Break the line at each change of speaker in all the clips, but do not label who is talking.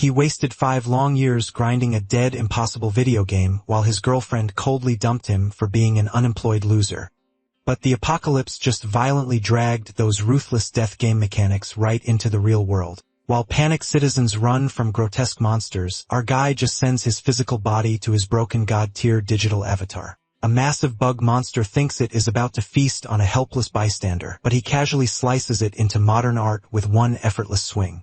He wasted 5 long years grinding a dead, impossible video game while his girlfriend coldly dumped him for being an unemployed loser. But the apocalypse just violently dragged those ruthless death game mechanics right into the real world. While panicked citizens run from grotesque monsters, our guy just sends his physical body to his broken god-tier digital avatar. A massive bug monster thinks it is about to feast on a helpless bystander, but he casually slices it into modern art with one effortless swing.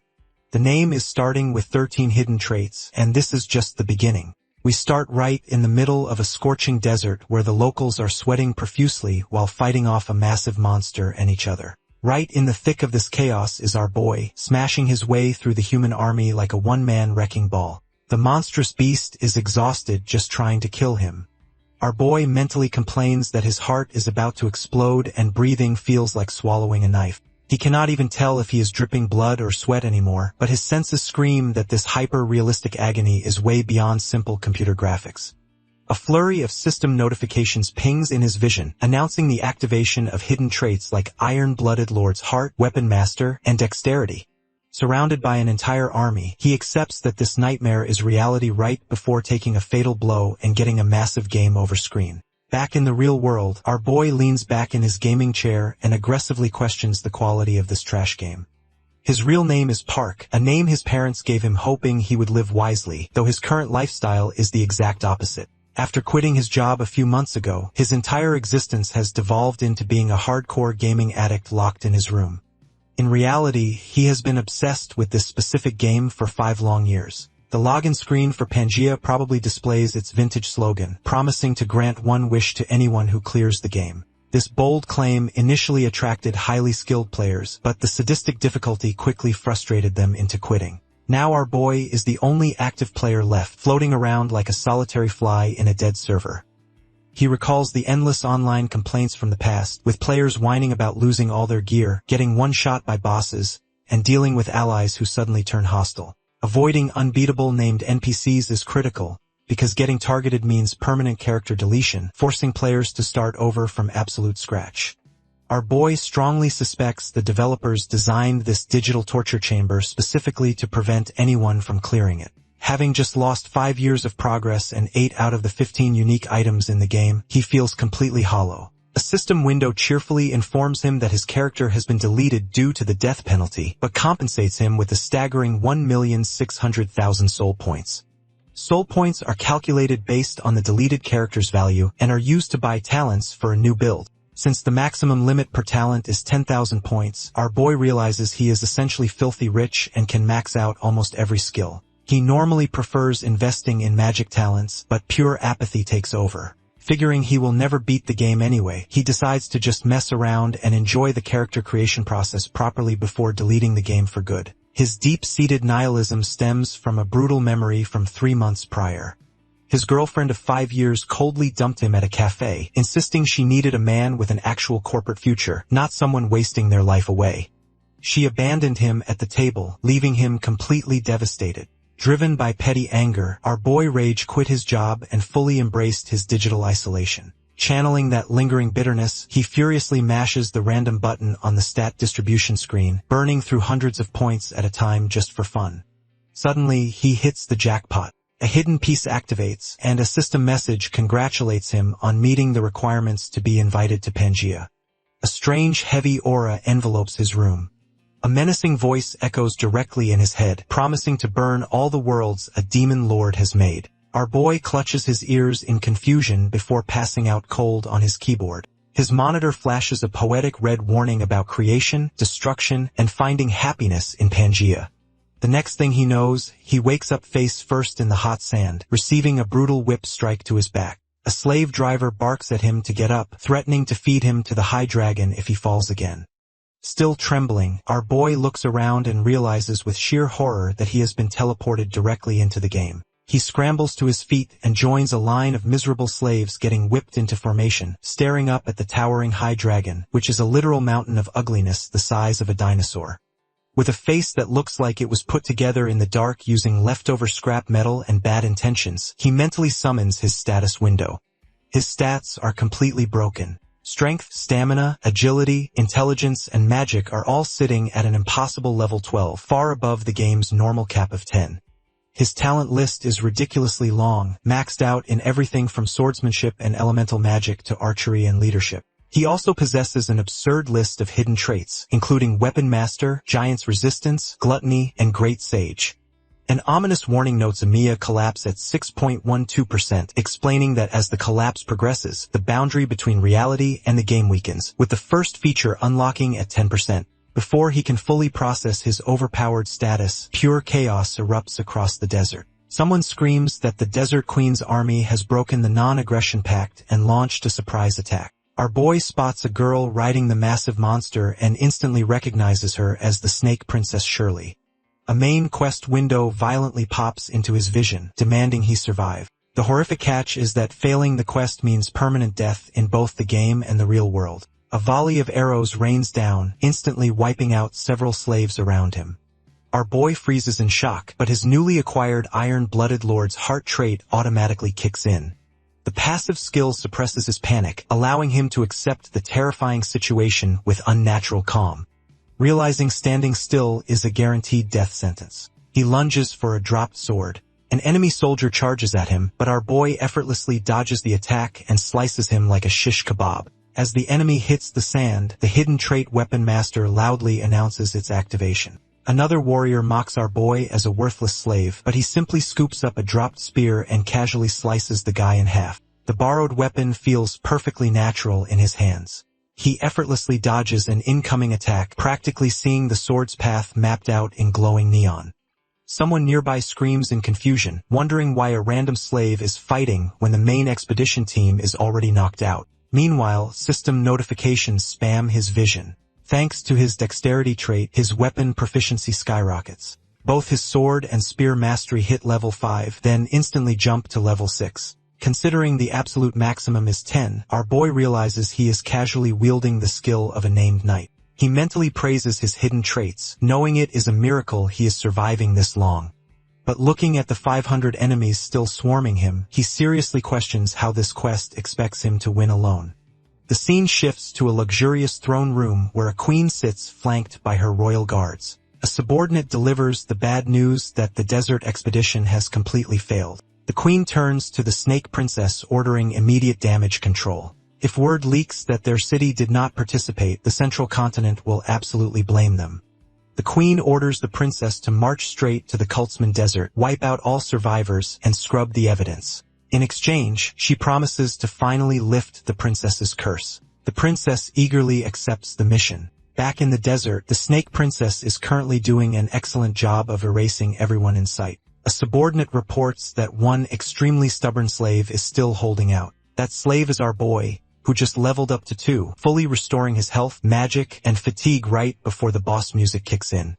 The name is starting with 13 hidden traits, and this is just the beginning. We start right in the middle of a scorching desert where the locals are sweating profusely while fighting off a massive monster and each other. Right in the thick of this chaos is our boy, smashing his way through the human army like a one-man wrecking ball. The monstrous beast is exhausted just trying to kill him. Our boy mentally complains that his heart is about to explode and breathing feels like swallowing a knife. He cannot even tell if he is dripping blood or sweat anymore, but his senses scream that this hyper-realistic agony is way beyond simple computer graphics. A flurry of system notifications pings in his vision, announcing the activation of hidden traits like Iron-Blooded Lord's Heart, Weapon Master, and Dexterity. Surrounded by an entire army, he accepts that this nightmare is reality right before taking a fatal blow and getting a massive game over screen. Back in the real world, our boy leans back in his gaming chair and aggressively questions the quality of this trash game. His real name is Park, a name his parents gave him hoping he would live wisely, though his current lifestyle is the exact opposite. After quitting his job a few months ago, his entire existence has devolved into being a hardcore gaming addict locked in his room. In reality, he has been obsessed with this specific game for 5 long years. The login screen for Pangea probably displays its vintage slogan, promising to grant one wish to anyone who clears the game. This bold claim initially attracted highly skilled players, but the sadistic difficulty quickly frustrated them into quitting. Now our boy is the only active player left, floating around like a solitary fly in a dead server. He recalls the endless online complaints from the past, with players whining about losing all their gear, getting one-shot by bosses, and dealing with allies who suddenly turn hostile. Avoiding unbeatable named NPCs is critical, because getting targeted means permanent character deletion, forcing players to start over from absolute scratch. Our boy strongly suspects the developers designed this digital torture chamber specifically to prevent anyone from clearing it. Having just lost 5 years of progress and 8 out of the 15 unique items in the game, he feels completely hollow. A system window cheerfully informs him that his character has been deleted due to the death penalty, but compensates him with a staggering 1,600,000 soul points. Soul points are calculated based on the deleted character's value and are used to buy talents for a new build. Since the maximum limit per talent is 10,000 points, our boy realizes he is essentially filthy rich and can max out almost every skill. He normally prefers investing in magic talents, but pure apathy takes over. Figuring he will never beat the game anyway, he decides to just mess around and enjoy the character creation process properly before deleting the game for good. His deep-seated nihilism stems from a brutal memory from 3 months prior. His girlfriend of 5 years coldly dumped him at a cafe, insisting she needed a man with an actual corporate future, not someone wasting their life away. She abandoned him at the table, leaving him completely devastated. Driven by petty anger, our boy Rage quit his job and fully embraced his digital isolation. Channeling that lingering bitterness, he furiously mashes the random button on the stat distribution screen, burning through hundreds of points at a time just for fun. Suddenly, he hits the jackpot. A hidden piece activates, and a system message congratulates him on meeting the requirements to be invited to Pangea. A strange, heavy aura envelopes his room. A menacing voice echoes directly in his head, promising to burn all the worlds a demon lord has made. Our boy clutches his ears in confusion before passing out cold on his keyboard. His monitor flashes a poetic red warning about creation, destruction, and finding happiness in Pangea. The next thing he knows, he wakes up face first in the hot sand, receiving a brutal whip strike to his back. A slave driver barks at him to get up, threatening to feed him to the high dragon if he falls again. Still trembling, our boy looks around and realizes with sheer horror that he has been teleported directly into the game. He scrambles to his feet and joins a line of miserable slaves getting whipped into formation, staring up at the towering high dragon, which is a literal mountain of ugliness the size of a dinosaur. With a face that looks like it was put together in the dark using leftover scrap metal and bad intentions, he mentally summons his status window. His stats are completely broken. Strength, stamina, agility, intelligence, and magic are all sitting at an impossible level 12, far above the game's normal cap of 10. His talent list is ridiculously long, maxed out in everything from swordsmanship and elemental magic to archery and leadership. He also possesses an absurd list of hidden traits, including Weapon Master, Giant's Resistance, Gluttony, and Great Sage. An ominous warning notes Amiya collapse at 6.12%, explaining that as the collapse progresses, the boundary between reality and the game weakens, with the first feature unlocking at 10%. Before he can fully process his overpowered status, pure chaos erupts across the desert. Someone screams that the Desert Queen's army has broken the non-aggression pact and launched a surprise attack. Our boy spots a girl riding the massive monster and instantly recognizes her as the Snake Princess Shirley. A main quest window violently pops into his vision, demanding he survive. The horrific catch is that failing the quest means permanent death in both the game and the real world. A volley of arrows rains down, instantly wiping out several slaves around him. Our boy freezes in shock, but his newly acquired Iron-Blooded Lord's heart trait automatically kicks in. The passive skill suppresses his panic, allowing him to accept the terrifying situation with unnatural calm. Realizing standing still is a guaranteed death sentence, he lunges for a dropped sword. An enemy soldier charges at him, but our boy effortlessly dodges the attack and slices him like a shish kebab. As the enemy hits the sand, the hidden trait Weapon Master loudly announces its activation. Another warrior mocks our boy as a worthless slave, but he simply scoops up a dropped spear and casually slices the guy in half. The borrowed weapon feels perfectly natural in his hands. He effortlessly dodges an incoming attack, practically seeing the sword's path mapped out in glowing neon. Someone nearby screams in confusion, wondering why a random slave is fighting when the main expedition team is already knocked out. Meanwhile, system notifications spam his vision. Thanks to his dexterity trait, his weapon proficiency skyrockets. Both his sword and spear mastery hit level 5, then instantly jump to level 6. Considering the absolute maximum is 10, our boy realizes he is casually wielding the skill of a named knight. He mentally praises his hidden traits, knowing it is a miracle he is surviving this long. But looking at the 500 enemies still swarming him, he seriously questions how this quest expects him to win alone. The scene shifts to a luxurious throne room where a queen sits flanked by her royal guards. A subordinate delivers the bad news that the desert expedition has completely failed. The queen turns to the Snake Princess, ordering immediate damage control. If word leaks that their city did not participate, the central continent will absolutely blame them. The queen orders the princess to march straight to the Kultzman Desert, wipe out all survivors, and scrub the evidence. In exchange, she promises to finally lift the princess's curse. The princess eagerly accepts the mission. Back in the desert, the Snake Princess is currently doing an excellent job of erasing everyone in sight. A subordinate reports that one extremely stubborn slave is still holding out. That slave is our boy, who just leveled up to 2, fully restoring his health, magic, and fatigue right before the boss music kicks in.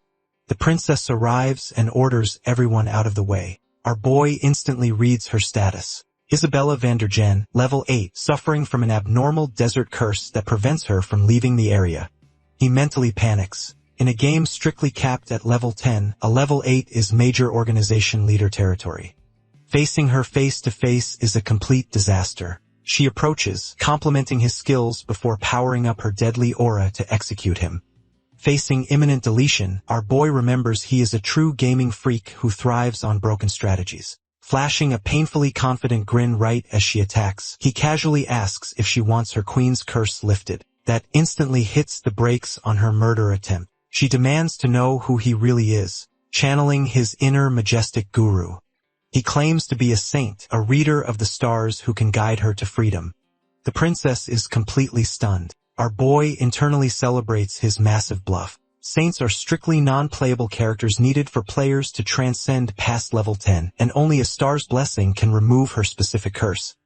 The princess arrives and orders everyone out of the way. Our boy instantly reads her status. Isabella Vandergen, level 8, suffering from an abnormal desert curse that prevents her from leaving the area. He mentally panics. In a game strictly capped at level 10, a level 8 is major organization leader territory. Facing her face to face is a complete disaster. She approaches, complimenting his skills before powering up her deadly aura to execute him. Facing imminent deletion, our boy remembers he is a true gaming freak who thrives on broken strategies. Flashing a painfully confident grin right as she attacks, he casually asks if she wants her queen's curse lifted. That instantly hits the brakes on her murder attempt. She demands to know who he really is, channeling his inner majestic guru. He claims to be a saint, a reader of the stars who can guide her to freedom. The princess is completely stunned. Our boy internally celebrates his massive bluff. Saints are strictly non-playable characters needed for players to transcend past level 10, and only a star's blessing can remove her specific curse.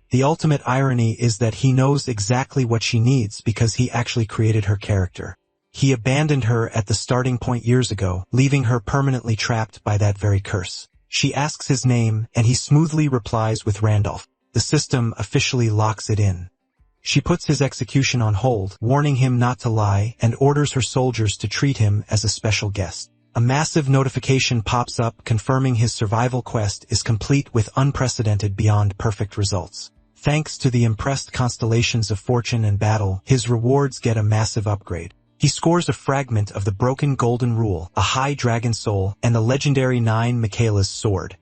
The ultimate irony is that he knows exactly what she needs because he actually created her character. He abandoned her at the starting point years ago, leaving her permanently trapped by that very curse. She asks his name, and he smoothly replies with Randolph. The system officially locks it in. She puts his execution on hold, warning him not to lie, and orders her soldiers to treat him as a special guest. A massive notification pops up confirming his survival quest is complete with unprecedented beyond perfect results. Thanks to the impressed constellations of fortune and battle, his rewards get a massive upgrade. He scores a fragment of the broken golden rule, a high dragon soul, and the legendary 9 Michaela's sword.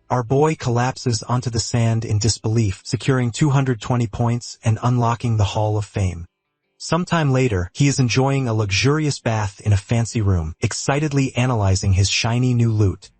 Our boy collapses onto the sand in disbelief, securing 220 points and unlocking the Hall of Fame. Sometime later, he is enjoying a luxurious bath in a fancy room, excitedly analyzing his shiny new loot.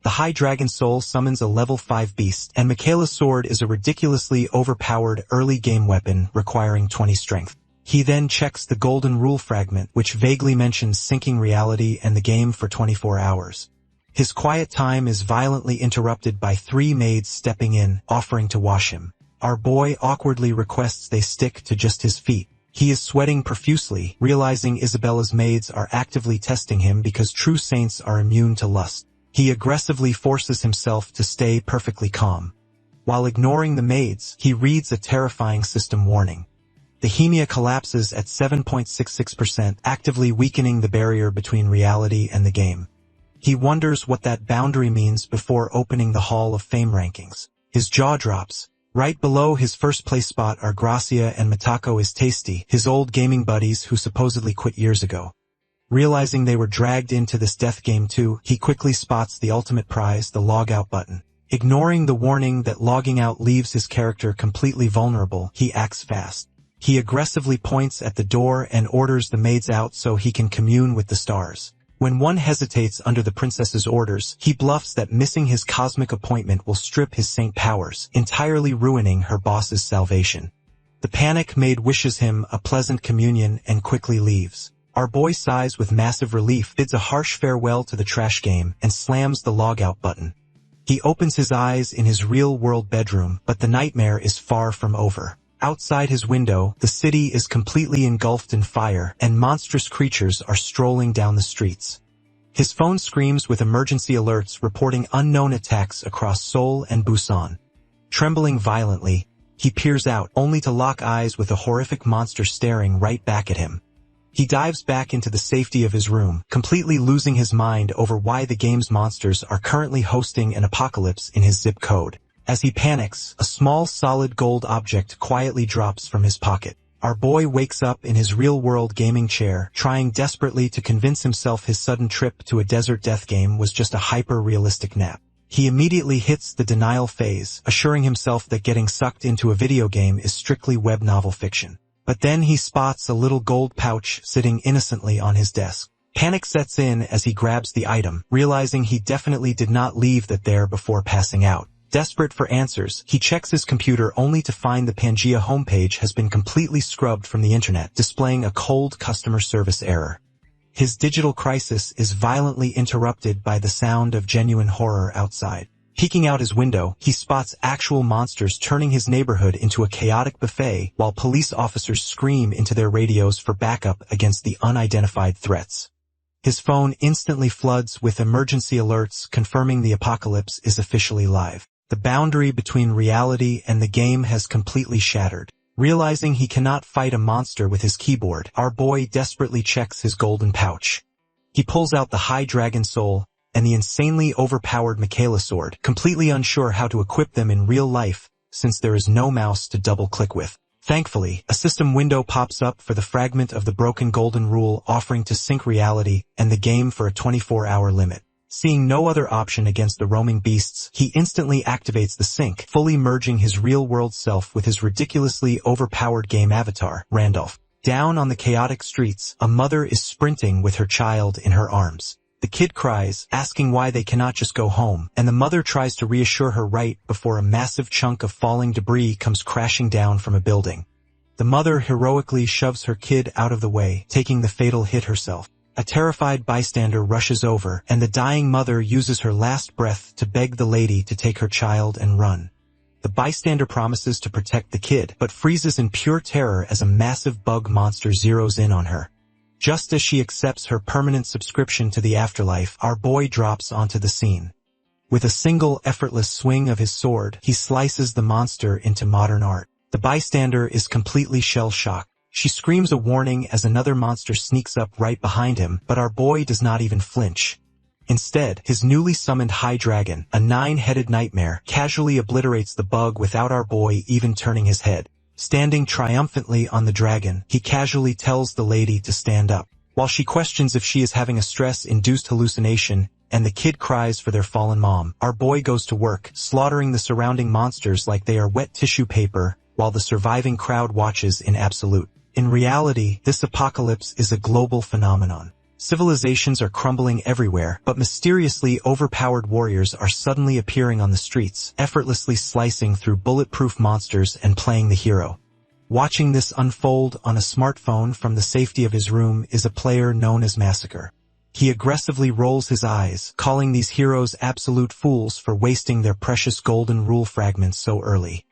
The High Dragon Soul summons a level 5 beast, and Michaela's sword is a ridiculously overpowered early-game weapon requiring 20 strength. He then checks the Golden Rule fragment, which vaguely mentions syncing reality and the game for 24 hours. His quiet time is violently interrupted by 3 maids stepping in, offering to wash him. Our boy awkwardly requests they stick to just his feet. He is sweating profusely, realizing Isabella's maids are actively testing him because true saints are immune to lust. He aggressively forces himself to stay perfectly calm. While ignoring the maids, he reads a terrifying system warning. The Hemia collapses at 7.66%, actively weakening the barrier between reality and the game. He wonders what that boundary means before opening the Hall of Fame rankings. His jaw drops. Right below his first place spot are Gracia and Mitako is Tasty, his old gaming buddies who supposedly quit years ago. Realizing they were dragged into this death game too, he quickly spots the ultimate prize, the log out button. Ignoring the warning that logging out leaves his character completely vulnerable, he acts fast. He aggressively points at the door and orders the maids out so he can commune with the stars. When one hesitates under the princess's orders, he bluffs that missing his cosmic appointment will strip his saint powers, entirely ruining her boss's salvation. The panic maid wishes him a pleasant communion and quickly leaves. Our boy sighs with massive relief, bids a harsh farewell to the trash game, and slams the logout button. He opens his eyes in his real-world bedroom, but the nightmare is far from over. Outside his window, the city is completely engulfed in fire, and monstrous creatures are strolling down the streets. His phone screams with emergency alerts reporting unknown attacks across Seoul and Busan. Trembling violently, he peers out, only to lock eyes with a horrific monster staring right back at him. He dives back into the safety of his room, completely losing his mind over why the game's monsters are currently hosting an apocalypse in his zip code. As he panics, a small solid gold object quietly drops from his pocket. Our boy wakes up in his real-world gaming chair, trying desperately to convince himself his sudden trip to a desert death game was just a hyper-realistic nap. He immediately hits the denial phase, assuring himself that getting sucked into a video game is strictly web novel fiction. But then he spots a little gold pouch sitting innocently on his desk. Panic sets in as he grabs the item, realizing he definitely did not leave that there before passing out. Desperate for answers, he checks his computer only to find the Pangea homepage has been completely scrubbed from the internet, displaying a cold customer service error. His digital crisis is violently interrupted by the sound of genuine horror outside. Peeking out his window, he spots actual monsters turning his neighborhood into a chaotic buffet while police officers scream into their radios for backup against the unidentified threats. His phone instantly floods with emergency alerts confirming the apocalypse is officially live. The boundary between reality and the game has completely shattered. Realizing he cannot fight a monster with his keyboard, our boy desperately checks his golden pouch. He pulls out the High Dragon Soul and the insanely overpowered Michaela sword, completely unsure how to equip them in real life since there is no mouse to double-click with. Thankfully, a system window pops up for the fragment of the broken golden rule offering to sync reality and the game for a 24-hour limit. Seeing no other option against the roaming beasts, he instantly activates the sync, fully merging his real-world self with his ridiculously overpowered game avatar, Randolph. Down on the chaotic streets, a mother is sprinting with her child in her arms. The kid cries, asking why they cannot just go home, and the mother tries to reassure her right before a massive chunk of falling debris comes crashing down from a building. The mother heroically shoves her kid out of the way, taking the fatal hit herself. A terrified bystander rushes over, and the dying mother uses her last breath to beg the lady to take her child and run. The bystander promises to protect the kid, but freezes in pure terror as a massive bug monster zeroes in on her. Just as she accepts her permanent subscription to the afterlife, our boy drops onto the scene. With a single effortless swing of his sword, he slices the monster into modern art. The bystander is completely shell-shocked. She screams a warning as another monster sneaks up right behind him, but our boy does not even flinch. Instead, his newly summoned High Dragon, a 9-headed nightmare, casually obliterates the bug without our boy even turning his head. Standing triumphantly on the dragon, he casually tells the lady to stand up. while she questions if she is having a stress-induced hallucination, and the kid cries for their fallen mom. Our boy goes to work, slaughtering the surrounding monsters like they are wet tissue paper, while the surviving crowd watches in absolute. In reality, this apocalypse is a global phenomenon. Civilizations are crumbling everywhere, but mysteriously overpowered warriors are suddenly appearing on the streets, effortlessly slicing through bulletproof monsters and playing the hero. Watching this unfold on a smartphone from the safety of his room is a player known as Massacre. He aggressively rolls his eyes, calling these heroes absolute fools for wasting their precious golden rule fragments so early.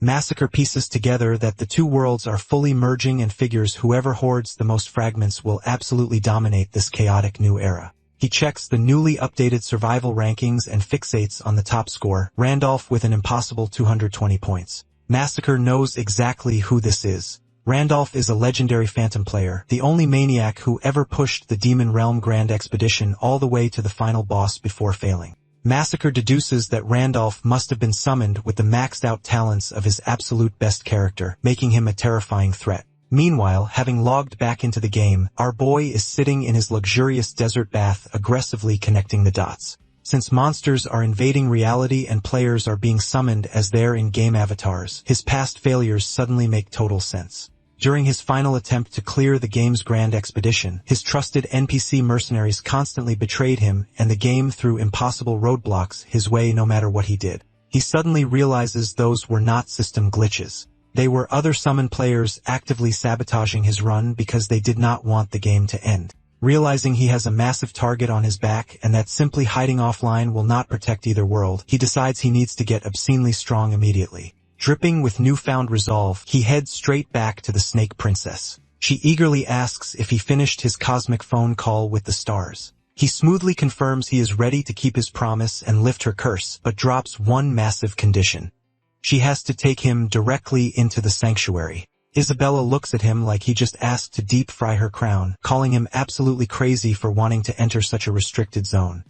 Massacre pieces together that the two worlds are fully merging and figures whoever hoards the most fragments will absolutely dominate this chaotic new era. He checks the newly updated survival rankings and fixates on the top score, Randolph with an impossible 220 points. Massacre knows exactly who this is. Randolph is a legendary phantom player, the only maniac who ever pushed the Demon Realm Grand Expedition all the way to the final boss before failing. Massacre deduces that Randolph must have been summoned with the maxed-out talents of his absolute best character, making him a terrifying threat. Meanwhile, having logged back into the game, our boy is sitting in his luxurious desert bath aggressively connecting the dots. Since monsters are invading reality and players are being summoned as their in-game avatars, his past failures suddenly make total sense. During his final attempt to clear the game's grand expedition, his trusted NPC mercenaries constantly betrayed him and the game threw impossible roadblocks his way no matter what he did. He suddenly realizes those were not system glitches. They were other summoned players actively sabotaging his run because they did not want the game to end. Realizing he has a massive target on his back and that simply hiding offline will not protect either world, he decides he needs to get obscenely strong immediately. Dripping with newfound resolve, he heads straight back to the Snake Princess. She eagerly asks if he finished his cosmic phone call with the stars. He smoothly confirms he is ready to keep his promise and lift her curse, but drops one massive condition. She has to take him directly into the sanctuary. Isabella looks at him like he just asked to deep fry her crown, calling him absolutely crazy for wanting to enter such a restricted zone.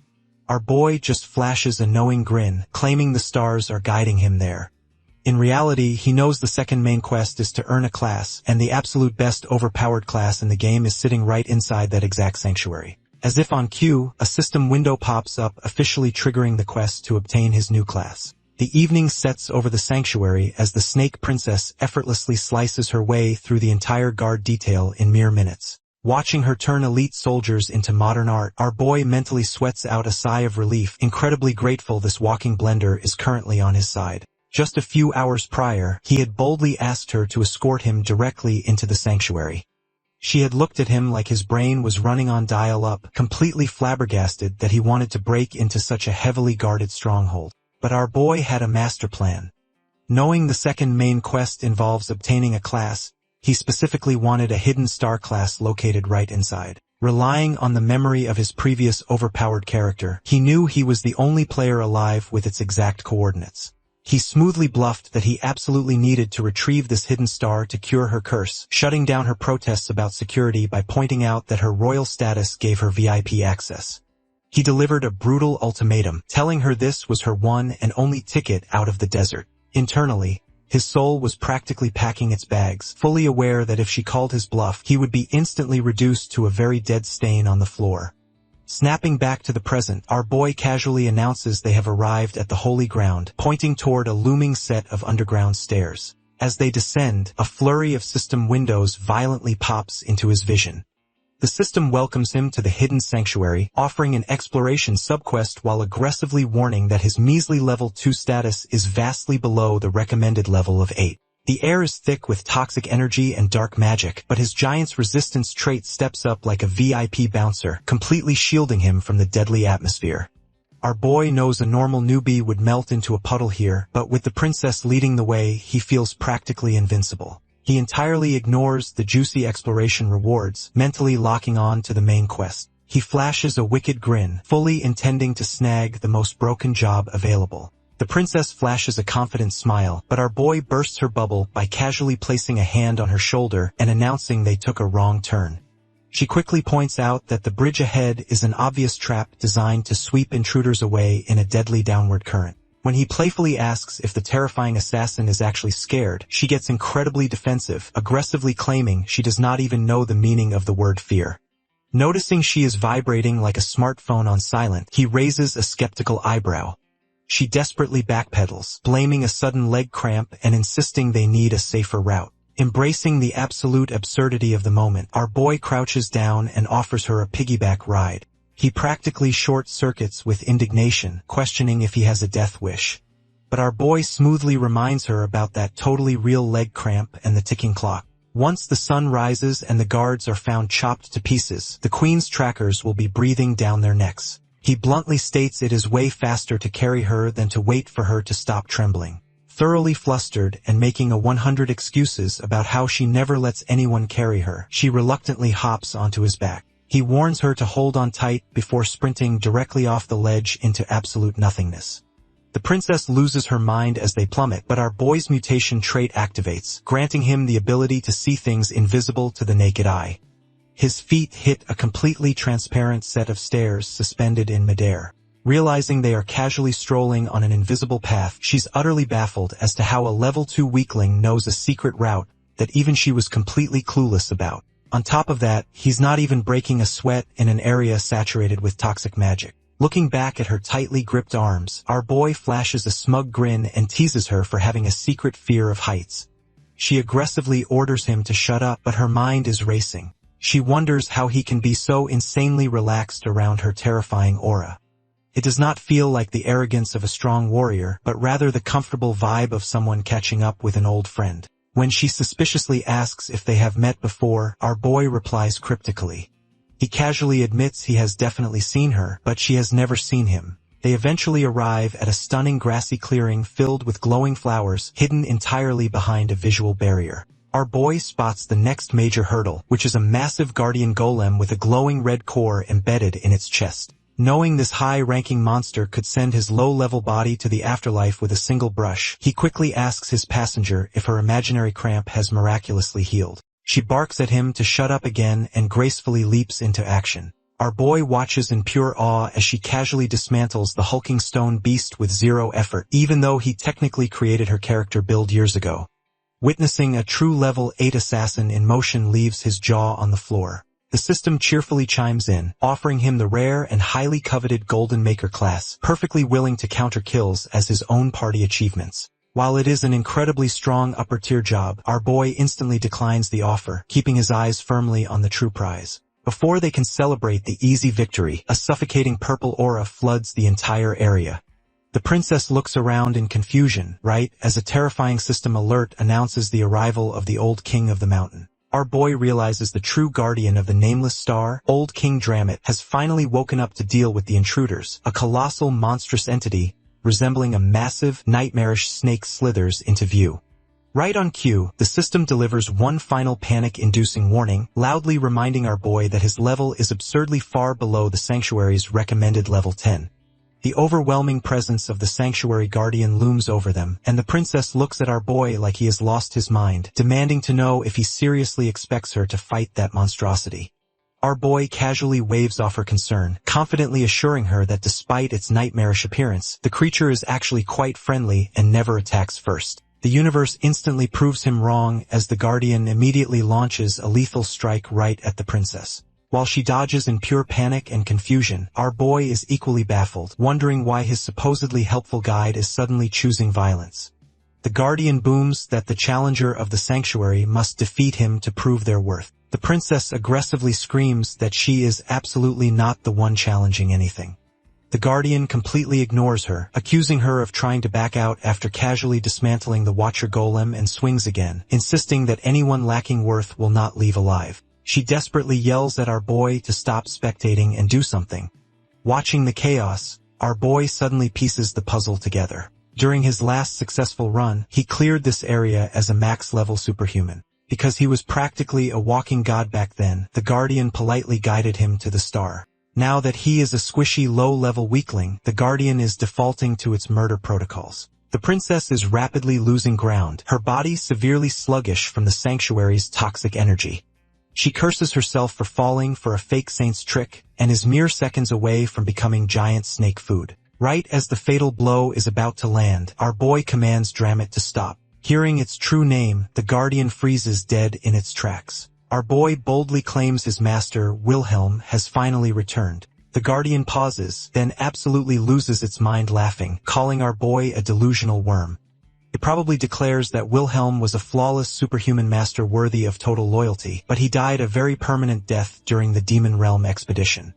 Our boy just flashes a knowing grin, claiming the stars are guiding him there. In reality, he knows the second main quest is to earn a class, and the absolute best overpowered class in the game is sitting right inside that exact sanctuary. As if on cue, a system window pops up, officially triggering the quest to obtain his new class. The evening sets over the sanctuary as the Snake Princess effortlessly slices her way through the entire guard detail in mere minutes. Watching her turn elite soldiers into modern art, our boy mentally sweats out a sigh of relief, incredibly grateful this walking blender is currently on his side. Just a few hours prior, he had boldly asked her to escort him directly into the sanctuary. She had looked at him like his brain was running on dial-up, completely flabbergasted that he wanted to break into such a heavily guarded stronghold. But our boy had a master plan. Knowing the second main quest involves obtaining a class, he specifically wanted a hidden star class located right inside. Relying on the memory of his previous overpowered character, he knew he was the only player alive with its exact coordinates. He smoothly bluffed that he absolutely needed to retrieve this hidden star to cure her curse, shutting down her protests about security by pointing out that her royal status gave her VIP access. He delivered a brutal ultimatum, telling her this was her one and only ticket out of the desert. Internally, his soul was practically packing its bags, fully aware that if she called his bluff, he would be instantly reduced to a very dead stain on the floor. Snapping back to the present, our boy casually announces they have arrived at the holy ground, pointing toward a looming set of underground stairs. As they descend, a flurry of system windows violently pops into his vision. The system welcomes him to the hidden sanctuary, offering an exploration subquest while aggressively warning that his measly level 2 status is vastly below the recommended level of 8. The air is thick with toxic energy and dark magic, but his giant's resistance trait steps up like a VIP bouncer, completely shielding him from the deadly atmosphere. Our boy knows a normal newbie would melt into a puddle here, but with the princess leading the way, he feels practically invincible. He entirely ignores the juicy exploration rewards, mentally locking on to the main quest. He flashes a wicked grin, fully intending to snag the most broken job available. The princess flashes a confident smile, but our boy bursts her bubble by casually placing a hand on her shoulder and announcing they took a wrong turn. She quickly points out that the bridge ahead is an obvious trap designed to sweep intruders away in a deadly downward current. When he playfully asks if the terrifying assassin is actually scared, she gets incredibly defensive, aggressively claiming she does not even know the meaning of the word fear. Noticing she is vibrating like a smartphone on silent, he raises a skeptical eyebrow. She desperately backpedals, blaming a sudden leg cramp and insisting they need a safer route. Embracing the absolute absurdity of the moment, our boy crouches down and offers her a piggyback ride. He practically short-circuits with indignation, questioning if he has a death wish. But our boy smoothly reminds her about that totally real leg cramp and the ticking clock. Once the sun rises and the guards are found chopped to pieces, the Queen's trackers will be breathing down their necks. He bluntly states it is way faster to carry her than to wait for her to stop trembling. Thoroughly flustered and making a 100 excuses about how she never lets anyone carry her, she reluctantly hops onto his back. He warns her to hold on tight before sprinting directly off the ledge into absolute nothingness. The princess loses her mind as they plummet, but our boy's mutation trait activates, granting him the ability to see things invisible to the naked eye. His feet hit a completely transparent set of stairs suspended in midair. Realizing they are casually strolling on an invisible path, she's utterly baffled as to how a level 2 weakling knows a secret route that even she was completely clueless about. On top of that, he's not even breaking a sweat in an area saturated with toxic magic. Looking back at her tightly gripped arms, our boy flashes a smug grin and teases her for having a secret fear of heights. She aggressively orders him to shut up, but her mind is racing. She wonders how he can be so insanely relaxed around her terrifying aura. It does not feel like the arrogance of a strong warrior, but rather the comfortable vibe of someone catching up with an old friend. When she suspiciously asks if they have met before, our boy replies cryptically. He casually admits he has definitely seen her, but she has never seen him. They eventually arrive at a stunning grassy clearing filled with glowing flowers, hidden entirely behind a visual barrier. Our boy spots the next major hurdle, which is a massive guardian golem with a glowing red core embedded in its chest. Knowing this high-ranking monster could send his low-level body to the afterlife with a single brush, he quickly asks his passenger if her imaginary cramp has miraculously healed. She barks at him to shut up again and gracefully leaps into action. Our boy watches in pure awe as she casually dismantles the hulking stone beast with zero effort, even though he technically created her character build years ago. Witnessing a true level 8 assassin in motion leaves his jaw on the floor. The system cheerfully chimes in, offering him the rare and highly coveted Golden Maker class, perfectly willing to counter kills as his own party achievements. While it is an incredibly strong upper-tier job, our boy instantly declines the offer, keeping his eyes firmly on the true prize. Before they can celebrate the easy victory, a suffocating purple aura floods the entire area. The princess looks around in confusion, right as a terrifying system alert announces the arrival of the old king of the mountain. Our boy realizes the true guardian of the nameless star, Old King Dramit, has finally woken up to deal with the intruders. A colossal, monstrous entity, resembling a massive, nightmarish snake slithers into view. Right on cue, the system delivers one final panic-inducing warning, loudly reminding our boy that his level is absurdly far below the sanctuary's recommended level 10. The overwhelming presence of the sanctuary guardian looms over them, and the princess looks at our boy like he has lost his mind, demanding to know if he seriously expects her to fight that monstrosity. Our boy casually waves off her concern, confidently assuring her that despite its nightmarish appearance, the creature is actually quite friendly and never attacks first. The universe instantly proves him wrong as the guardian immediately launches a lethal strike right at the princess. While she dodges in pure panic and confusion, our boy is equally baffled, wondering why his supposedly helpful guide is suddenly choosing violence. The guardian booms that the challenger of the sanctuary must defeat him to prove their worth. The princess aggressively screams that she is absolutely not the one challenging anything. The guardian completely ignores her, accusing her of trying to back out after casually dismantling the Watcher Golem and swings again, insisting that anyone lacking worth will not leave alive. She desperately yells at our boy to stop spectating and do something. Watching the chaos, our boy suddenly pieces the puzzle together. During his last successful run, he cleared this area as a max-level superhuman. Because he was practically a walking god back then, the guardian politely guided him to the star. Now that he is a squishy low-level weakling, the guardian is defaulting to its murder protocols. The princess is rapidly losing ground, her body severely sluggish from the sanctuary's toxic energy. She curses herself for falling for a fake saint's trick, and is mere seconds away from becoming giant snake food. Right as the fatal blow is about to land, our boy commands Dramit to stop. Hearing its true name, the guardian freezes dead in its tracks. Our boy boldly claims his master, Wilhelm, has finally returned. The Guardian pauses, then absolutely loses its mind laughing, calling our boy a delusional worm. It probably declares that Wilhelm was a flawless superhuman master worthy of total loyalty, but he died a very permanent death during the Demon Realm expedition.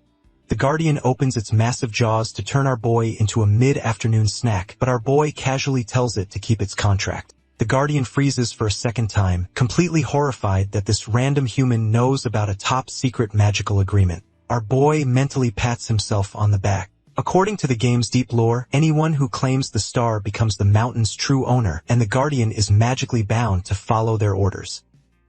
The Guardian opens its massive jaws to turn our boy into a mid-afternoon snack, but our boy casually tells it to keep its contract. The Guardian freezes for a second time, completely horrified that this random human knows about a top-secret magical agreement. Our boy mentally pats himself on the back. According to the game's deep lore, anyone who claims the star becomes the mountain's true owner, and the Guardian is magically bound to follow their orders.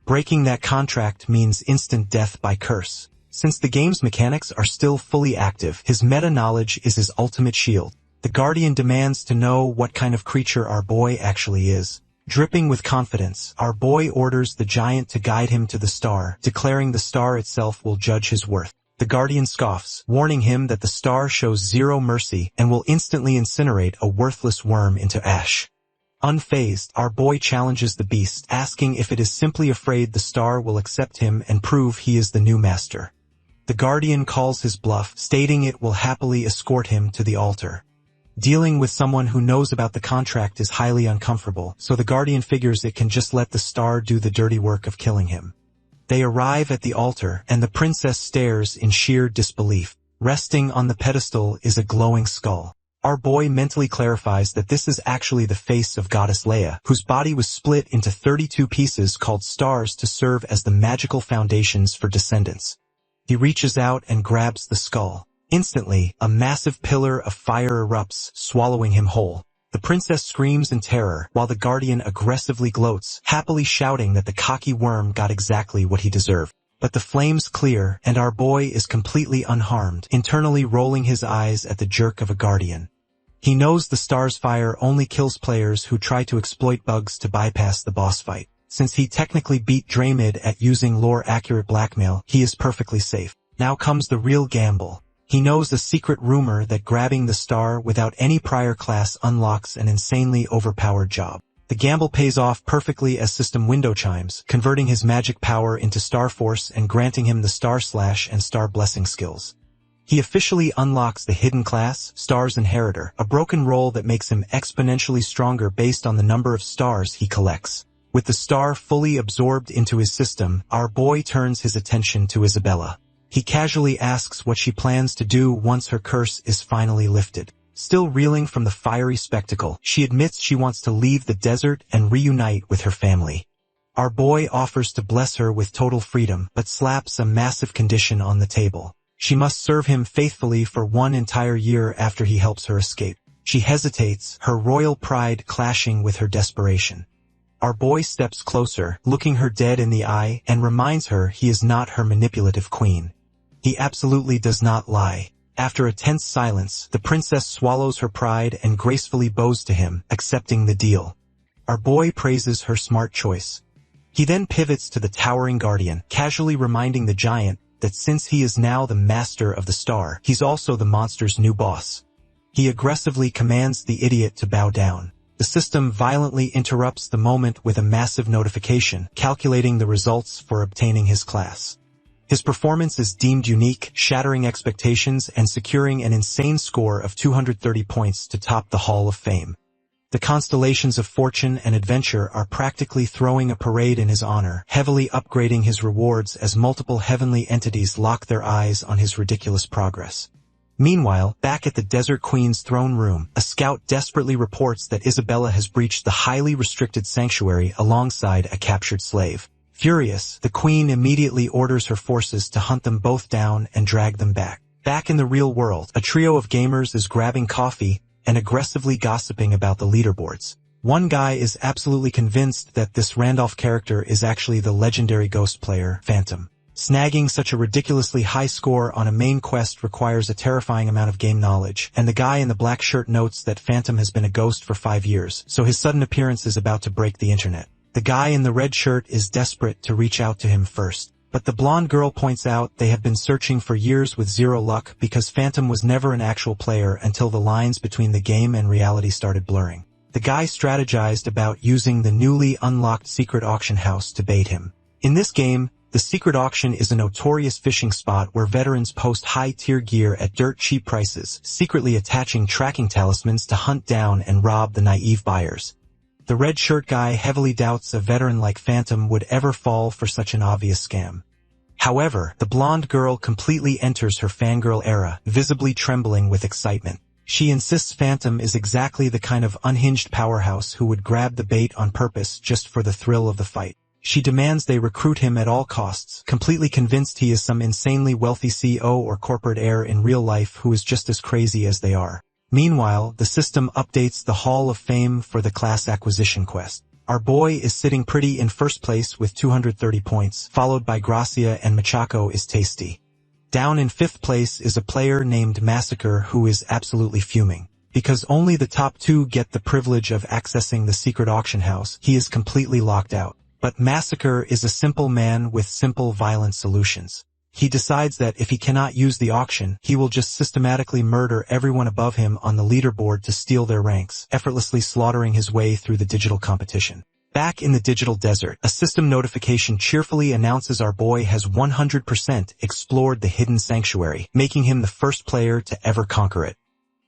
Breaking that contract means instant death by curse. Since the game's mechanics are still fully active, his meta-knowledge is his ultimate shield. The Guardian demands to know what kind of creature our boy actually is. Dripping with confidence, our boy orders the giant to guide him to the star, declaring the star itself will judge his worth. The Guardian scoffs, warning him that the star shows zero mercy and will instantly incinerate a worthless worm into ash. Unfazed, our boy challenges the beast, asking if it is simply afraid the star will accept him and prove he is the new master. The Guardian calls his bluff, stating it will happily escort him to the altar. Dealing with someone who knows about the contract is highly uncomfortable, so the Guardian figures it can just let the star do the dirty work of killing him. They arrive at the altar, and the princess stares in sheer disbelief. Resting on the pedestal is a glowing skull. Our boy mentally clarifies that this is actually the face of Goddess Leia, whose body was split into 32 pieces called stars to serve as the magical foundations for descendants. He reaches out and grabs the skull. Instantly, a massive pillar of fire erupts, swallowing him whole. The princess screams in terror, while the Guardian aggressively gloats, happily shouting that the cocky worm got exactly what he deserved. But the flames clear, and our boy is completely unharmed, internally rolling his eyes at the jerk of a Guardian. He knows the star's fire only kills players who try to exploit bugs to bypass the boss fight. Since he technically beat Draymid at using lore-accurate blackmail, he is perfectly safe. Now comes the real gamble. He knows a secret rumor that grabbing the star without any prior class unlocks an insanely overpowered job. The gamble pays off perfectly as system window chimes, converting his magic power into Star Force and granting him the Star Slash and Star Blessing skills. He officially unlocks the hidden class, Star's Inheritor, a broken role that makes him exponentially stronger based on the number of stars he collects. With the star fully absorbed into his system, our boy turns his attention to Isabella. He casually asks what she plans to do once her curse is finally lifted. Still reeling from the fiery spectacle, she admits she wants to leave the desert and reunite with her family. Our boy offers to bless her with total freedom, but slaps a massive condition on the table. She must serve him faithfully for 1 entire year after he helps her escape. She hesitates, her royal pride clashing with her desperation. Our boy steps closer, looking her dead in the eye, and reminds her he is not her manipulative queen. He absolutely does not lie. After a tense silence, the princess swallows her pride and gracefully bows to him, accepting the deal. Our boy praises her smart choice. He then pivots to the towering Guardian, casually reminding the giant that since he is now the master of the star, he's also the monster's new boss. He aggressively commands the idiot to bow down. The system violently interrupts the moment with a massive notification, calculating the results for obtaining his class. His performance is deemed unique, shattering expectations and securing an insane score of 230 points to top the Hall of Fame. The constellations of fortune and adventure are practically throwing a parade in his honor, heavily upgrading his rewards as multiple heavenly entities lock their eyes on his ridiculous progress. Meanwhile, back at the Desert Queen's throne room, a scout desperately reports that Isabella has breached the highly restricted sanctuary alongside a captured slave. Furious, the queen immediately orders her forces to hunt them both down and drag them back. Back in the real world, a trio of gamers is grabbing coffee and aggressively gossiping about the leaderboards. One guy is absolutely convinced that this Randolph character is actually the legendary ghost player, Phantom. Snagging such a ridiculously high score on a main quest requires a terrifying amount of game knowledge, and the guy in the black shirt notes that Phantom has been a ghost for 5 years, so his sudden appearance is about to break the internet. The guy in the red shirt is desperate to reach out to him first, but the blonde girl points out they have been searching for years with zero luck because Phantom was never an actual player until the lines between the game and reality started blurring. The guy strategized about using the newly unlocked secret auction house to bait him. In this game, The secret auction is a notorious fishing spot where veterans post high-tier gear at dirt-cheap prices, secretly attaching tracking talismans to hunt down and rob the naive buyers. The red shirt guy heavily doubts a veteran like Phantom would ever fall for such an obvious scam. However, the blonde girl completely enters her fangirl era, visibly trembling with excitement. She insists Phantom is exactly the kind of unhinged powerhouse who would grab the bait on purpose just for the thrill of the fight. She demands they recruit him at all costs, completely convinced he is some insanely wealthy CEO or corporate heir in real life who is just as crazy as they are. Meanwhile, the system updates the Hall of Fame for the class acquisition quest. Our boy is sitting pretty in first place with 230 points, followed by Gracia and Machako is tasty. Down in fifth place is a player named Massacre who is absolutely fuming. Because only the top two get the privilege of accessing the secret auction house, he is completely locked out. But Massacre is a simple man with simple violent solutions. He decides that if he cannot use the auction, he will just systematically murder everyone above him on the leaderboard to steal their ranks, effortlessly slaughtering his way through the digital competition. Back in the digital desert, a system notification cheerfully announces our boy has 100% explored the hidden sanctuary, making him the first player to ever conquer it.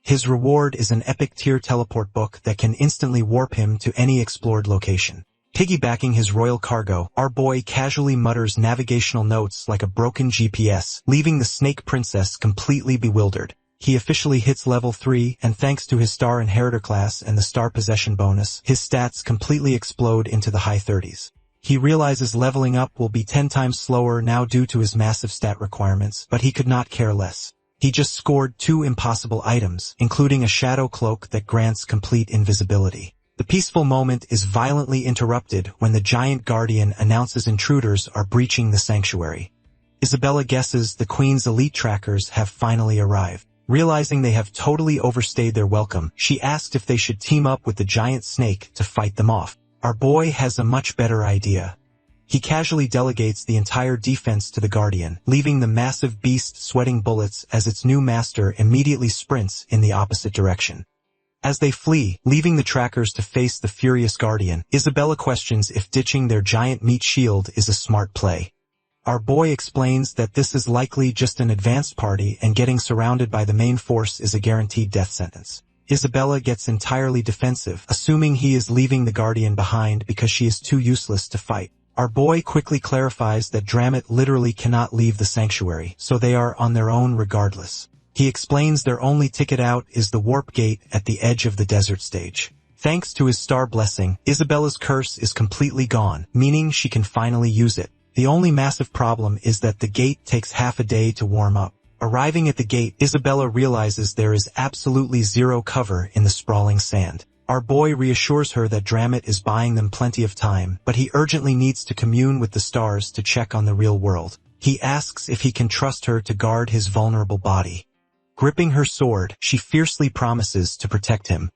His reward is an epic tier teleport book that can instantly warp him to any explored location. Piggybacking his royal cargo, our boy casually mutters navigational notes like a broken GPS, leaving the Snake Princess completely bewildered. He officially hits level 3, and thanks to his Star Inheritor class and the Star Possession bonus, his stats completely explode into the high 30s. He realizes leveling up will be 10 times slower now due to his massive stat requirements, but he could not care less. He just scored 2 impossible items, including a shadow cloak that grants complete invisibility. The peaceful moment is violently interrupted when the giant guardian announces intruders are breaching the sanctuary. Isabella guesses the Queen's elite trackers have finally arrived. Realizing they have totally overstayed their welcome, she asked if they should team up with the giant snake to fight them off. Our boy has a much better idea. He casually delegates the entire defense to the guardian, leaving the massive beast sweating bullets as its new master immediately sprints in the opposite direction. As they flee, leaving the trackers to face the furious guardian, Isabella questions if ditching their giant meat shield is a smart play. Our boy explains that this is likely just an advanced party and getting surrounded by the main force is a guaranteed death sentence. Isabella gets entirely defensive, assuming he is leaving the guardian behind because she is too useless to fight. Our boy quickly clarifies that Dramit literally cannot leave the sanctuary, so they are on their own regardless. He explains their only ticket out is the warp gate at the edge of the desert stage. Thanks to his star blessing, Isabella's curse is completely gone, meaning she can finally use it. The only massive problem is that the gate takes half a day to warm up. Arriving at the gate, Isabella realizes there is absolutely zero cover in the sprawling sand. Our boy reassures her that Dramit is buying them plenty of time, but he urgently needs to commune with the stars to check on the real world. He asks if he can trust her to guard his vulnerable body. Gripping her sword, she fiercely promises to protect him.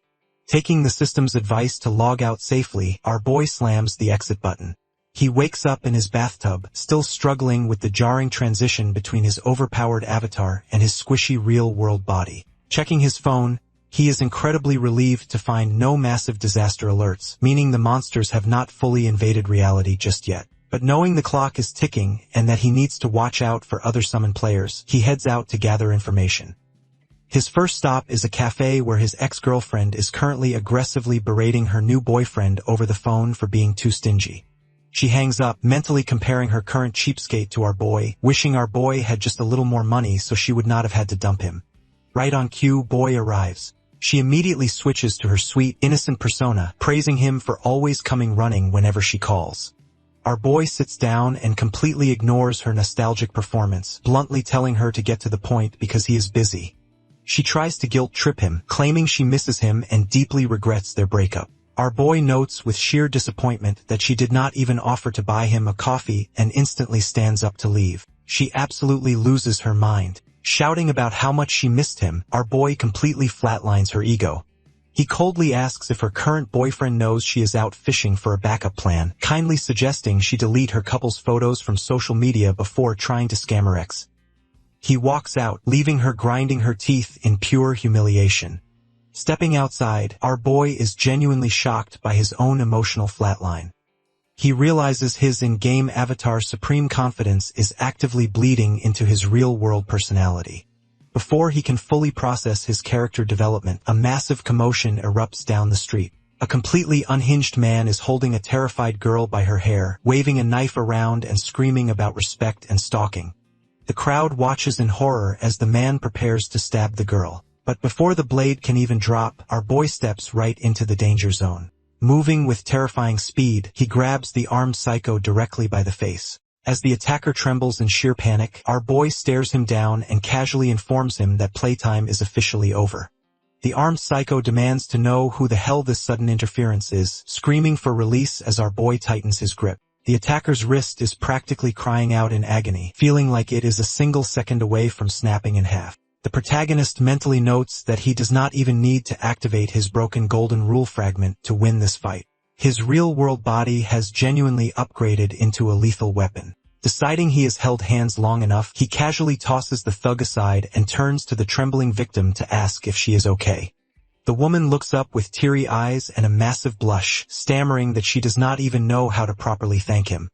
Taking the system's advice to log out safely, our boy slams the exit button. He wakes up in his bathtub, still struggling with the jarring transition between his overpowered avatar and his squishy real-world body. Checking his phone, he is incredibly relieved to find no massive disaster alerts, meaning the monsters have not fully invaded reality just yet. But knowing the clock is ticking and that he needs to watch out for other summon players, he heads out to gather information. His first stop is a cafe where his ex-girlfriend is currently aggressively berating her new boyfriend over the phone for being too stingy. She hangs up, mentally comparing her current cheapskate to our boy, wishing our boy had just a little more money so she would not have had to dump him. Right on cue, boy arrives. She immediately switches to her sweet, innocent persona, praising him for always coming running whenever she calls. Our boy sits down and completely ignores her nostalgic performance, bluntly telling her to get to the point because he is busy. She tries to guilt trip him, claiming she misses him and deeply regrets their breakup. Our boy notes with sheer disappointment that she did not even offer to buy him a coffee and instantly stands up to leave. She absolutely loses her mind. Shouting about how much she missed him, our boy completely flatlines her ego. He coldly asks if her current boyfriend knows she is out fishing for a backup plan, kindly suggesting she delete her couple's photos from social media before trying to scam her ex. He walks out, leaving her grinding her teeth in pure humiliation. Stepping outside, our boy is genuinely shocked by his own emotional flatline. He realizes his in-game avatar's supreme confidence is actively bleeding into his real-world personality. Before he can fully process his character development, a massive commotion erupts down the street. A completely unhinged man is holding a terrified girl by her hair, waving a knife around and screaming about respect and stalking. The crowd watches in horror as the man prepares to stab the girl. But before the blade can even drop, our boy steps right into the danger zone. Moving with terrifying speed, he grabs the armed psycho directly by the face. As the attacker trembles in sheer panic, our boy stares him down and casually informs him that playtime is officially over. The armed psycho demands to know who the hell this sudden interference is, screaming for release as our boy tightens his grip. The attacker's wrist is practically crying out in agony, feeling like it is a single second away from snapping in half. The protagonist mentally notes that he does not even need to activate his broken golden rule fragment to win this fight. His real-world body has genuinely upgraded into a lethal weapon. Deciding he has held hands long enough, he casually tosses the thug aside and turns to the trembling victim to ask if she is okay. The woman looks up with teary eyes and a massive blush, stammering that she does not even know how to properly thank him.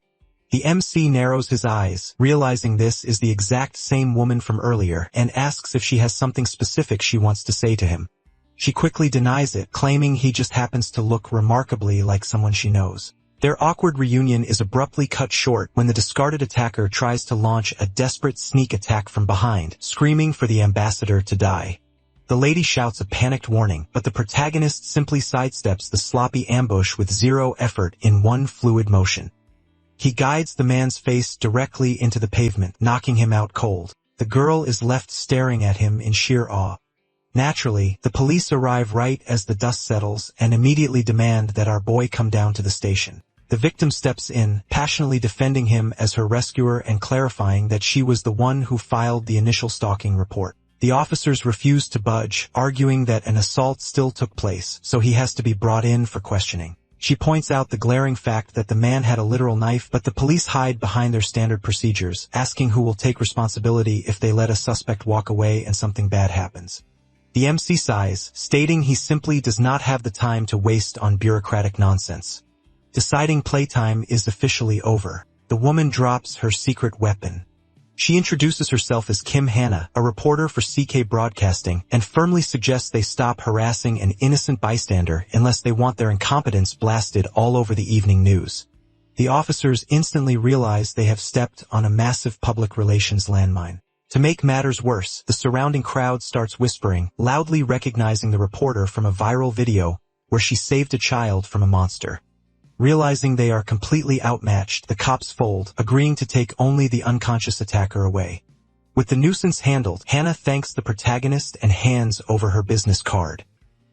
The MC narrows his eyes, realizing this is the exact same woman from earlier, and asks if she has something specific she wants to say to him. She quickly denies it, claiming he just happens to look remarkably like someone she knows. Their awkward reunion is abruptly cut short when the discarded attacker tries to launch a desperate sneak attack from behind, screaming for the ambassador to die. The lady shouts a panicked warning, but the protagonist simply sidesteps the sloppy ambush with zero effort in one fluid motion. He guides the man's face directly into the pavement, knocking him out cold. The girl is left staring at him in sheer awe. Naturally, the police arrive right as the dust settles and immediately demand that our boy come down to the station. The victim steps in, passionately defending him as her rescuer and clarifying that she was the one who filed the initial stalking report. The officers refuse to budge, arguing that an assault still took place, so he has to be brought in for questioning. She points out the glaring fact that the man had a literal knife, but the police hide behind their standard procedures, asking who will take responsibility if they let a suspect walk away and something bad happens. The MC sighs, stating he simply does not have the time to waste on bureaucratic nonsense. Deciding playtime is officially over. The woman drops her secret weapon. She introduces herself as Kim Hannah, a reporter for CK Broadcasting, and firmly suggests they stop harassing an innocent bystander unless they want their incompetence blasted all over the evening news. The officers instantly realize they have stepped on a massive public relations landmine. To make matters worse, the surrounding crowd starts whispering, loudly recognizing the reporter from a viral video where she saved a child from a monster. Realizing they are completely outmatched, the cops fold, agreeing to take only the unconscious attacker away. With the nuisance handled, Hannah thanks the protagonist and hands over her business card.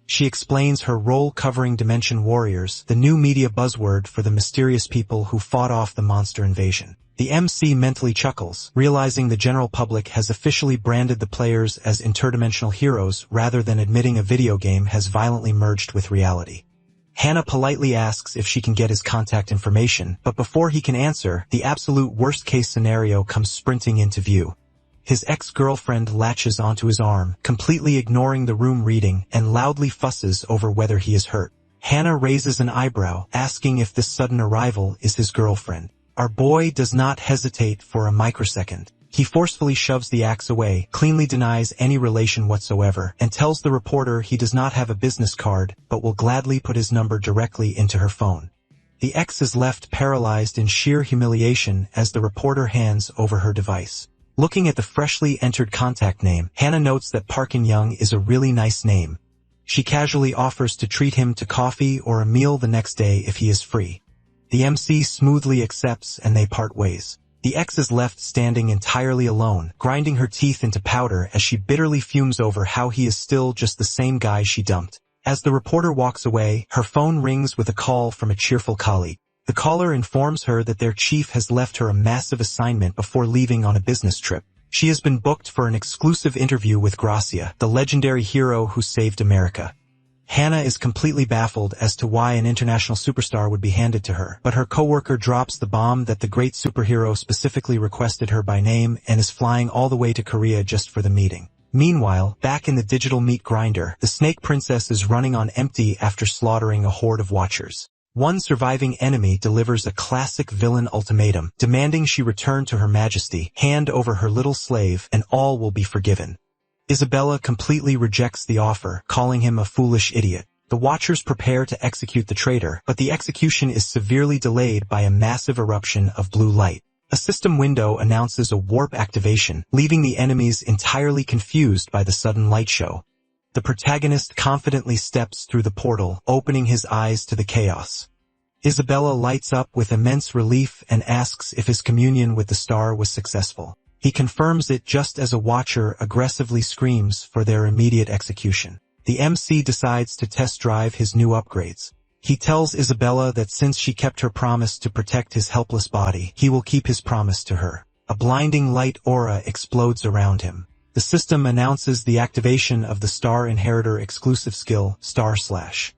She explains her role covering Dimension Warriors, the new media buzzword for the mysterious people who fought off the monster invasion. The MC mentally chuckles, realizing the general public has officially branded the players as interdimensional heroes rather than admitting a video game has violently merged with reality. Hannah politely asks if she can get his contact information, but before he can answer, the absolute worst-case scenario comes sprinting into view. His ex-girlfriend latches onto his arm, completely ignoring the room reading, and loudly fusses over whether he is hurt. Hannah raises an eyebrow, asking if this sudden arrival is his girlfriend. Our boy does not hesitate for a microsecond. He forcefully shoves the axe away, cleanly denies any relation whatsoever, and tells the reporter he does not have a business card, but will gladly put his number directly into her phone. The ex is left paralyzed in sheer humiliation as the reporter hands over her device. Looking at the freshly entered contact name, Hannah notes that Parkin Young is a really nice name. She casually offers to treat him to coffee or a meal the next day if he is free. The MC smoothly accepts and they part ways. The ex is left standing entirely alone, grinding her teeth into powder as she bitterly fumes over how he is still just the same guy she dumped. As the reporter walks away, her phone rings with a call from a cheerful colleague. The caller informs her that their chief has left her a massive assignment before leaving on a business trip. She has been booked for an exclusive interview with Gracia, the legendary hero who saved America. Hannah is completely baffled as to why an international superstar would be handed to her, but her coworker drops the bomb that the great superhero specifically requested her by name and is flying all the way to Korea just for the meeting. Meanwhile, back in the digital meat grinder, the Snake Princess is running on empty after slaughtering a horde of watchers. One surviving enemy delivers a classic villain ultimatum, demanding she return to Her Majesty, hand over her little slave, and all will be forgiven. Isabella completely rejects the offer, calling him a foolish idiot. The Watchers prepare to execute the traitor, but the execution is severely delayed by a massive eruption of blue light. A system window announces a warp activation, leaving the enemies entirely confused by the sudden light show. The protagonist confidently steps through the portal, opening his eyes to the chaos. Isabella lights up with immense relief and asks if his communion with the star was successful. He confirms it just as a Watcher aggressively screams for their immediate execution. The MC decides to test drive his new upgrades. He tells Isabella that since she kept her promise to protect his helpless body, he will keep his promise to her. A blinding light aura explodes around him. The system announces the activation of the Star Inheritor exclusive skill, //.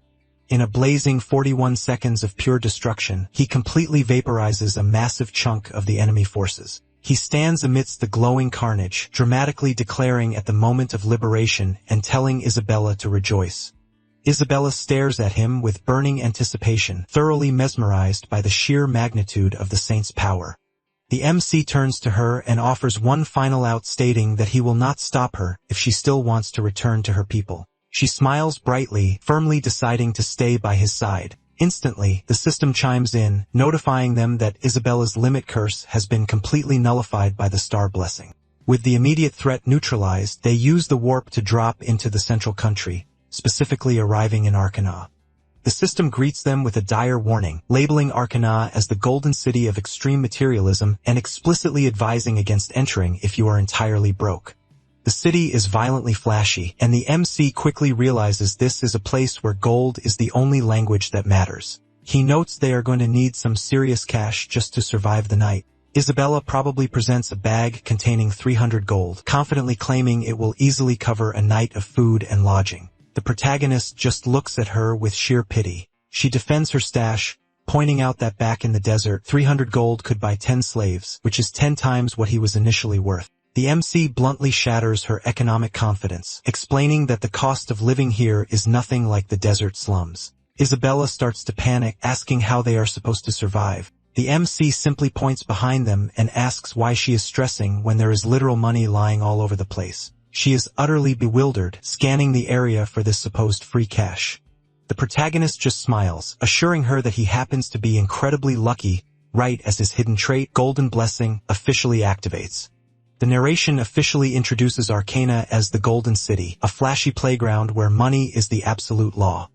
In a blazing 41 seconds of pure destruction, he completely vaporizes a massive chunk of the enemy forces. He stands amidst the glowing carnage, dramatically declaring at the moment of liberation and telling Isabella to rejoice. Isabella stares at him with burning anticipation, thoroughly mesmerized by the sheer magnitude of the saint's power. The MC turns to her and offers one final out, stating that he will not stop her if she still wants to return to her people. She smiles brightly, firmly deciding to stay by his side. Instantly, the system chimes in, notifying them that Isabella's limit curse has been completely nullified by the star blessing. With the immediate threat neutralized, they use the warp to drop into the central country, specifically arriving in Arcana. The system greets them with a dire warning, labeling Arcana as the golden city of extreme materialism and explicitly advising against entering if you are entirely broke. The city is violently flashy, and the MC quickly realizes this is a place where gold is the only language that matters. He notes they are going to need some serious cash just to survive the night. Isabella probably presents a bag containing 300 gold, confidently claiming it will easily cover a night of food and lodging. The protagonist just looks at her with sheer pity. She defends her stash, pointing out that back in the desert, 300 gold could buy 10 slaves, which is 10 times what he was initially worth. The MC bluntly shatters her economic confidence, explaining that the cost of living here is nothing like the desert slums. Isabella starts to panic, asking how they are supposed to survive. The MC simply points behind them and asks why she is stressing when there is literal money lying all over the place. She is utterly bewildered, scanning the area for this supposed free cash. The protagonist just smiles, assuring her that he happens to be incredibly lucky, right as his hidden trait, Golden Blessing, officially activates. The narration officially introduces Arcana as the Golden City, a flashy playground where money is the absolute law.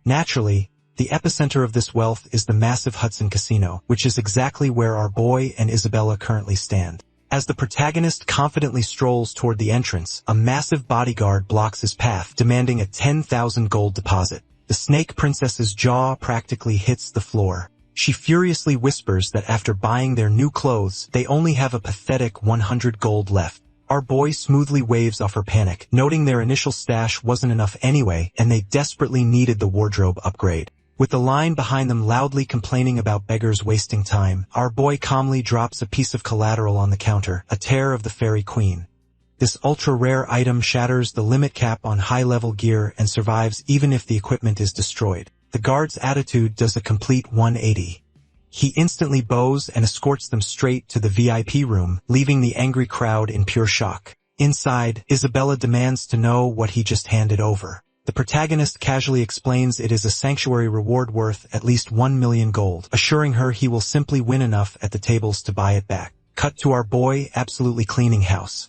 Naturally, the epicenter of this wealth is the massive Hudson Casino, which is exactly where our boy and Isabella currently stand. As the protagonist confidently strolls toward the entrance, a massive bodyguard blocks his path, demanding a 10,000 gold deposit. The Snake Princess's jaw practically hits the floor. She furiously whispers that after buying their new clothes, they only have a pathetic 100 gold left. Our boy smoothly waves off her panic, noting their initial stash wasn't enough anyway, and they desperately needed the wardrobe upgrade. With the line behind them loudly complaining about beggars wasting time, our boy calmly drops a piece of collateral on the counter, a tear of the Fairy Queen. This ultra-rare item shatters the limit cap on high-level gear and survives even if the equipment is destroyed. The guard's attitude does a complete 180. He instantly bows and escorts them straight to the VIP room, leaving the angry crowd in pure shock. Inside, Isabella demands to know what he just handed over. The protagonist casually explains it is a sanctuary reward worth at least 1 million gold, assuring her he will simply win enough at the tables to buy it back. Cut to our boy absolutely cleaning house.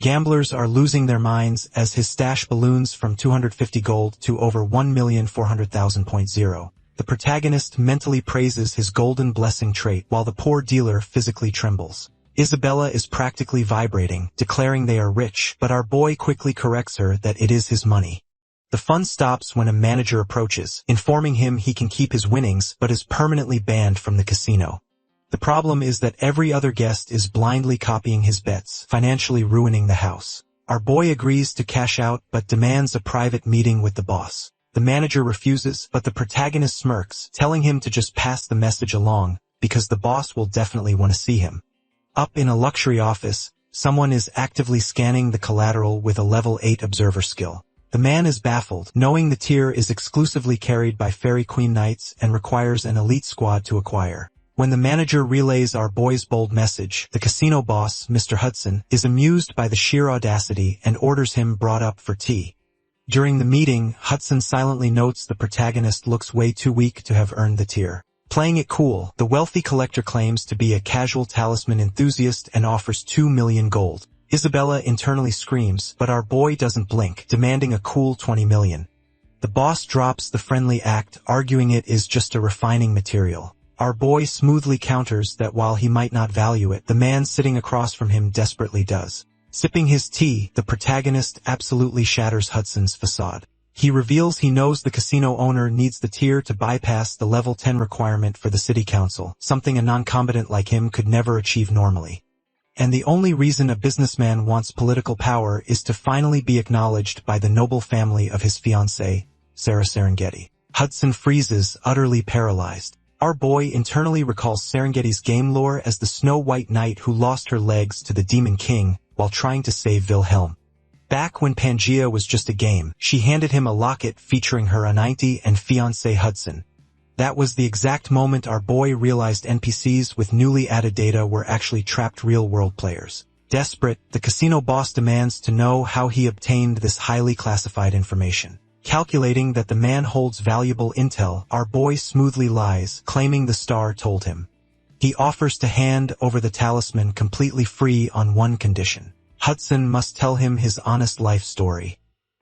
Gamblers are losing their minds as his stash balloons from 250 gold to over 1,400,000.0. The protagonist mentally praises his golden blessing trait while the poor dealer physically trembles. Isabella is practically vibrating, declaring they are rich, but our boy quickly corrects her that it is his money. The fun stops when a manager approaches, informing him he can keep his winnings but is permanently banned from the casino. The problem is that every other guest is blindly copying his bets, financially ruining the house. Our boy agrees to cash out but demands a private meeting with the boss. The manager refuses, but the protagonist smirks, telling him to just pass the message along, because the boss will definitely want to see him. Up in a luxury office, someone is actively scanning the collateral with a level 8 observer skill. The man is baffled, knowing the tier is exclusively carried by Fairy Queen Knights and requires an elite squad to acquire. When the manager relays our boy's bold message, the casino boss, Mr. Hudson, is amused by the sheer audacity and orders him brought up for tea. During the meeting, Hudson silently notes the protagonist looks way too weak to have earned the tier. Playing it cool, the wealthy collector claims to be a casual talisman enthusiast and offers 2 million gold. Isabella internally screams, but our boy doesn't blink, demanding a cool 20 million. The boss drops the friendly act, arguing it is just a refining material. Our boy smoothly counters that while he might not value it, the man sitting across from him desperately does. Sipping his tea, the protagonist absolutely shatters Hudson's facade. He reveals he knows the casino owner needs the tier to bypass the level 10 requirement for the city council, something a non-combatant like him could never achieve normally. And the only reason a businessman wants political power is to finally be acknowledged by the noble family of his fiancée, Sarah Serengeti. Hudson freezes, utterly paralyzed. Our boy internally recalls Serengeti's game lore as the Snow White Knight who lost her legs to the Demon King while trying to save Wilhelm. Back when Pangea was just a game, she handed him a locket featuring her auntie and fiancé Hudson. That was the exact moment our boy realized NPCs with newly added data were actually trapped real-world players. Desperate, the casino boss demands to know how he obtained this highly classified information. Calculating that the man holds valuable intel, our boy smoothly lies, claiming the star told him. He offers to hand over the talisman completely free on one condition. Hudson must tell him his honest life story.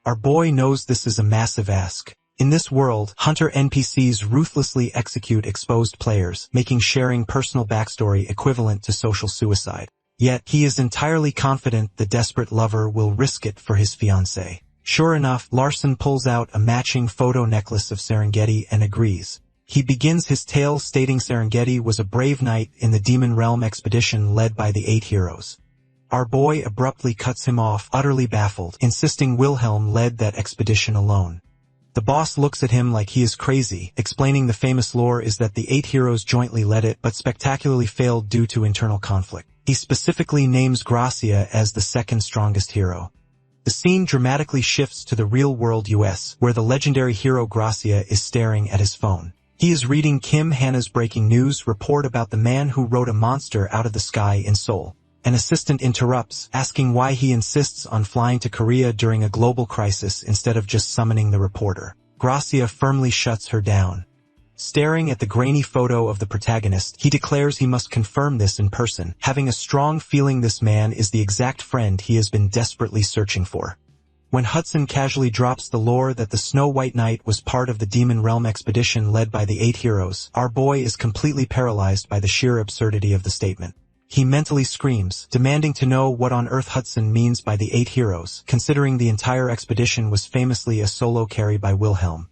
Our boy knows this is a massive ask. In this world, hunter NPCs ruthlessly execute exposed players, making sharing personal backstory equivalent to social suicide. Yet, he is entirely confident the desperate lover will risk it for his fiancée. Sure enough, Larson pulls out a matching photo necklace of Serengeti and agrees. He begins his tale stating Serengeti was a brave knight in the Demon Realm expedition led by the 8 heroes. Our boy abruptly cuts him off, utterly baffled, insisting Wilhelm led that expedition alone. The boss looks at him like he is crazy, explaining the famous lore is that the 8 heroes jointly led it but spectacularly failed due to internal conflict. He specifically names Gracia as the second strongest hero. The scene dramatically shifts to the real-world US, where the legendary hero Gracia is staring at his phone. He is reading Kim Hanna's breaking news report about the man who rode a monster out of the sky in Seoul. An assistant interrupts, asking why he insists on flying to Korea during a global crisis instead of just summoning the reporter. Gracia firmly shuts her down. Staring at the grainy photo of the protagonist, he declares he must confirm this in person, having a strong feeling this man is the exact friend he has been desperately searching for. When Hudson casually drops the lore that the Snow White Knight was part of the Demon Realm expedition led by the 8 heroes, our boy is completely paralyzed by the sheer absurdity of the statement. He mentally screams, demanding to know what on earth Hudson means by the 8 heroes, considering the entire expedition was famously a solo carry by Wilhelm.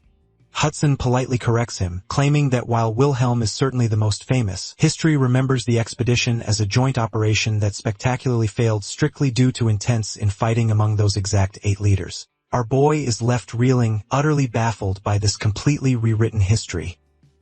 Hudson politely corrects him, claiming that while Wilhelm is certainly the most famous, history remembers the expedition as a joint operation that spectacularly failed strictly due to intense infighting among those exact 8 leaders. Our boy is left reeling, utterly baffled by this completely rewritten history.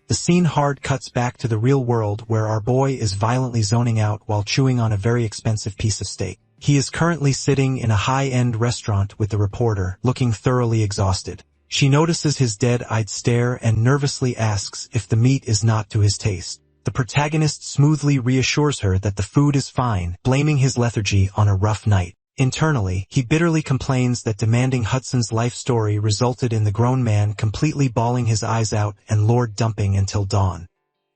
The scene hard cuts back to the real world where our boy is violently zoning out while chewing on a very expensive piece of steak. He is currently sitting in a high-end restaurant with the reporter, looking thoroughly exhausted. She notices his dead-eyed stare and nervously asks if the meat is not to his taste. The protagonist smoothly reassures her that the food is fine, blaming his lethargy on a rough night. Internally, he bitterly complains that demanding Hudson's life story resulted in the grown man completely bawling his eyes out and Lord dumping until dawn.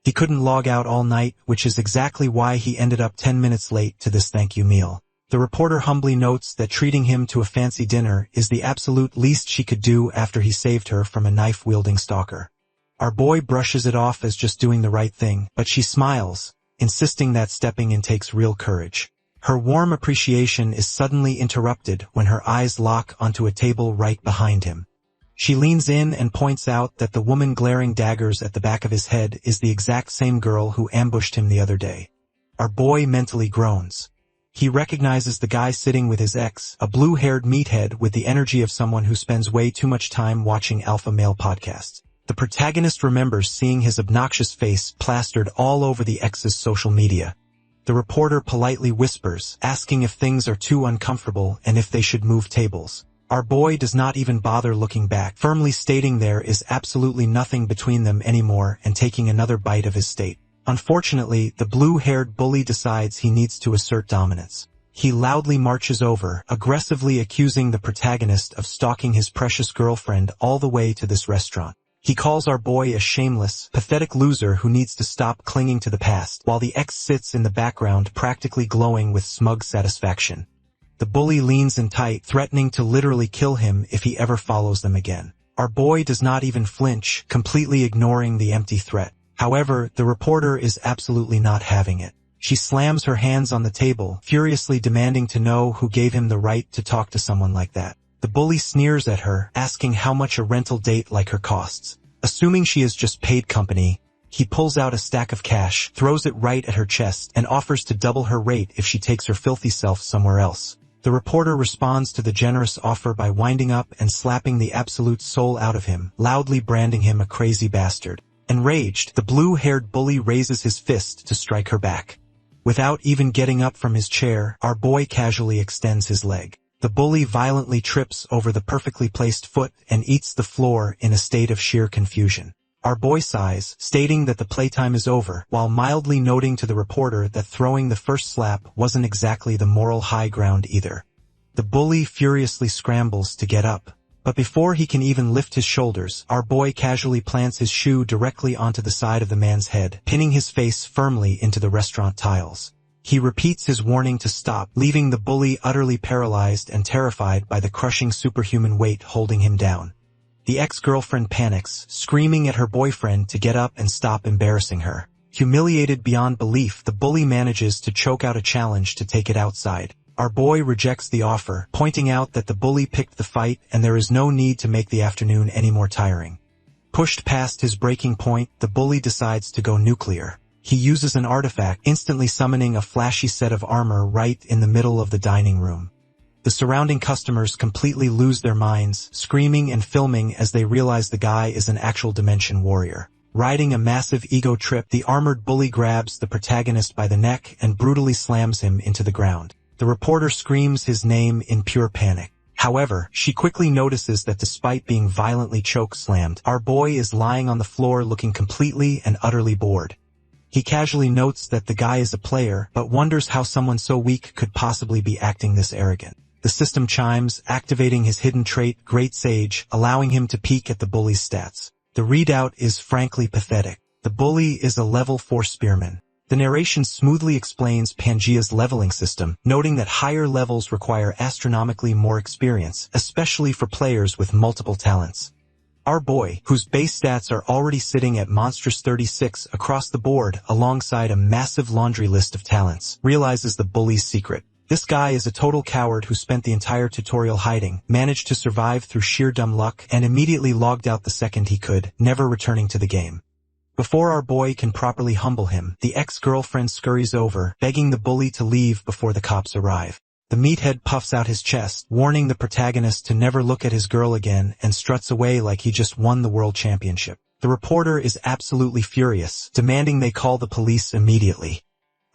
He couldn't log out all night, which is exactly why he ended up 10 minutes late to this thank you meal. The reporter humbly notes that treating him to a fancy dinner is the absolute least she could do after he saved her from a knife-wielding stalker. Our boy brushes it off as just doing the right thing, but she smiles, insisting that stepping in takes real courage. Her warm appreciation is suddenly interrupted when her eyes lock onto a table right behind him. She leans in and points out that the woman glaring daggers at the back of his head is the exact same girl who ambushed him the other day. Our boy mentally groans. He recognizes the guy sitting with his ex, a blue-haired meathead with the energy of someone who spends way too much time watching alpha male podcasts. The protagonist remembers seeing his obnoxious face plastered all over the ex's social media. The reporter politely whispers, asking if things are too uncomfortable and if they should move tables. Our boy does not even bother looking back, firmly stating there is absolutely nothing between them anymore and taking another bite of his steak. Unfortunately, the blue-haired bully decides he needs to assert dominance. He loudly marches over, aggressively accusing the protagonist of stalking his precious girlfriend all the way to this restaurant. He calls our boy a shameless, pathetic loser who needs to stop clinging to the past, while the ex sits in the background practically glowing with smug satisfaction. The bully leans in tight, threatening to literally kill him if he ever follows them again. Our boy does not even flinch, completely ignoring the empty threat. However, the reporter is absolutely not having it. She slams her hands on the table, furiously demanding to know who gave him the right to talk to someone like that. The bully sneers at her, asking how much a rental date like her costs. Assuming she is just paid company, he pulls out a stack of cash, throws it right at her chest, and offers to double her rate if she takes her filthy self somewhere else. The reporter responds to the generous offer by winding up and slapping the absolute soul out of him, loudly branding him a crazy bastard. Enraged, the blue-haired bully raises his fist to strike her back. Without even getting up from his chair, our boy casually extends his leg. The bully violently trips over the perfectly placed foot and eats the floor in a state of sheer confusion. Our boy sighs, stating that the playtime is over, while mildly noting to the reporter that throwing the first slap wasn't exactly the moral high ground either. The bully furiously scrambles to get up. But before he can even lift his shoulders, our boy casually plants his shoe directly onto the side of the man's head, pinning his face firmly into the restaurant tiles. He repeats his warning to stop, leaving the bully utterly paralyzed and terrified by the crushing superhuman weight holding him down. The ex-girlfriend panics, screaming at her boyfriend to get up and stop embarrassing her. Humiliated beyond belief, the bully manages to choke out a challenge to take it outside. Our boy rejects the offer, pointing out that the bully picked the fight and there is no need to make the afternoon any more tiring. Pushed past his breaking point, the bully decides to go nuclear. He uses an artifact, instantly summoning a flashy set of armor right in the middle of the dining room. The surrounding customers completely lose their minds, screaming and filming as they realize the guy is an actual dimension warrior. Riding a massive ego trip, the armored bully grabs the protagonist by the neck and brutally slams him into the ground. The reporter screams his name in pure panic. However, she quickly notices that despite being violently choke-slammed, our boy is lying on the floor looking completely and utterly bored. He casually notes that the guy is a player, but wonders how someone so weak could possibly be acting this arrogant. The system chimes, activating his hidden trait, Great Sage, allowing him to peek at the bully's stats. The readout is frankly pathetic. The bully is a level 4 spearman. The narration smoothly explains Pangea's leveling system, noting that higher levels require astronomically more experience, especially for players with multiple talents. Our boy, whose base stats are already sitting at monstrous 36 across the board alongside a massive laundry list of talents, realizes the bully's secret. This guy is a total coward who spent the entire tutorial hiding, managed to survive through sheer dumb luck, and immediately logged out the second he could, never returning to the game. Before our boy can properly humble him, the ex-girlfriend scurries over, begging the bully to leave before the cops arrive. The meathead puffs out his chest, warning the protagonist to never look at his girl again, and struts away like he just won the world championship. The reporter is absolutely furious, demanding they call the police immediately.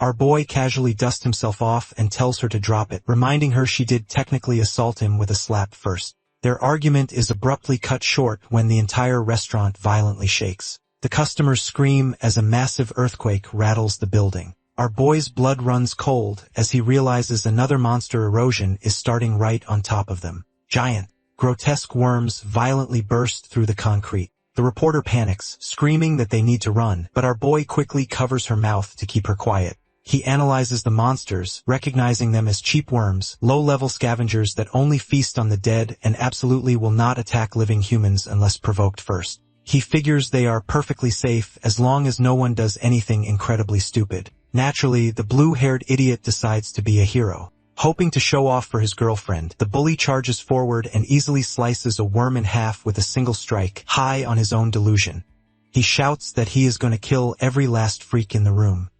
Our boy casually dusts himself off and tells her to drop it, reminding her she did technically assault him with a slap first. Their argument is abruptly cut short when the entire restaurant violently shakes. The customers scream as a massive earthquake rattles the building. Our boy's blood runs cold as he realizes another monster erosion is starting right on top of them. Giant, grotesque worms violently burst through the concrete. The reporter panics, screaming that they need to run, but our boy quickly covers her mouth to keep her quiet. He analyzes the monsters, recognizing them as cheap worms, low-level scavengers that only feast on the dead and absolutely will not attack living humans unless provoked first. He figures they are perfectly safe as long as no one does anything incredibly stupid. Naturally, the blue-haired idiot decides to be a hero. Hoping to show off for his girlfriend, the bully charges forward and easily slices a worm in half with a single strike, high on his own delusion. He shouts that he is going to kill every last freak in the room.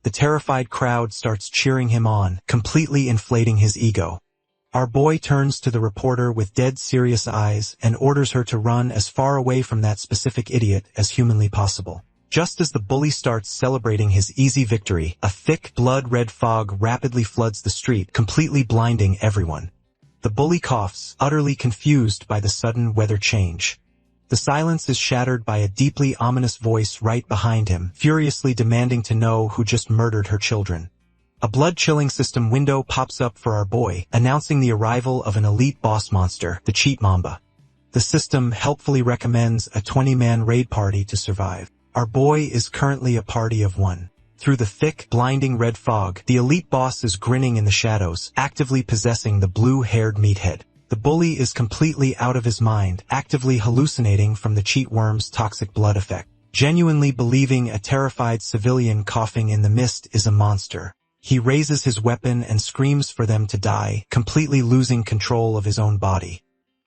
The terrified crowd starts cheering him on, completely inflating his ego. Our boy turns to the reporter with dead serious eyes and orders her to run as far away from that specific idiot as humanly possible. Just as the bully starts celebrating his easy victory, a thick blood-red fog rapidly floods the street, completely blinding everyone. The bully coughs, utterly confused by the sudden weather change. The silence is shattered by a deeply ominous voice right behind him, furiously demanding to know who just murdered her children. A blood-chilling system window pops up for our boy, announcing the arrival of an elite boss monster, the Cheat Mamba. The system helpfully recommends a 20-man raid party to survive. Our boy is currently a party of 1. Through the thick, blinding red fog, the elite boss is grinning in the shadows, actively possessing the blue-haired meathead. The bully is completely out of his mind, actively hallucinating from the cheat worm's toxic blood effect, genuinely believing a terrified civilian coughing in the mist is a monster. He raises his weapon and screams for them to die, completely losing control of his own body.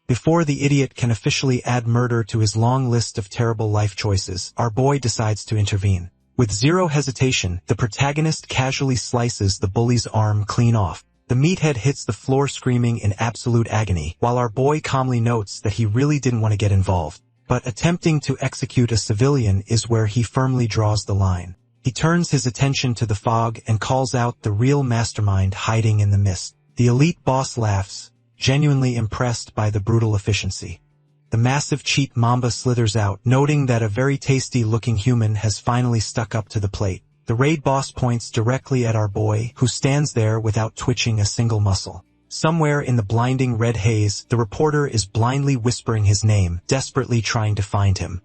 Before the idiot can officially add murder to his long list of terrible life choices, our boy decides to intervene. With zero hesitation, the protagonist casually slices the bully's arm clean off. The meathead hits the floor screaming in absolute agony, while our boy calmly notes that he really didn't want to get involved. But attempting to execute a civilian is where he firmly draws the line. He turns his attention to the fog and calls out the real mastermind hiding in the mist. The elite boss laughs, genuinely impressed by the brutal efficiency. The massive cheat mamba slithers out, noting that a very tasty-looking human has finally stuck up to the plate. The raid boss points directly at our boy, who stands there without twitching a single muscle. Somewhere in the blinding red haze, the reporter is blindly whispering his name, desperately trying to find him.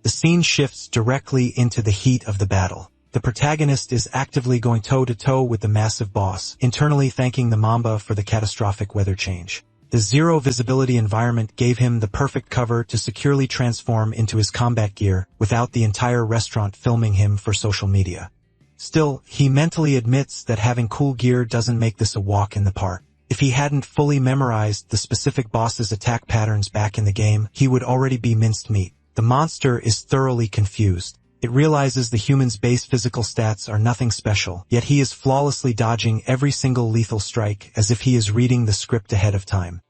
The scene shifts directly into the heat of the battle. The protagonist is actively going toe-to-toe with the massive boss, internally thanking the Mamba for the catastrophic weather change. The zero-visibility environment gave him the perfect cover to securely transform into his combat gear, without the entire restaurant filming him for social media. Still, he mentally admits that having cool gear doesn't make this a walk in the park. If he hadn't fully memorized the specific boss's attack patterns back in the game, he would already be minced meat. The monster is thoroughly confused. It realizes the human's base physical stats are nothing special, yet he is flawlessly dodging every single lethal strike as if he is reading the script ahead of time.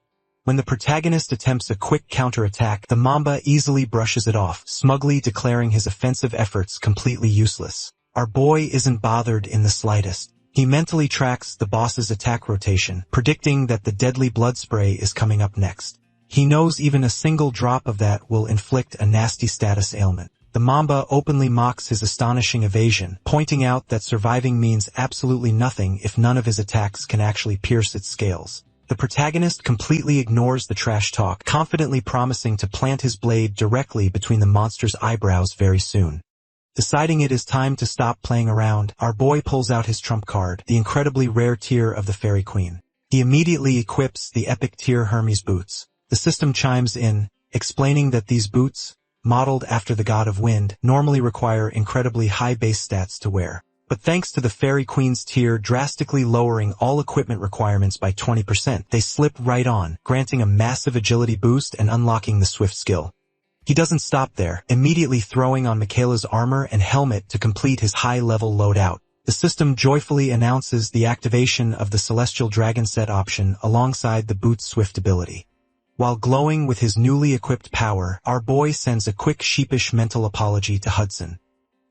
When the protagonist attempts a quick counterattack, the Mamba easily brushes it off, smugly declaring his offensive efforts completely useless. Our boy isn't bothered in the slightest. He mentally tracks the boss's attack rotation, predicting that the deadly blood spray is coming up next. He knows even a single drop of that will inflict a nasty status ailment. The Mamba openly mocks his astonishing evasion, pointing out that surviving means absolutely nothing if none of his attacks can actually pierce its scales. The protagonist completely ignores the trash talk, confidently promising to plant his blade directly between the monster's eyebrows very soon. Deciding it is time to stop playing around, our boy pulls out his trump card, the incredibly rare tier of the Fairy Queen. He immediately equips the epic tier Hermes boots. The system chimes in, explaining that these boots, modeled after the god of wind, normally require incredibly high base stats to wear. But thanks to the Fairy Queen's tier drastically lowering all equipment requirements by 20%, they slip right on, granting a massive agility boost and unlocking the swift skill. He doesn't stop there, immediately throwing on Michaela's armor and helmet to complete his high-level loadout. The system joyfully announces the activation of the Celestial Dragon set option alongside the boot's swift ability. While glowing with his newly equipped power, our boy sends a quick sheepish mental apology to Hudson.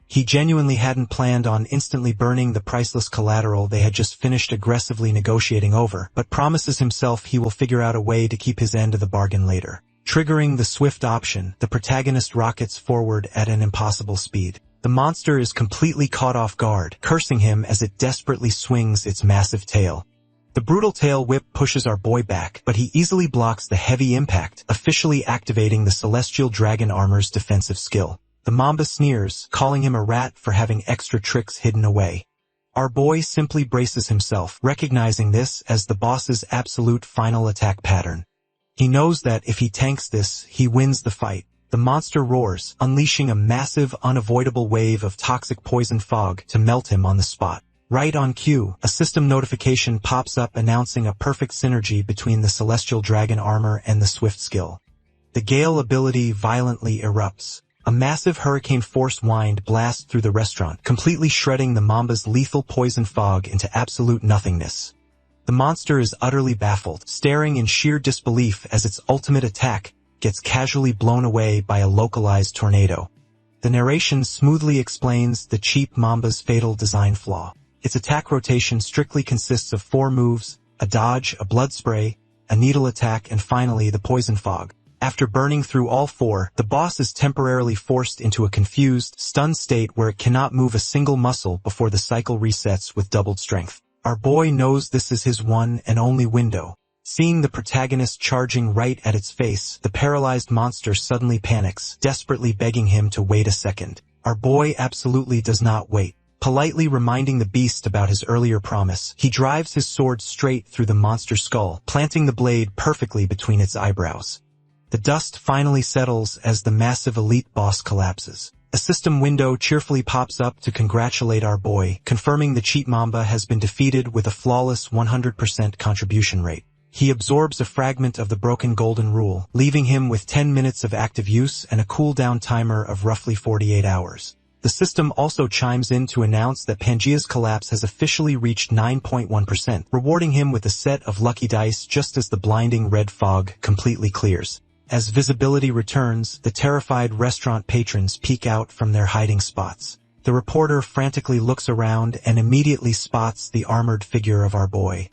He genuinely hadn't planned on instantly burning the priceless collateral they had just finished aggressively negotiating over, but promises himself he will figure out a way to keep his end of the bargain later. Triggering the swift option, the protagonist rockets forward at an impossible speed. The monster is completely caught off guard, cursing him as it desperately swings its massive tail. The brutal tail whip pushes our boy back, but he easily blocks the heavy impact, officially activating the Celestial Dragon armor's defensive skill. The Mamba sneers, calling him a rat for having extra tricks hidden away. Our boy simply braces himself, recognizing this as the boss's absolute final attack pattern. He knows that if he tanks this, he wins the fight. The monster roars, unleashing a massive, unavoidable wave of toxic poison fog to melt him on the spot. Right on cue, a system notification pops up announcing a perfect synergy between the Celestial Dragon armor and the Swift skill. The Gale ability violently erupts. A massive hurricane-force wind blasts through the restaurant, completely shredding the Mamba's lethal poison fog into absolute nothingness. The monster is utterly baffled, staring in sheer disbelief as its ultimate attack gets casually blown away by a localized tornado. The narration smoothly explains the cheap Mamba's fatal design flaw. Its attack rotation strictly consists of 4 moves, a dodge, a blood spray, a needle attack, and finally the poison fog. After burning through all 4, the boss is temporarily forced into a confused, stunned state where it cannot move a single muscle before the cycle resets with doubled strength. Our boy knows this is his one and only window. Seeing the protagonist charging right at its face, the paralyzed monster suddenly panics, desperately begging him to wait a second. Our boy absolutely does not wait. Politely reminding the beast about his earlier promise, he drives his sword straight through the monster's skull, planting the blade perfectly between its eyebrows. The dust finally settles as the massive elite boss collapses. A system window cheerfully pops up to congratulate our boy, confirming the cheat Mamba has been defeated with a flawless 100% contribution rate. He absorbs a fragment of the broken golden rule, leaving him with 10 minutes of active use and a cooldown timer of roughly 48 hours. The system also chimes in to announce that Pangea's collapse has officially reached 9.1%, rewarding him with a set of lucky dice just as the blinding red fog completely clears. As visibility returns, the terrified restaurant patrons peek out from their hiding spots. The reporter frantically looks around and immediately spots the armored figure of our boy.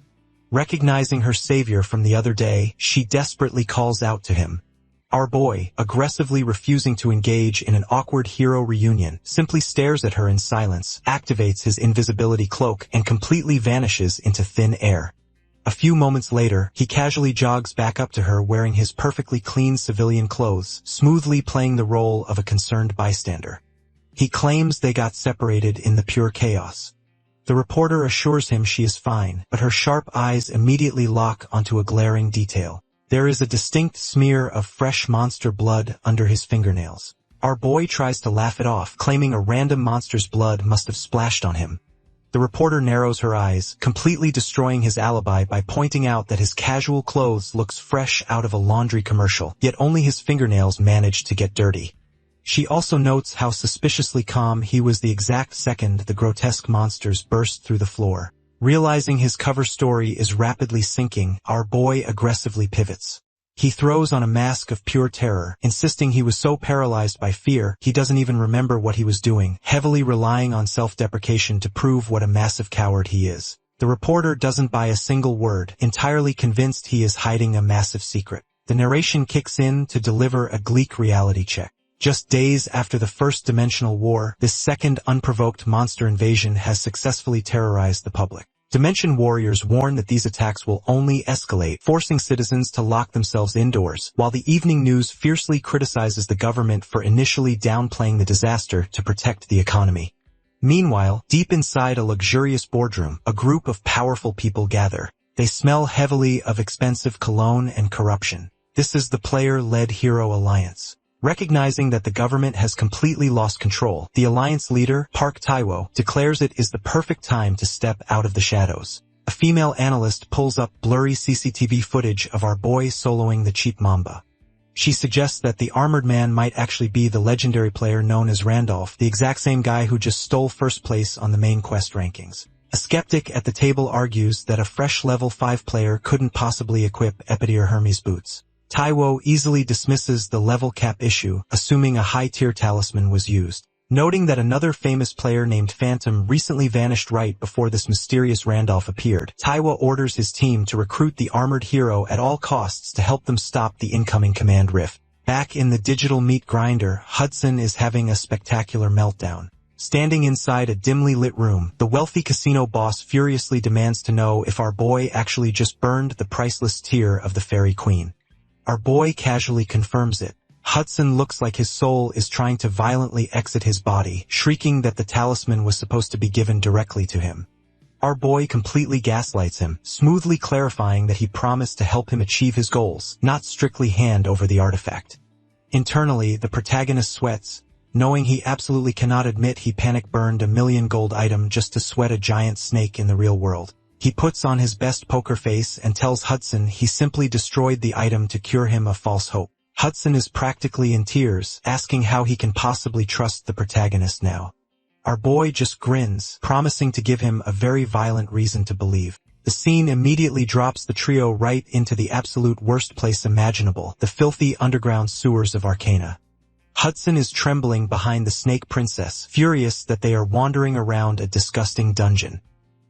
Recognizing her savior from the other day, she desperately calls out to him. Our boy, aggressively refusing to engage in an awkward hero reunion, simply stares at her in silence, activates his invisibility cloak, and completely vanishes into thin air. A few moments later, he casually jogs back up to her wearing his perfectly clean civilian clothes, smoothly playing the role of a concerned bystander. He claims they got separated in the pure chaos. The reporter assures him she is fine, but her sharp eyes immediately lock onto a glaring detail. There is a distinct smear of fresh monster blood under his fingernails. Our boy tries to laugh it off, claiming a random monster's blood must have splashed on him. The reporter narrows her eyes, completely destroying his alibi by pointing out that his casual clothes looks fresh out of a laundry commercial, yet only his fingernails managed to get dirty. She also notes how suspiciously calm he was the exact second the grotesque monsters burst through the floor. Realizing his cover story is rapidly sinking, our boy aggressively pivots. He throws on a mask of pure terror, insisting he was so paralyzed by fear he doesn't even remember what he was doing, heavily relying on self-deprecation to prove what a massive coward he is. The reporter doesn't buy a single word, entirely convinced he is hiding a massive secret. The narration kicks in to deliver a bleak reality check. Just days after the first dimensional war, this second unprovoked monster invasion has successfully terrorized the public. Dimension warriors warn that these attacks will only escalate, forcing citizens to lock themselves indoors, while the evening news fiercely criticizes the government for initially downplaying the disaster to protect the economy. Meanwhile, deep inside a luxurious boardroom, a group of powerful people gather. They smell heavily of expensive cologne and corruption. This is the player-led Hero Alliance. Recognizing that the government has completely lost control, the alliance leader, Park Taiwo, declares it is the perfect time to step out of the shadows. A female analyst pulls up blurry CCTV footage of our boy soloing the cheap Mamba. She suggests that the armored man might actually be the legendary player known as Randolph, the exact same guy who just stole first place on the main quest rankings. A skeptic at the table argues that a fresh level 5 player couldn't possibly equip Epicure Hermes boots. Taiwo easily dismisses the level cap issue, assuming a high-tier talisman was used. Noting that another famous player named Phantom recently vanished right before this mysterious Randolph appeared, Taiwo orders his team to recruit the armored hero at all costs to help them stop the incoming command rift. Back in the digital meat grinder, Hudson is having a spectacular meltdown. Standing inside a dimly lit room, the wealthy casino boss furiously demands to know if our boy actually just burned the priceless tear of the Fairy Queen. Our boy casually confirms it. Hudson looks like his soul is trying to violently exit his body, shrieking that the talisman was supposed to be given directly to him. Our boy completely gaslights him, smoothly clarifying that he promised to help him achieve his goals, not strictly hand over the artifact. Internally, the protagonist sweats, knowing he absolutely cannot admit he panic-burned a 1,000,000 gold item just to sweat a giant snake in the real world. He puts on his best poker face and tells Hudson he simply destroyed the item to cure him of false hope. Hudson is practically in tears, asking how he can possibly trust the protagonist now. Our boy just grins, promising to give him a very violent reason to believe. The scene immediately drops the trio right into the absolute worst place imaginable, the filthy underground sewers of Arcana. Hudson is trembling behind the Snake Princess, furious that they are wandering around a disgusting dungeon.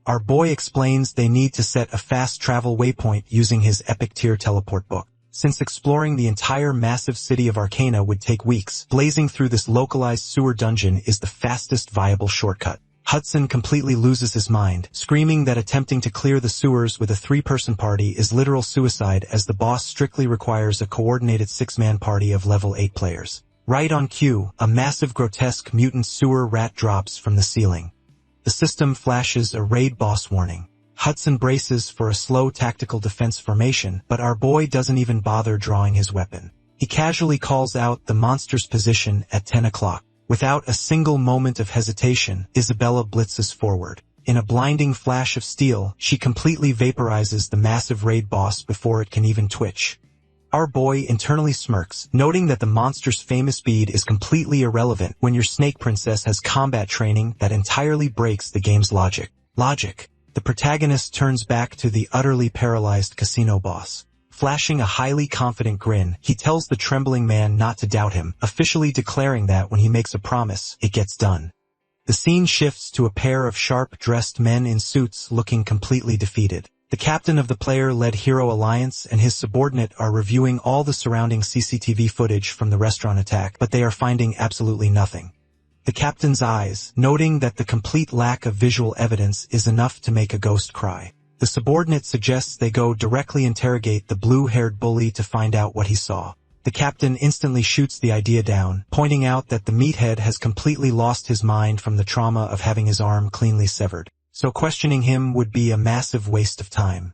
Our boy explains they need to set a fast travel waypoint using his epic tier teleport book. Since exploring the entire massive city of Arcana would take weeks, blazing through this localized sewer dungeon is the fastest viable shortcut. Hudson completely loses his mind, screaming that attempting to clear the sewers with a 3-person party is literal suicide as the boss strictly requires a coordinated 6-man party of level 8 players. Right on cue, a massive grotesque mutant sewer rat drops from the ceiling. The system flashes a raid boss warning. Hudson braces for a slow tactical defense formation, but our boy doesn't even bother drawing his weapon. He casually calls out the monster's position at 10 o'clock. Without a single moment of hesitation, Isabella blitzes forward. In a blinding flash of steel, she completely vaporizes the massive raid boss before it can even twitch. Our boy internally smirks, noting that the monster's famous speed is completely irrelevant when your snake princess has combat training that entirely breaks the game's logic. The protagonist turns back to the utterly paralyzed casino boss. Flashing a highly confident grin, he tells the trembling man not to doubt him, officially declaring that when he makes a promise, it gets done. The scene shifts to a pair of sharp-dressed men in suits looking completely defeated. The captain of the player-led Hero Alliance and his subordinate are reviewing all the surrounding CCTV footage from the restaurant attack, but they are finding absolutely nothing. The captain's eyes, noting that the complete lack of visual evidence is enough to make a ghost cry. The subordinate suggests they go directly interrogate the blue-haired bully to find out what he saw. The captain instantly shoots the idea down, pointing out that the meathead has completely lost his mind from the trauma of having his arm cleanly severed, so questioning him would be a massive waste of time.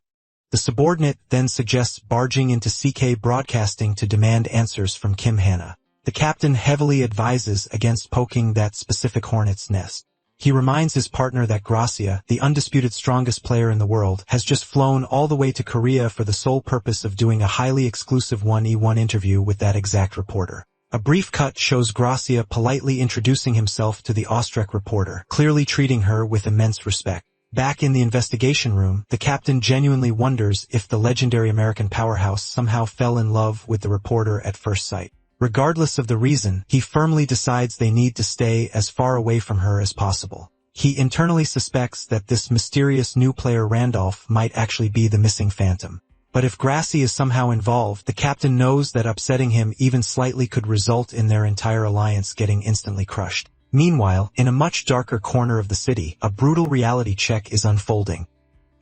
The subordinate then suggests barging into CK Broadcasting to demand answers from Kim Hannah. The captain heavily advises against poking that specific hornet's nest. He reminds his partner that Gracia, the undisputed strongest player in the world, has just flown all the way to Korea for the sole purpose of doing a highly exclusive 1v1 interview with that exact reporter. A brief cut shows Gracia politely introducing himself to the Austrek reporter, clearly treating her with immense respect. Back in the investigation room, the captain genuinely wonders if the legendary American powerhouse somehow fell in love with the reporter at first sight. Regardless of the reason, he firmly decides they need to stay as far away from her as possible. He internally suspects that this mysterious new player Randolph might actually be the missing phantom. But if Gracie is somehow involved, the captain knows that upsetting him even slightly could result in their entire alliance getting instantly crushed. Meanwhile, in a much darker corner of the city, a brutal reality check is unfolding.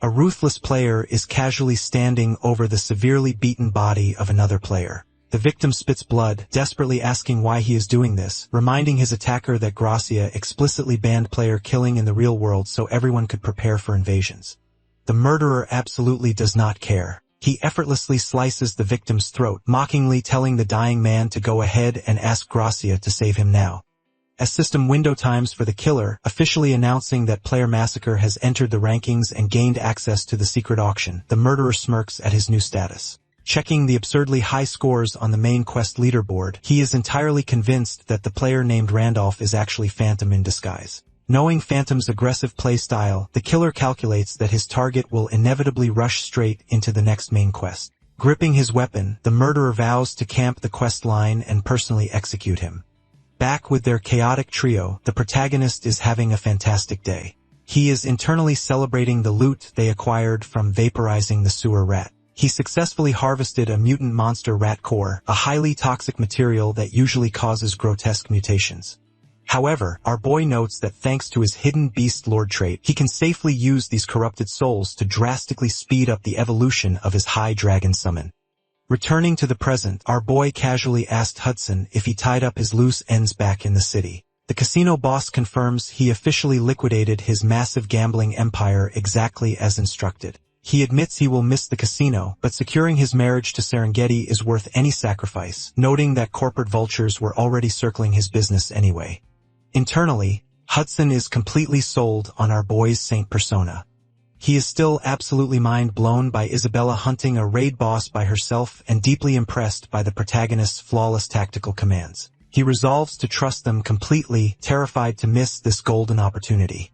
A ruthless player is casually standing over the severely beaten body of another player. The victim spits blood, desperately asking why he is doing this, reminding his attacker that Gracia explicitly banned player killing in the real world so everyone could prepare for invasions. The murderer absolutely does not care. He effortlessly slices the victim's throat, mockingly telling the dying man to go ahead and ask Gracia to save him now. As system window times for the killer, officially announcing that Player Massacre has entered the rankings and gained access to the secret auction, the murderer smirks at his new status. Checking the absurdly high scores on the main quest leaderboard, he is entirely convinced that the player named Randolph is actually Phantom in disguise. Knowing Phantom's aggressive play style, the killer calculates that his target will inevitably rush straight into the next main quest. Gripping his weapon, the murderer vows to camp the quest line and personally execute him. Back with their chaotic trio, the protagonist is having a fantastic day. He is internally celebrating the loot they acquired from vaporizing the sewer rat. He successfully harvested a mutant monster rat core, a highly toxic material that usually causes grotesque mutations. However, our boy notes that thanks to his hidden beast lord trait, he can safely use these corrupted souls to drastically speed up the evolution of his high dragon summon. Returning to the present, our boy casually asked Hudson if he tied up his loose ends back in the city. The casino boss confirms he officially liquidated his massive gambling empire exactly as instructed. He admits he will miss the casino, but securing his marriage to Serengeti is worth any sacrifice, noting that corporate vultures were already circling his business anyway. Internally, Hudson is completely sold on our boy's saint persona. He is still absolutely mind-blown by Isabella hunting a raid boss by herself and deeply impressed by the protagonist's flawless tactical commands. He resolves to trust them completely, terrified to miss this golden opportunity.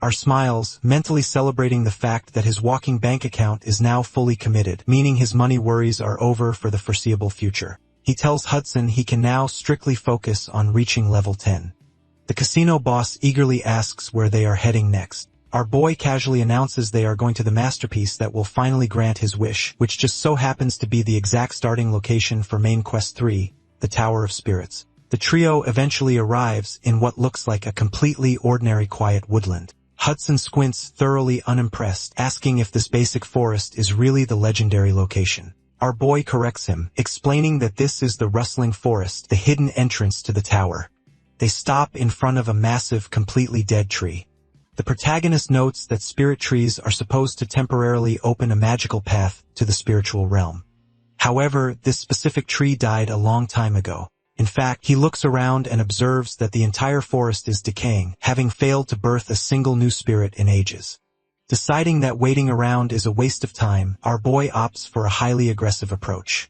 Our smiles, mentally celebrating the fact that his walking bank account is now fully committed, meaning his money worries are over for the foreseeable future. He tells Hudson he can now strictly focus on reaching level 10. The casino boss eagerly asks where they are heading next. Our boy casually announces they are going to the masterpiece that will finally grant his wish, which just so happens to be the exact starting location for main quest 3, the Tower of Spirits. The trio eventually arrives in what looks like a completely ordinary quiet woodland. Hudson squints, thoroughly unimpressed, asking if this basic forest is really the legendary location. Our boy corrects him, explaining that this is the rustling forest, the hidden entrance to the tower. They stop in front of a massive, completely dead tree. The protagonist notes that spirit trees are supposed to temporarily open a magical path to the spiritual realm. However, this specific tree died a long time ago. In fact, he looks around and observes that the entire forest is decaying, having failed to birth a single new spirit in ages. Deciding that waiting around is a waste of time, our boy opts for a highly aggressive approach.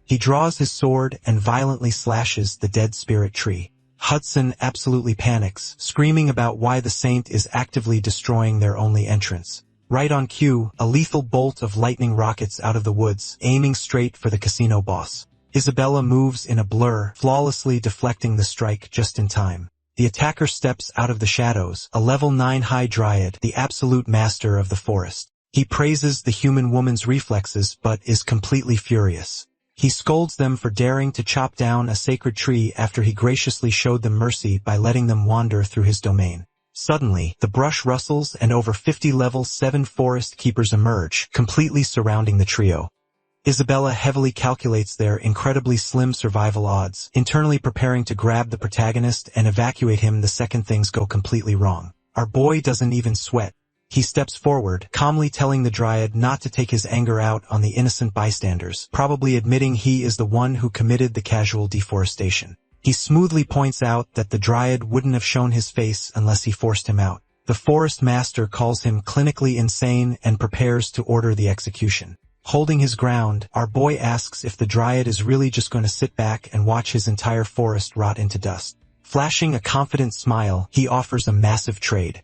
He draws his sword and violently slashes the dead spirit tree. Hudson absolutely panics, screaming about why the saint is actively destroying their only entrance. Right on cue, a lethal bolt of lightning rockets out of the woods, aiming straight for the casino boss. Isabella moves in a blur, flawlessly deflecting the strike just in time. The attacker steps out of the shadows, a level 9 high dryad, the absolute master of the forest. He praises the human woman's reflexes but is completely furious. He scolds them for daring to chop down a sacred tree after he graciously showed them mercy by letting them wander through his domain. Suddenly, the brush rustles and over 50 level 7 forest keepers emerge, completely surrounding the trio. Isabella heavily calculates their incredibly slim survival odds, internally preparing to grab the protagonist and evacuate him the second things go completely wrong. Our boy doesn't even sweat. He steps forward, calmly telling the dryad not to take his anger out on the innocent bystanders, probably admitting he is the one who committed the casual deforestation. He smoothly points out that the dryad wouldn't have shown his face unless he forced him out. The forest master calls him clinically insane and prepares to order the execution. Holding his ground, our boy asks if the dryad is really just going to sit back and watch his entire forest rot into dust. Flashing a confident smile, he offers a massive trade.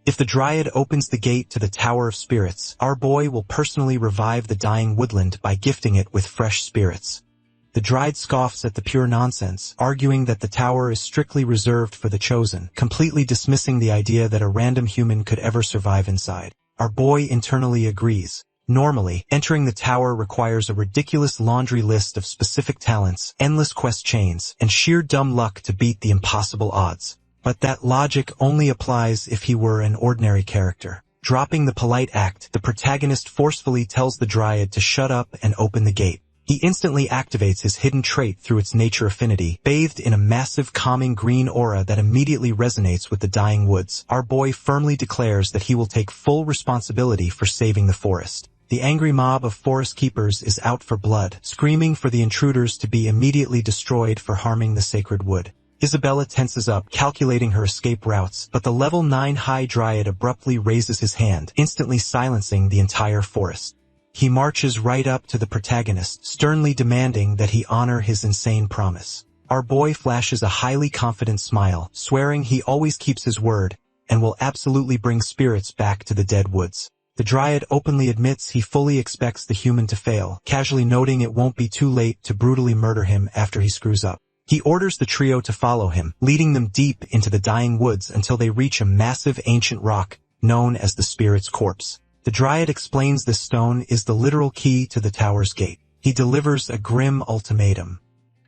If the dryad opens the gate to the Tower of Spirits, our boy will personally revive the dying woodland by gifting it with fresh spirits. The dryad scoffs at the pure nonsense, arguing that the tower is strictly reserved for the chosen, completely dismissing the idea that a random human could ever survive inside. Our boy internally agrees. Normally, entering the tower requires a ridiculous laundry list of specific talents, endless quest chains, and sheer dumb luck to beat the impossible odds. But that logic only applies if he were an ordinary character. Dropping the polite act, the protagonist forcefully tells the dryad to shut up and open the gate. He instantly activates his hidden trait through its nature affinity, bathed in a massive calming green aura that immediately resonates with the dying woods. Our boy firmly declares that he will take full responsibility for saving the forest. The angry mob of forest keepers is out for blood, screaming for the intruders to be immediately destroyed for harming the sacred wood. Isabella tenses up, calculating her escape routes, but the level 9 high dryad abruptly raises his hand, instantly silencing the entire forest. He marches right up to the protagonist, sternly demanding that he honor his insane promise. Our boy flashes a highly confident smile, swearing he always keeps his word, and will absolutely bring spirits back to the dead woods. The dryad openly admits he fully expects the human to fail, casually noting it won't be too late to brutally murder him after he screws up. He orders the trio to follow him, leading them deep into the dying woods until they reach a massive ancient rock known as the Spirit's Corpse. The dryad explains this stone is the literal key to the tower's gate. He delivers a grim ultimatum.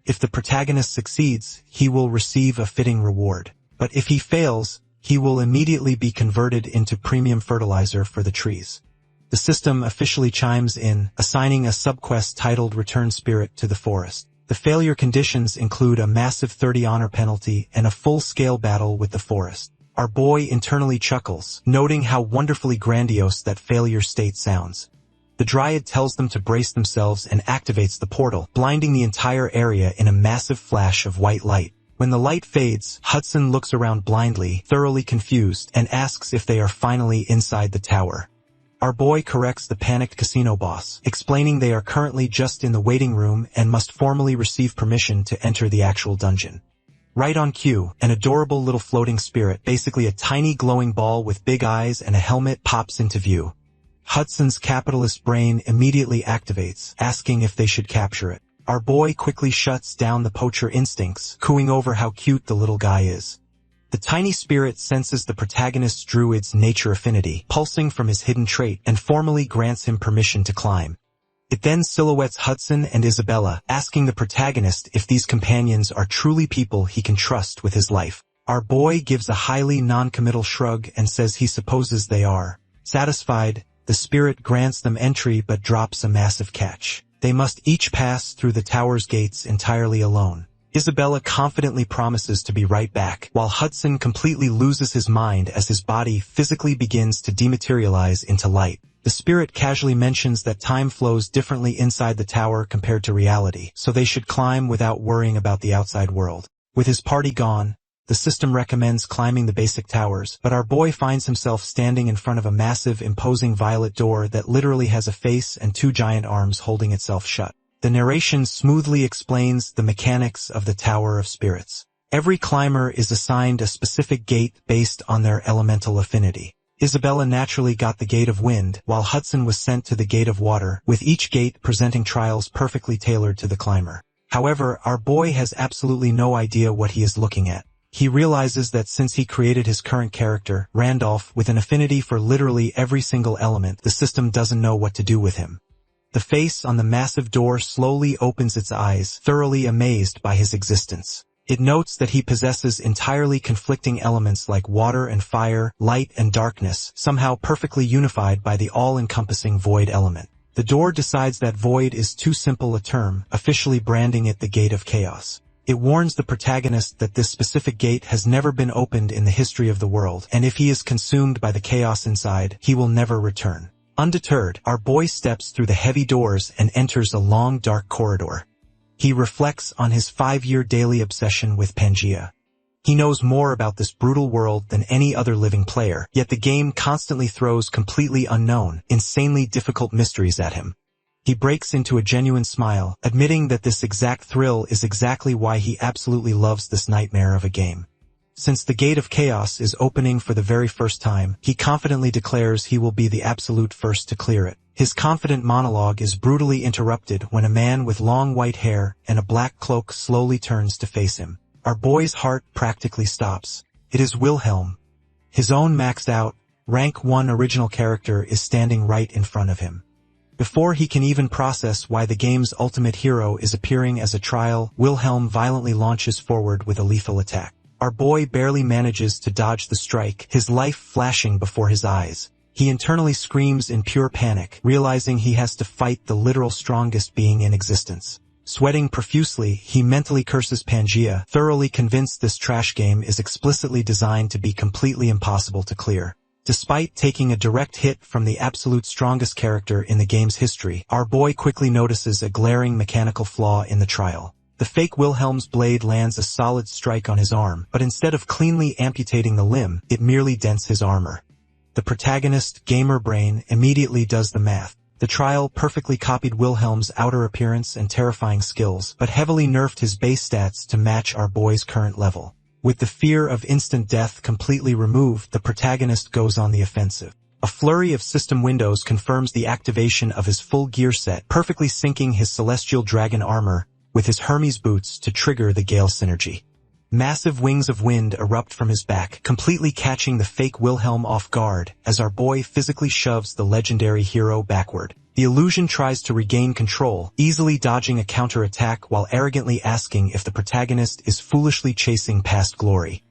If the protagonist succeeds, he will receive a fitting reward. But if he fails, he will immediately be converted into premium fertilizer for the trees. The system officially chimes in, assigning a subquest titled Return Spirit to the forest. The failure conditions include a massive 30 honor penalty and a full-scale battle with the forest. Our boy internally chuckles, noting how wonderfully grandiose that failure state sounds. The dryad tells them to brace themselves and activates the portal, blinding the entire area in a massive flash of white light. When the light fades, Hudson looks around blindly, thoroughly confused, and asks if they are finally inside the tower. Our boy corrects the panicked casino boss, explaining they are currently just in the waiting room and must formally receive permission to enter the actual dungeon. Right on cue, an adorable little floating spirit, basically a tiny glowing ball with big eyes and a helmet, pops into view. Hudson's capitalist brain immediately activates, asking if they should capture it. Our boy quickly shuts down the poacher instincts, cooing over how cute the little guy is. The tiny spirit senses the protagonist's druid's nature affinity, pulsing from his hidden trait, and formally grants him permission to climb. It then silhouettes Hudson and Isabella, asking the protagonist if these companions are truly people he can trust with his life. Our boy gives a highly non-committal shrug and says he supposes they are. Satisfied, the spirit grants them entry but drops a massive catch. They must each pass through the tower's gates entirely alone. Isabella confidently promises to be right back, while Hudson completely loses his mind as his body physically begins to dematerialize into light. The spirit casually mentions that time flows differently inside the tower compared to reality, so they should climb without worrying about the outside world. With his party gone, the system recommends climbing the basic towers, but our boy finds himself standing in front of a massive, imposing violet door that literally has a face and two giant arms holding itself shut. The narration smoothly explains the mechanics of the Tower of Spirits. Every climber is assigned a specific gate based on their elemental affinity. Isabella naturally got the Gate of Wind, while Hudson was sent to the Gate of Water, with each gate presenting trials perfectly tailored to the climber. However, our boy has absolutely no idea what he is looking at. He realizes that since he created his current character, Randolph, with an affinity for literally every single element, the system doesn't know what to do with him. The face on the massive door slowly opens its eyes, thoroughly amazed by his existence. It notes that he possesses entirely conflicting elements like water and fire, light and darkness, somehow perfectly unified by the all-encompassing void element. The door decides that void is too simple a term, officially branding it the Gate of Chaos. It warns the protagonist that this specific gate has never been opened in the history of the world, and if he is consumed by the chaos inside, he will never return. Undeterred, our boy steps through the heavy doors and enters a long dark corridor. He reflects on his 5-year daily obsession with Pangea. He knows more about this brutal world than any other living player, yet the game constantly throws completely unknown, insanely difficult mysteries at him. He breaks into a genuine smile, admitting that this exact thrill is exactly why he absolutely loves this nightmare of a game. Since the Gate of Chaos is opening for the very first time, he confidently declares he will be the absolute first to clear it. His confident monologue is brutally interrupted when a man with long white hair and a black cloak slowly turns to face him. Our boy's heart practically stops. It is Wilhelm. His own maxed out, rank 1 original character is standing right in front of him. Before he can even process why the game's ultimate hero is appearing as a trial, Wilhelm violently launches forward with a lethal attack. Our boy barely manages to dodge the strike, his life flashing before his eyes. He internally screams in pure panic, realizing he has to fight the literal strongest being in existence. Sweating profusely, he mentally curses Pangea, thoroughly convinced this trash game is explicitly designed to be completely impossible to clear. Despite taking a direct hit from the absolute strongest character in the game's history, our boy quickly notices a glaring mechanical flaw in the trial. The fake Wilhelm's blade lands a solid strike on his arm, but instead of cleanly amputating the limb, it merely dents his armor. The protagonist, Gamer Brain, immediately does the math. The trial perfectly copied Wilhelm's outer appearance and terrifying skills, but heavily nerfed his base stats to match our boy's current level. With the fear of instant death completely removed, the protagonist goes on the offensive. A flurry of system windows confirms the activation of his full gear set, perfectly syncing his celestial dragon armor with his Hermes boots to trigger the Gale synergy. Massive wings of wind erupt from his back, completely catching the fake Wilhelm off guard as our boy physically shoves the legendary hero backward. The illusion tries to regain control, easily dodging a counterattack while arrogantly asking if the protagonist is foolishly chasing past glory.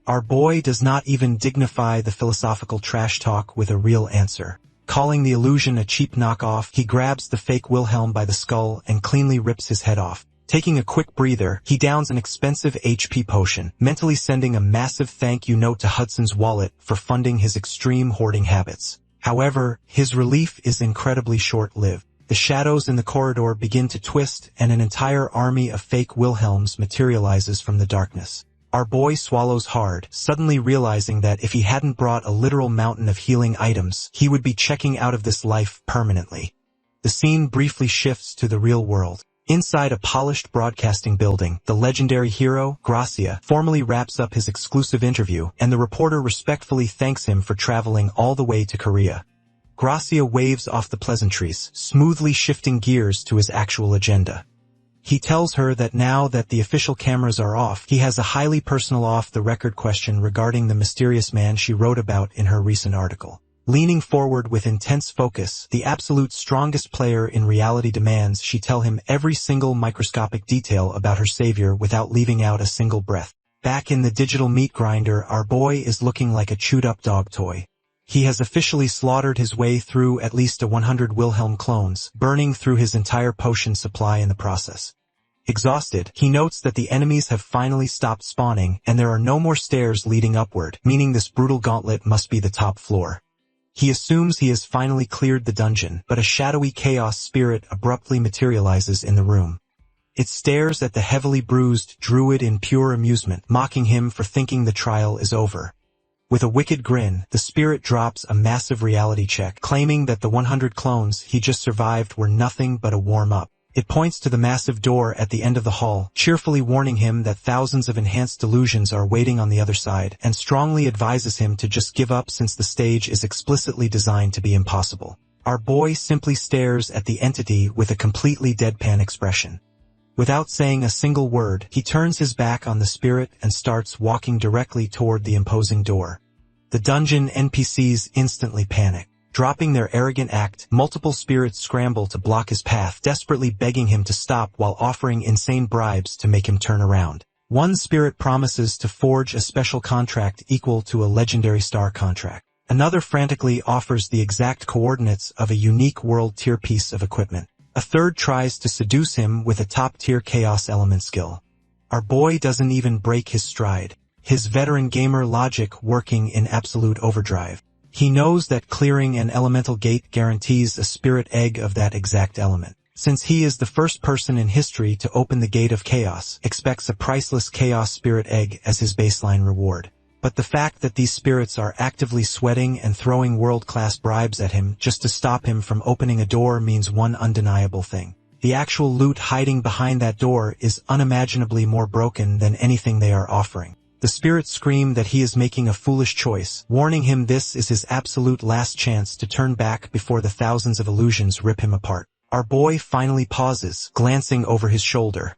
Our boy does not even dignify the philosophical trash talk with a real answer. Calling the illusion a cheap knockoff, he grabs the fake Wilhelm by the skull and cleanly rips his head off. Taking a quick breather, he downs an expensive HP potion, mentally sending a massive thank you note to Hudson's wallet for funding his extreme hoarding habits. However, his relief is incredibly short-lived. The shadows in the corridor begin to twist and an entire army of fake Wilhelms materializes from the darkness. Our boy swallows hard, suddenly realizing that if he hadn't brought a literal mountain of healing items, he would be checking out of this life permanently. The scene briefly shifts to the real world. Inside a polished broadcasting building, the legendary hero, Gracia, formally wraps up his exclusive interview, and the reporter respectfully thanks him for traveling all the way to Korea. Gracia waves off the pleasantries, smoothly shifting gears to his actual agenda. He tells her that now that the official cameras are off, he has a highly personal off-the-record question regarding the mysterious man she wrote about in her recent article. Leaning forward with intense focus, the absolute strongest player in reality demands she tell him every single microscopic detail about her savior without leaving out a single breath. Back in the digital meat grinder, our boy is looking like a chewed-up dog toy. He has officially slaughtered his way through at least 100 Wilhelm clones, burning through his entire potion supply in the process. Exhausted, he notes that the enemies have finally stopped spawning, and there are no more stairs leading upward, meaning this brutal gauntlet must be the top floor. He assumes he has finally cleared the dungeon, but a shadowy chaos spirit abruptly materializes in the room. It stares at the heavily bruised druid in pure amusement, mocking him for thinking the trial is over. With a wicked grin, the spirit drops a massive reality check, claiming that the 100 clones he just survived were nothing but a warm-up. It points to the massive door at the end of the hall, cheerfully warning him that thousands of enhanced delusions are waiting on the other side, and strongly advises him to just give up since the stage is explicitly designed to be impossible. Our boy simply stares at the entity with a completely deadpan expression. Without saying a single word, he turns his back on the spirit and starts walking directly toward the imposing door. The dungeon NPCs instantly panic. Dropping their arrogant act, multiple spirits scramble to block his path, desperately begging him to stop while offering insane bribes to make him turn around. One spirit promises to forge a special contract equal to a legendary star contract. Another frantically offers the exact coordinates of a unique world-tier piece of equipment. A third tries to seduce him with a top-tier chaos element skill. Our boy doesn't even break his stride, his veteran gamer logic working in absolute overdrive. He knows that clearing an elemental gate guarantees a spirit egg of that exact element. Since he is the first person in history to open the gate of chaos, expects a priceless chaos spirit egg as his baseline reward. But the fact that these spirits are actively sweating and throwing world-class bribes at him just to stop him from opening a door means one undeniable thing. The actual loot hiding behind that door is unimaginably more broken than anything they are offering. The spirits scream that he is making a foolish choice, warning him this is his absolute last chance to turn back before the thousands of illusions rip him apart. Our boy finally pauses, glancing over his shoulder.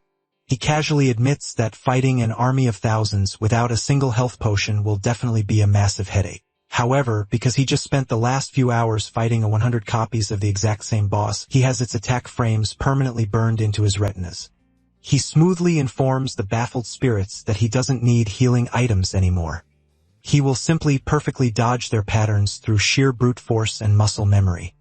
He casually admits that fighting an army of thousands without a single health potion will definitely be a massive headache. However, because he just spent the last few hours fighting 100 copies of the exact same boss, he has its attack frames permanently burned into his retinas. He smoothly informs the baffled spirits that he doesn't need healing items anymore. He will simply perfectly dodge their patterns through sheer brute force and muscle memory.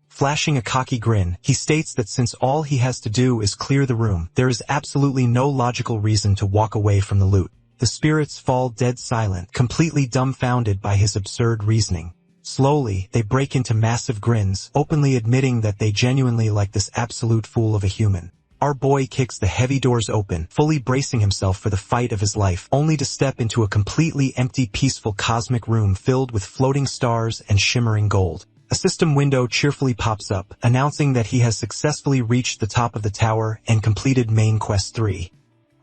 Flashing a cocky grin, he states that since all he has to do is clear the room, there is absolutely no logical reason to walk away from the loot. The spirits fall dead silent, completely dumbfounded by his absurd reasoning. Slowly, they break into massive grins, openly admitting that they genuinely like this absolute fool of a human. Our boy kicks the heavy doors open, fully bracing himself for the fight of his life, only to step into a completely empty, peaceful cosmic room filled with floating stars and shimmering gold. A system window cheerfully pops up, announcing that he has successfully reached the top of the tower and completed Main Quest 3.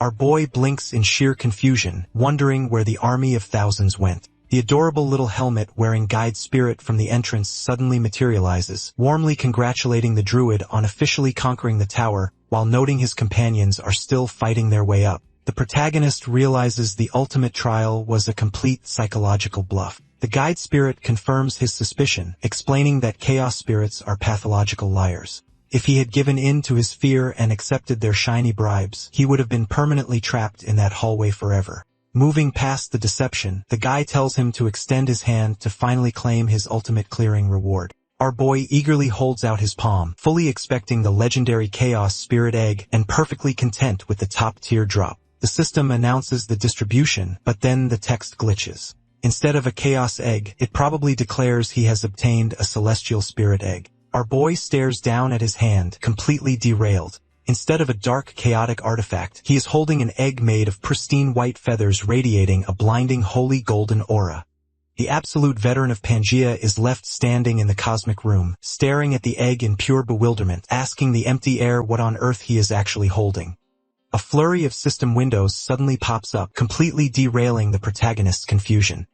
Our boy blinks in sheer confusion, wondering where the army of thousands went. The adorable little helmet-wearing guide spirit from the entrance suddenly materializes, warmly congratulating the druid on officially conquering the tower, while noting his companions are still fighting their way up. The protagonist realizes the ultimate trial was a complete psychological bluff. The guide spirit confirms his suspicion, explaining that chaos spirits are pathological liars. If he had given in to his fear and accepted their shiny bribes, he would have been permanently trapped in that hallway forever. Moving past the deception, the guy tells him to extend his hand to finally claim his ultimate clearing reward. Our boy eagerly holds out his palm, fully expecting the legendary Chaos Spirit Egg and perfectly content with the top-tier drop. The system announces the distribution, but then the text glitches. Instead of a Chaos Egg, it probably declares he has obtained a Celestial Spirit Egg. Our boy stares down at his hand, completely derailed. Instead of a dark, chaotic artifact, he is holding an egg made of pristine white feathers radiating a blinding holy golden aura. The absolute veteran of Pangaea is left standing in the cosmic room, staring at the egg in pure bewilderment, asking the empty air what on earth he is actually holding. A flurry of system windows suddenly pops up, completely derailing the protagonist's confusion.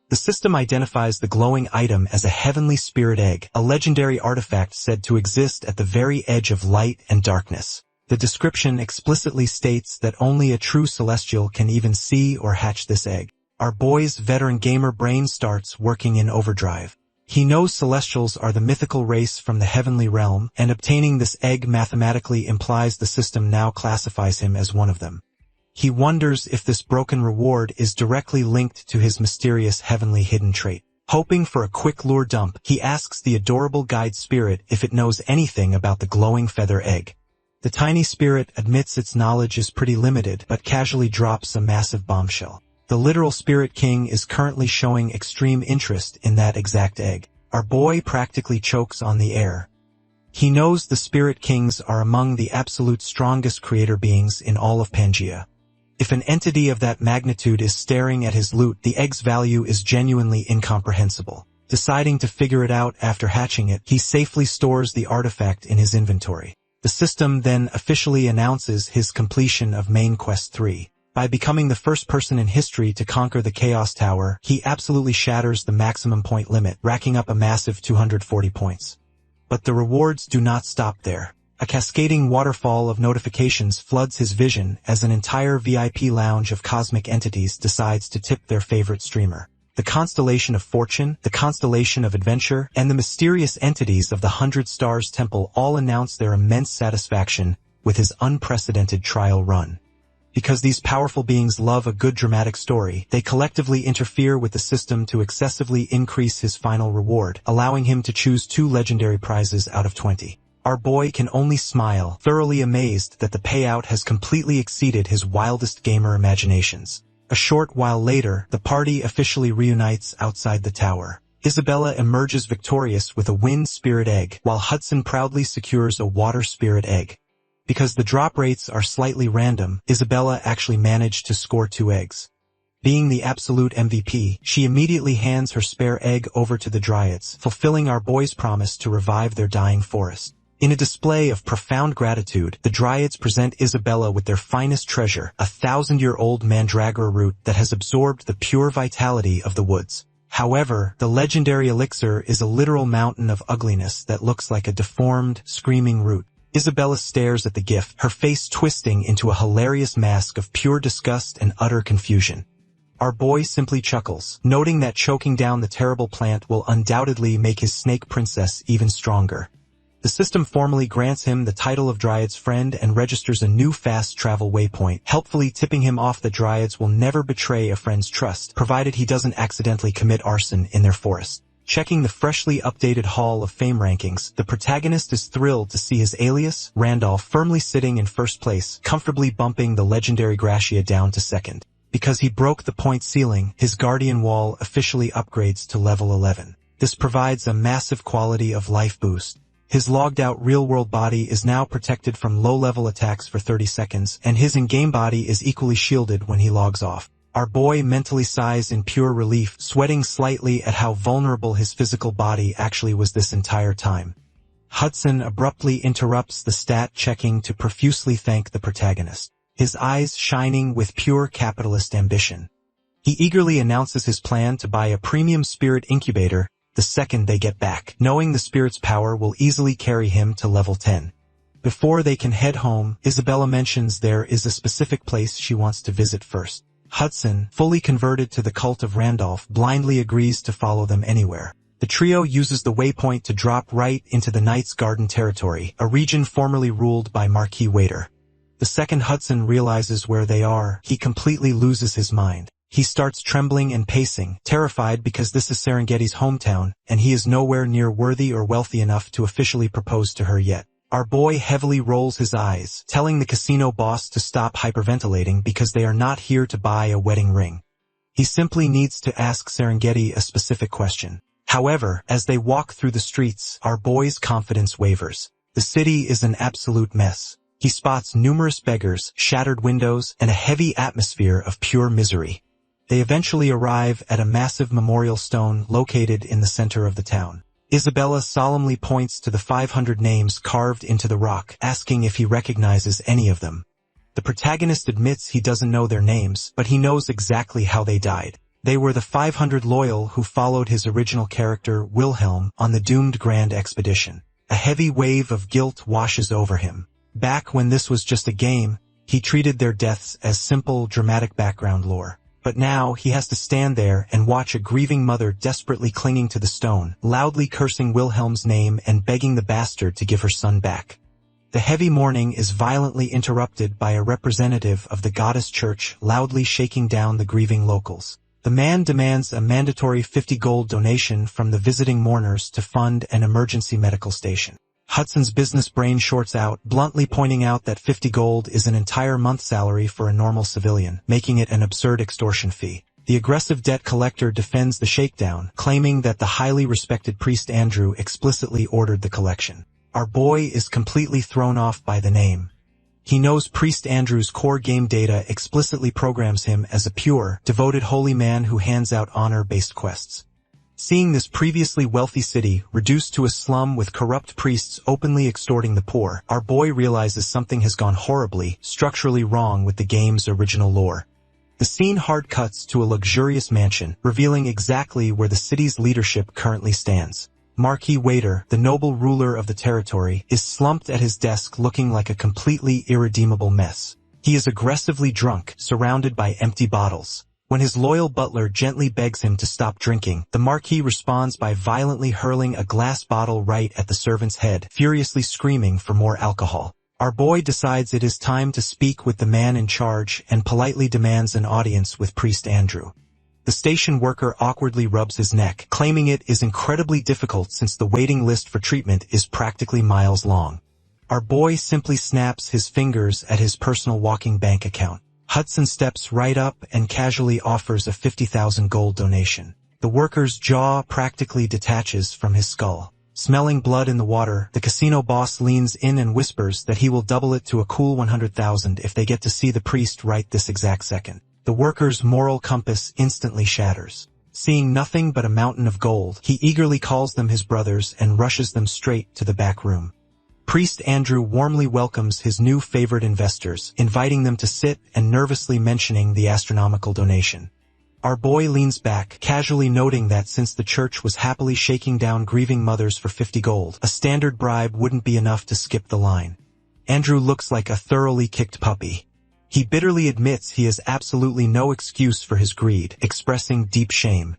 The system identifies the glowing item as a heavenly spirit egg, a legendary artifact said to exist at the very edge of light and darkness. The description explicitly states that only a true celestial can even see or hatch this egg. Our boy's veteran gamer brain starts working in overdrive. He knows celestials are the mythical race from the heavenly realm, and obtaining this egg mathematically implies the system now classifies him as one of them. He wonders if this broken reward is directly linked to his mysterious heavenly hidden trait. Hoping for a quick lure dump, he asks the adorable guide spirit if it knows anything about the glowing feather egg. The tiny spirit admits its knowledge is pretty limited, but casually drops a massive bombshell. The literal Spirit King is currently showing extreme interest in that exact egg. Our boy practically chokes on the air. He knows the Spirit Kings are among the absolute strongest creator beings in all of Pangea. If an entity of that magnitude is staring at his loot, the egg's value is genuinely incomprehensible. Deciding to figure it out after hatching it, he safely stores the artifact in his inventory. The system then officially announces his completion of Main Quest 3. By becoming the first person in history to conquer the Chaos Tower, he absolutely shatters the maximum point limit, racking up a massive 240 points. But the rewards do not stop there. A cascading waterfall of notifications floods his vision as an entire VIP lounge of cosmic entities decides to tip their favorite streamer. The Constellation of Fortune, the Constellation of Adventure, and the mysterious entities of the 100 Stars Temple all announce their immense satisfaction with his unprecedented trial run. Because these powerful beings love a good dramatic story, they collectively interfere with the system to excessively increase his final reward, allowing him to choose 2 legendary prizes out of 20. Our boy can only smile, thoroughly amazed that the payout has completely exceeded his wildest gamer imaginations. A short while later, the party officially reunites outside the tower. Isabella emerges victorious with a wind spirit egg, while Hudson proudly secures a water spirit egg. Because the drop rates are slightly random, Isabella actually managed to score 2 eggs. Being the absolute MVP, she immediately hands her spare egg over to the Dryads, fulfilling our boy's promise to revive their dying forest. In a display of profound gratitude, the Dryads present Isabella with their finest treasure, a 1,000-year-old mandragora root that has absorbed the pure vitality of the woods. However, the legendary elixir is a literal mountain of ugliness that looks like a deformed, screaming root. Isabella stares at the gift, her face twisting into a hilarious mask of pure disgust and utter confusion. Our boy simply chuckles, noting that choking down the terrible plant will undoubtedly make his snake princess even stronger. The system formally grants him the title of Dryad's friend and registers a new fast travel waypoint, helpfully tipping him off that Dryads will never betray a friend's trust, provided he doesn't accidentally commit arson in their forest. Checking the freshly updated Hall of Fame rankings, the protagonist is thrilled to see his alias, Randolph, firmly sitting in first place, comfortably bumping the legendary Gracia down to second. Because he broke the point ceiling, his Guardian Wall officially upgrades to level 11. This provides a massive quality of life boost. His logged-out real-world body is now protected from low-level attacks for 30 seconds, and his in-game body is equally shielded when he logs off. Our boy mentally sighs in pure relief, sweating slightly at how vulnerable his physical body actually was this entire time. Hudson abruptly interrupts the stat checking to profusely thank the protagonist, his eyes shining with pure capitalist ambition. He eagerly announces his plan to buy a premium spirit incubator the second they get back, knowing the spirit's power will easily carry him to level 10. Before they can head home, Isabella mentions there is a specific place she wants to visit first. Hudson, fully converted to the cult of Randolph, blindly agrees to follow them anywhere. The trio uses the waypoint to drop right into the Knight's Garden territory, a region formerly ruled by Marquis Waiter. The second Hudson realizes where they are, he completely loses his mind. He starts trembling and pacing, terrified because this is Serengeti's hometown, and he is nowhere near worthy or wealthy enough to officially propose to her yet. Our boy heavily rolls his eyes, telling the casino boss to stop hyperventilating because they are not here to buy a wedding ring. He simply needs to ask Serengeti a specific question. However, as they walk through the streets, our boy's confidence wavers. The city is an absolute mess. He spots numerous beggars, shattered windows, and a heavy atmosphere of pure misery. They eventually arrive at a massive memorial stone located in the center of the town. Isabella solemnly points to the 500 names carved into the rock, asking if he recognizes any of them. The protagonist admits he doesn't know their names, but he knows exactly how they died. They were the 500 loyal who followed his original character, Wilhelm, on the doomed Grand Expedition. A heavy wave of guilt washes over him. Back when this was just a game, he treated their deaths as simple, dramatic background lore. But now he has to stand there and watch a grieving mother desperately clinging to the stone, loudly cursing Wilhelm's name and begging the bastard to give her son back. The heavy mourning is violently interrupted by a representative of the goddess church loudly shaking down the grieving locals. The man demands a mandatory 50 gold donation from the visiting mourners to fund an emergency medical station. Hudson's business brain shorts out, bluntly pointing out that 50 gold is an entire month's salary for a normal civilian, making it an absurd extortion fee. The aggressive debt collector defends the shakedown, claiming that the highly respected priest Andrew explicitly ordered the collection. Our boy is completely thrown off by the name. He knows Priest Andrew's core game data explicitly programs him as a pure, devoted holy man who hands out honor-based quests. Seeing this previously wealthy city reduced to a slum with corrupt priests openly extorting the poor, our boy realizes something has gone horribly, structurally wrong with the game's original lore. The scene hard cuts to a luxurious mansion, revealing exactly where the city's leadership currently stands. Marquis Waiter, the noble ruler of the territory, is slumped at his desk looking like a completely irredeemable mess. He is aggressively drunk, surrounded by empty bottles. When his loyal butler gently begs him to stop drinking, the Marquis responds by violently hurling a glass bottle right at the servant's head, furiously screaming for more alcohol. Our boy decides it is time to speak with the man in charge and politely demands an audience with Priest Andrew. The station worker awkwardly rubs his neck, claiming it is incredibly difficult since the waiting list for treatment is practically miles long. Our boy simply snaps his fingers at his personal walking bank account. Hudson steps right up and casually offers a 50,000 gold donation. The worker's jaw practically detaches from his skull. Smelling blood in the water, the casino boss leans in and whispers that he will double it to a cool 100,000 if they get to see the priest right this exact second. The worker's moral compass instantly shatters. Seeing nothing but a mountain of gold, he eagerly calls them his brothers and rushes them straight to the back room. Priest Andrew warmly welcomes his new favored investors, inviting them to sit and nervously mentioning the astronomical donation. Our boy leans back, casually noting that since the church was happily shaking down grieving mothers for 50 gold, a standard bribe wouldn't be enough to skip the line. Andrew looks like a thoroughly kicked puppy. He bitterly admits he has absolutely no excuse for his greed, expressing deep shame.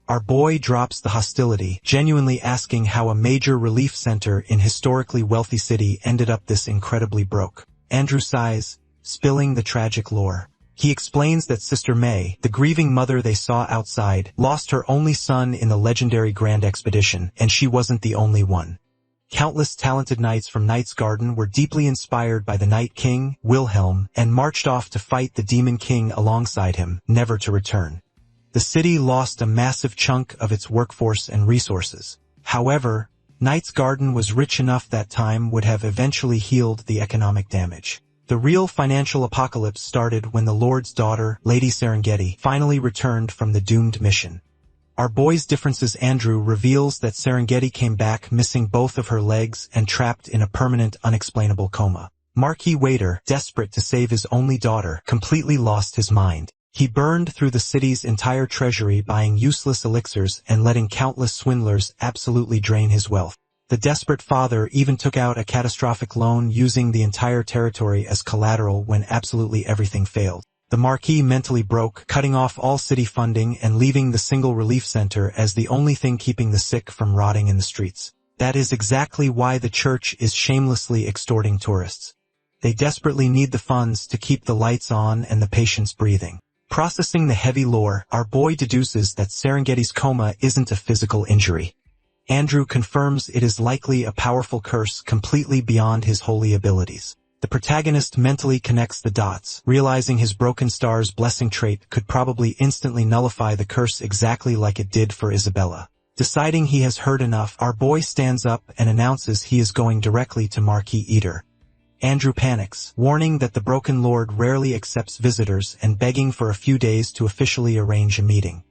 Our boy drops the hostility, genuinely asking how a major relief center in historically wealthy city ended up this incredibly broke. Andrew sighs, spilling the tragic lore. He explains that Sister May, the grieving mother they saw outside, lost her only son in the legendary Grand Expedition, and she wasn't the only one. Countless talented knights from Knight's Garden were deeply inspired by the Night King, Wilhelm, and marched off to fight the Demon King alongside him, never to return. The city lost a massive chunk of its workforce and resources. However, Knight's Garden was rich enough that time would have eventually healed the economic damage. The real financial apocalypse started when the Lord's daughter, Lady Serengeti, finally returned from the doomed mission. Our boy's differences Andrew reveals that Serengeti came back missing both of her legs and trapped in a permanent unexplainable coma. Marquis Waiter, desperate to save his only daughter, completely lost his mind. He burned through the city's entire treasury buying useless elixirs and letting countless swindlers absolutely drain his wealth. The desperate father even took out a catastrophic loan using the entire territory as collateral when absolutely everything failed. The Marquis mentally broke, cutting off all city funding and leaving the single relief center as the only thing keeping the sick from rotting in the streets. That is exactly why the church is shamelessly extorting tourists. They desperately need the funds to keep the lights on and the patients breathing. Processing the heavy lore, our boy deduces that Serengeti's coma isn't a physical injury. Andrew confirms it is likely a powerful curse completely beyond his holy abilities. The protagonist mentally connects the dots, realizing his broken star's blessing trait could probably instantly nullify the curse exactly like it did for Isabella. Deciding he has heard enough, our boy stands up and announces he is going directly to Marquis Eater. Andrew panics, warning that the Broken Lord rarely accepts visitors and begging for a few days to officially arrange a meeting.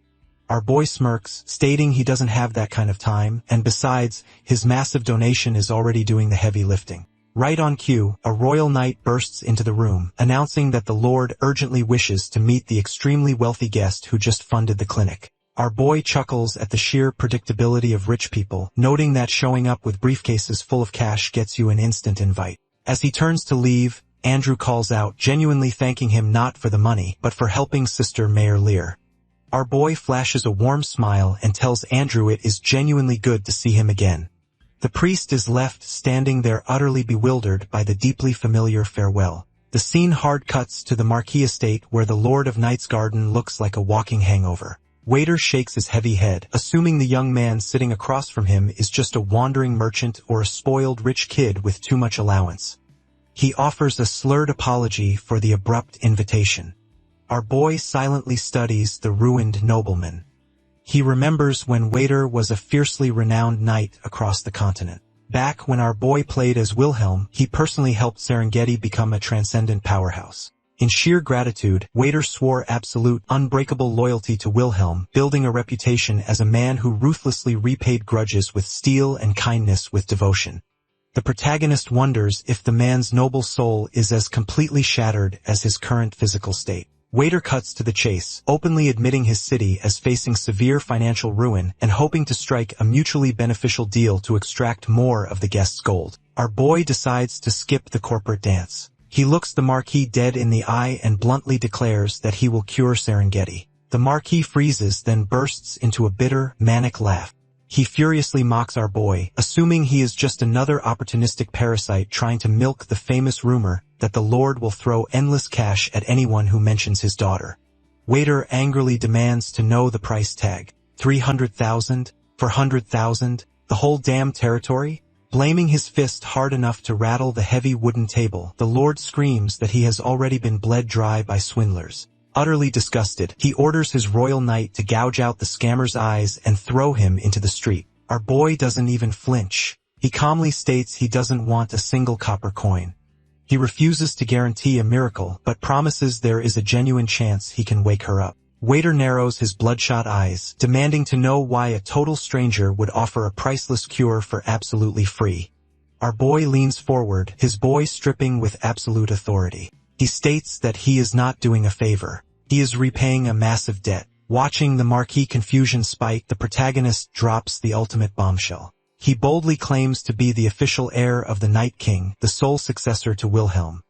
Our boy smirks, stating he doesn't have that kind of time, and besides, his massive donation is already doing the heavy lifting. Right on cue, a royal knight bursts into the room, announcing that the Lord urgently wishes to meet the extremely wealthy guest who just funded the clinic. Our boy chuckles at the sheer predictability of rich people, noting that showing up with briefcases full of cash gets you an instant invite. As he turns to leave, Andrew calls out, genuinely thanking him not for the money, but for helping Sister Mayor Lear. Our boy flashes a warm smile and tells Andrew it is genuinely good to see him again. The priest is left standing there utterly bewildered by the deeply familiar farewell. The scene hard cuts to the Marquis estate where the Lord of Night's garden looks like a walking hangover. Waiter shakes his heavy head, assuming the young man sitting across from him is just a wandering merchant or a spoiled rich kid with too much allowance. He offers a slurred apology for the abrupt invitation. Our boy silently studies the ruined nobleman. He remembers when Waiter was a fiercely renowned knight across the continent. Back when our boy played as Wilhelm, he personally helped Serengeti become a transcendent powerhouse. In sheer gratitude, Waiter swore absolute, unbreakable loyalty to Wilhelm, building a reputation as a man who ruthlessly repaid grudges with steel and kindness with devotion. The protagonist wonders if the man's noble soul is as completely shattered as his current physical state. Waiter cuts to the chase, openly admitting his city as facing severe financial ruin and hoping to strike a mutually beneficial deal to extract more of the guest's gold. Our boy decides to skip the corporate dance. He looks the Marquis dead in the eye and bluntly declares that he will cure Serengeti. The Marquis freezes, then bursts into a bitter, manic laugh. He furiously mocks our boy, assuming he is just another opportunistic parasite trying to milk the famous rumor that the Lord will throw endless cash at anyone who mentions his daughter. Waiter angrily demands to know the price tag. 300,000? 400,000? The whole damn territory? Blaming his fist hard enough to rattle the heavy wooden table, the Lord screams that he has already been bled dry by swindlers. Utterly disgusted, he orders his royal knight to gouge out the scammer's eyes and throw him into the street. Our boy doesn't even flinch. He calmly states he doesn't want a single copper coin. He refuses to guarantee a miracle, but promises there is a genuine chance he can wake her up. Waiter narrows his bloodshot eyes, demanding to know why a total stranger would offer a priceless cure for absolutely free. Our boy leans forward, his voice stripping with absolute authority. He states that he is not doing a favor. He is repaying a massive debt. Watching the Marquis confusion spike, the protagonist drops the ultimate bombshell. He boldly claims to be the official heir of the Night King, the sole successor to Wilhelm.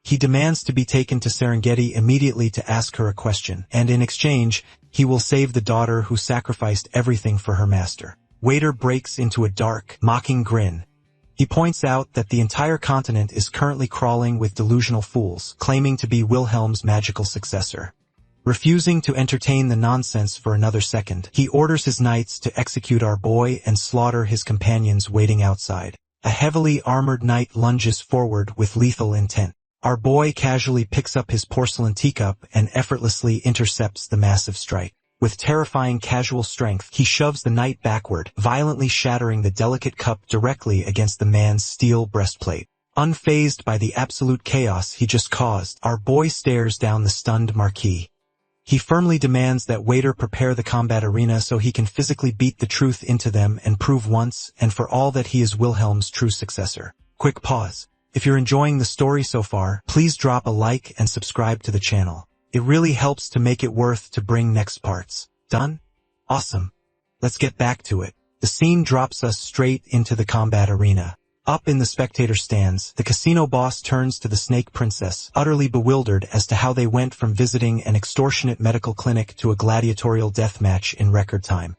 He demands to be taken to Serengeti immediately to ask her a question, and in exchange, he will save the daughter who sacrificed everything for her master. Waiter breaks into a dark, mocking grin. He points out that the entire continent is currently crawling with delusional fools, claiming to be Wilhelm's magical successor. Refusing to entertain the nonsense for another second, he orders his knights to execute our boy and slaughter his companions waiting outside. A heavily armored knight lunges forward with lethal intent. Our boy casually picks up his porcelain teacup and effortlessly intercepts the massive strike. With terrifying casual strength, he shoves the knight backward, violently shattering the delicate cup directly against the man's steel breastplate. Unfazed by the absolute chaos he just caused, our boy stares down the stunned Marquis. He firmly demands that Waiter prepare the combat arena so he can physically beat the truth into them and prove once and for all that he is Wilhelm's true successor. Quick pause. If you're enjoying the story so far, please drop a like and subscribe to the channel. It really helps to make it worth to bring next parts. Done? Awesome. Let's get back to it. The scene drops us straight into the combat arena. Up in the spectator stands, the casino boss turns to the Snake Princess, utterly bewildered as to how they went from visiting an extortionate medical clinic to a gladiatorial death match in record time.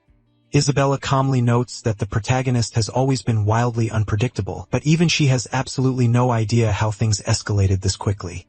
Isabella calmly notes that the protagonist has always been wildly unpredictable, but even she has absolutely no idea how things escalated this quickly.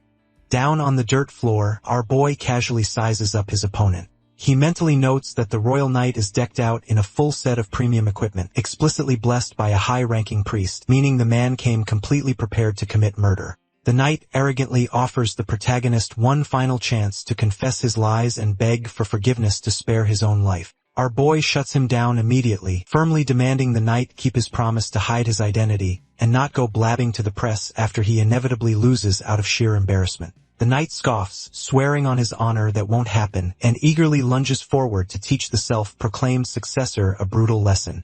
Down on the dirt floor, our boy casually sizes up his opponent. He mentally notes that the royal knight is decked out in a full set of premium equipment, explicitly blessed by a high-ranking priest, meaning the man came completely prepared to commit murder. The knight arrogantly offers the protagonist one final chance to confess his lies and beg for forgiveness to spare his own life. Our boy shuts him down immediately, firmly demanding the knight keep his promise to hide his identity and not go blabbing to the press after he inevitably loses out of sheer embarrassment. The knight scoffs, swearing on his honor that won't happen, and eagerly lunges forward to teach the self-proclaimed successor a brutal lesson.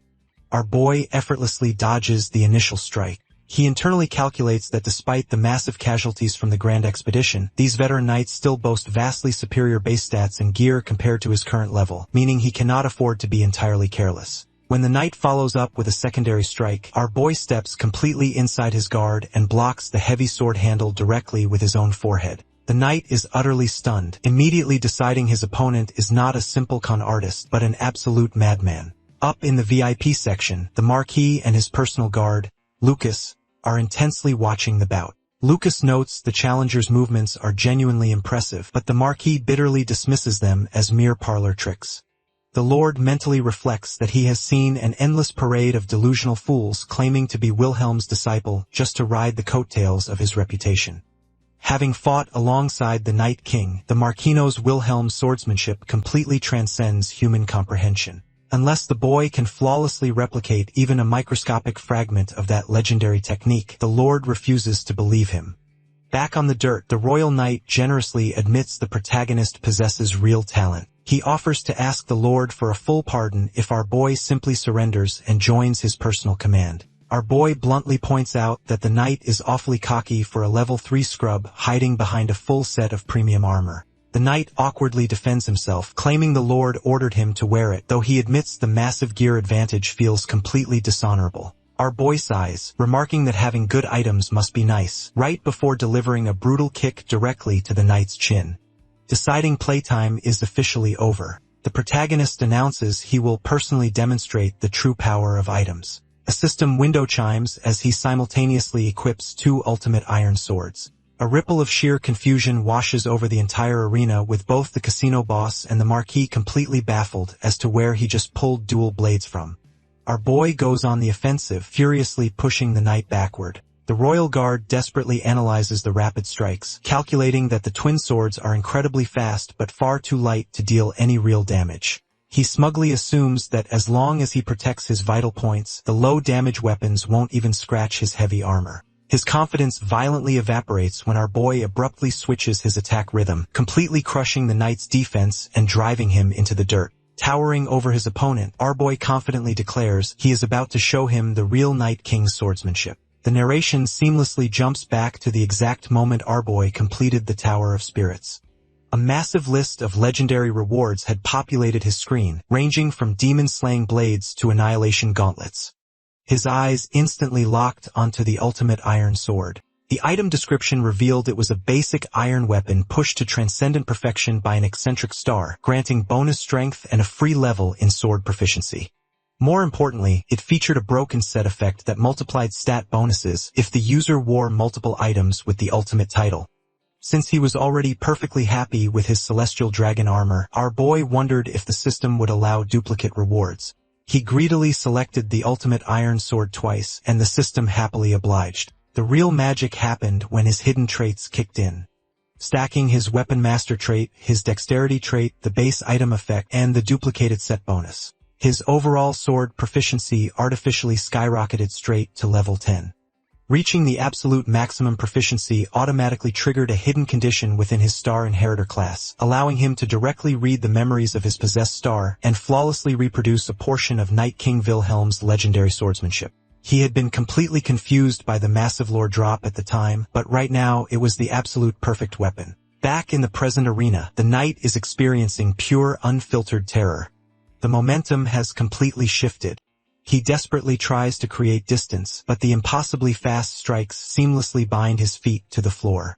Our boy effortlessly dodges the initial strike. He internally calculates that despite the massive casualties from the grand expedition, these veteran knights still boast vastly superior base stats and gear compared to his current level, meaning he cannot afford to be entirely careless. When the knight follows up with a secondary strike, our boy steps completely inside his guard and blocks the heavy sword handle directly with his own forehead. The knight is utterly stunned, immediately deciding his opponent is not a simple con artist but an absolute madman. Up in the VIP section, the Marquis and his personal guard, Lucas, are intensely watching the bout. Lucas notes the challenger's movements are genuinely impressive, but the Marquis bitterly dismisses them as mere parlor tricks. The Lord mentally reflects that he has seen an endless parade of delusional fools claiming to be Wilhelm's disciple just to ride the coattails of his reputation. Having fought alongside the Night King, the Marquino's Wilhelm's swordsmanship completely transcends human comprehension. Unless the boy can flawlessly replicate even a microscopic fragment of that legendary technique, the Lord refuses to believe him. Back on the dirt, the Royal Knight generously admits the protagonist possesses real talent. He offers to ask the Lord for a full pardon if our boy simply surrenders and joins his personal command. Our boy bluntly points out that the knight is awfully cocky for a level 3 scrub hiding behind a full set of premium armor. The knight awkwardly defends himself, claiming the Lord ordered him to wear it, though he admits the massive gear advantage feels completely dishonorable. Our boy sighs, remarking that having good items must be nice, right before delivering a brutal kick directly to the knight's chin. Deciding playtime is officially over. The protagonist announces he will personally demonstrate the true power of items. A system window chimes as he simultaneously equips 2 ultimate iron swords. A ripple of sheer confusion washes over the entire arena, with both the casino boss and the Marquis completely baffled as to where he just pulled dual blades from. Our boy goes on the offensive, furiously pushing the knight backward. The Royal Guard desperately analyzes the rapid strikes, calculating that the twin swords are incredibly fast but far too light to deal any real damage. He smugly assumes that as long as he protects his vital points, the low-damage weapons won't even scratch his heavy armor. His confidence violently evaporates when our boy abruptly switches his attack rhythm, completely crushing the knight's defense and driving him into the dirt. Towering over his opponent, our boy confidently declares he is about to show him the real Night King's swordsmanship. The narration seamlessly jumps back to the exact moment our boy completed the Tower of Spirits. A massive list of legendary rewards had populated his screen, ranging from demon-slaying blades to annihilation gauntlets. His eyes instantly locked onto the ultimate iron sword. The item description revealed it was a basic iron weapon pushed to transcendent perfection by an eccentric star, granting bonus strength and a free level in sword proficiency. More importantly, it featured a broken set effect that multiplied stat bonuses if the user wore multiple items with the ultimate title. Since he was already perfectly happy with his celestial dragon armor, our boy wondered if the system would allow duplicate rewards. He greedily selected the ultimate iron sword twice, and the system happily obliged. The real magic happened when his hidden traits kicked in. Stacking his weapon master trait, his dexterity trait, the base item effect, and the duplicated set bonus. His overall sword proficiency artificially skyrocketed straight to level 10. Reaching the absolute maximum proficiency automatically triggered a hidden condition within his star inheritor class, allowing him to directly read the memories of his possessed star and flawlessly reproduce a portion of Night King Wilhelm's legendary swordsmanship. He had been completely confused by the massive lore drop at the time, but right now it was the absolute perfect weapon. Back in the present arena, the knight is experiencing pure, unfiltered terror. The momentum has completely shifted. He desperately tries to create distance, but the impossibly fast strikes seamlessly bind his feet to the floor.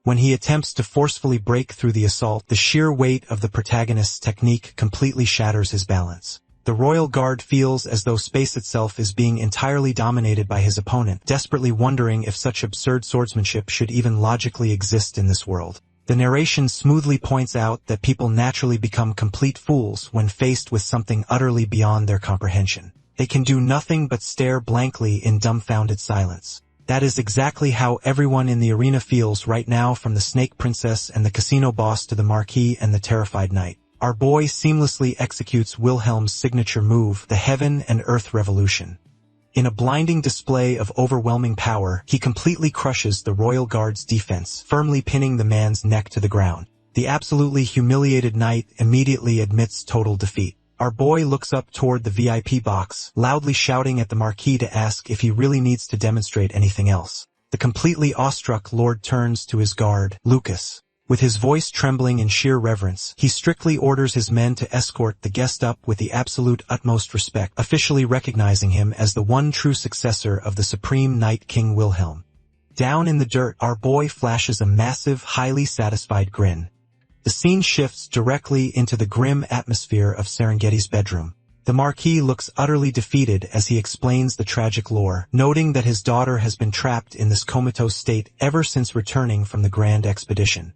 When he attempts to forcefully break through the assault, the sheer weight of the protagonist's technique completely shatters his balance. The Royal Guard feels as though space itself is being entirely dominated by his opponent, desperately wondering if such absurd swordsmanship should even logically exist in this world. The narration smoothly points out that people naturally become complete fools when faced with something utterly beyond their comprehension. They can do nothing but stare blankly in dumbfounded silence. That is exactly how everyone in the arena feels right now, from the Snake Princess and the casino boss to the Marquis and the terrified knight. Our boy seamlessly executes Wilhelm's signature move, the Heaven and Earth Revolution. In a blinding display of overwhelming power, he completely crushes the Royal Guard's defense, firmly pinning the man's neck to the ground. The absolutely humiliated knight immediately admits total defeat. Our boy looks up toward the VIP box, loudly shouting at the Marquis to ask if he really needs to demonstrate anything else. The completely awestruck Lord turns to his guard, Lucas. With his voice trembling in sheer reverence, he strictly orders his men to escort the guest up with the absolute utmost respect, officially recognizing him as the one true successor of the supreme Night King Wilhelm. Down in the dirt, our boy flashes a massive, highly satisfied grin. The scene shifts directly into the grim atmosphere of Serengeti's bedroom. The Marquis looks utterly defeated as he explains the tragic lore, noting that his daughter has been trapped in this comatose state ever since returning from the grand expedition.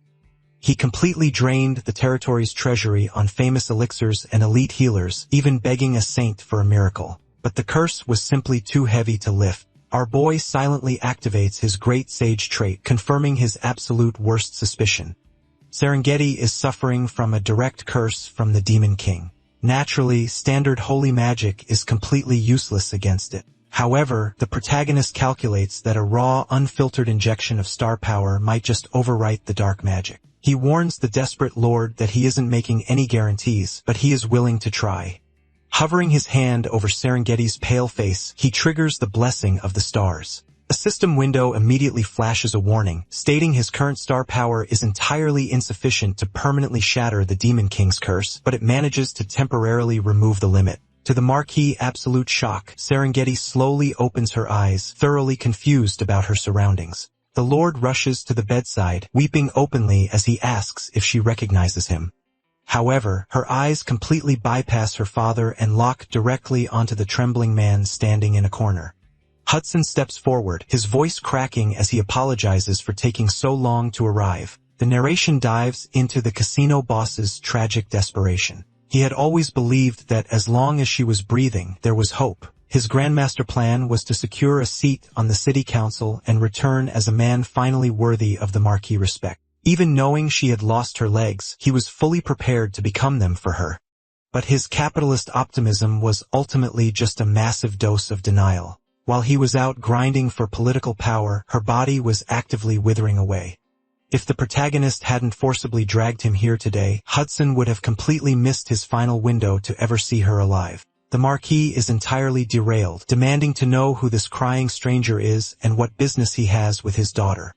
He completely drained the territory's treasury on famous elixirs and elite healers, even begging a saint for a miracle. But the curse was simply too heavy to lift. Our boy silently activates his great sage trait, confirming his absolute worst suspicion. Serengeti is suffering from a direct curse from the Demon King. Naturally, standard holy magic is completely useless against it. However, the protagonist calculates that a raw, unfiltered injection of star power might just overwrite the dark magic. He warns the desperate lord that he isn't making any guarantees, but he is willing to try. Hovering his hand over Serengeti's pale face, he triggers the blessing of the stars. A system window immediately flashes a warning, stating his current star power is entirely insufficient to permanently shatter the Demon King's curse, but it manages to temporarily remove the limit. To the Marquis' absolute shock, Serengeti slowly opens her eyes, thoroughly confused about her surroundings. The Lord rushes to the bedside, weeping openly as he asks if she recognizes him. However, her eyes completely bypass her father and lock directly onto the trembling man standing in a corner. Hudson steps forward, his voice cracking as he apologizes for taking so long to arrive. The narration dives into the casino boss's tragic desperation. He had always believed that as long as she was breathing, there was hope. His grandmaster plan was to secure a seat on the city council and return as a man finally worthy of the Marquis' respect. Even knowing she had lost her legs, he was fully prepared to become them for her. But his capitalist optimism was ultimately just a massive dose of denial. While he was out grinding for political power, her body was actively withering away. If the protagonist hadn't forcibly dragged him here today, Hudson would have completely missed his final window to ever see her alive. The Marquis is entirely derailed, demanding to know who this crying stranger is and what business he has with his daughter.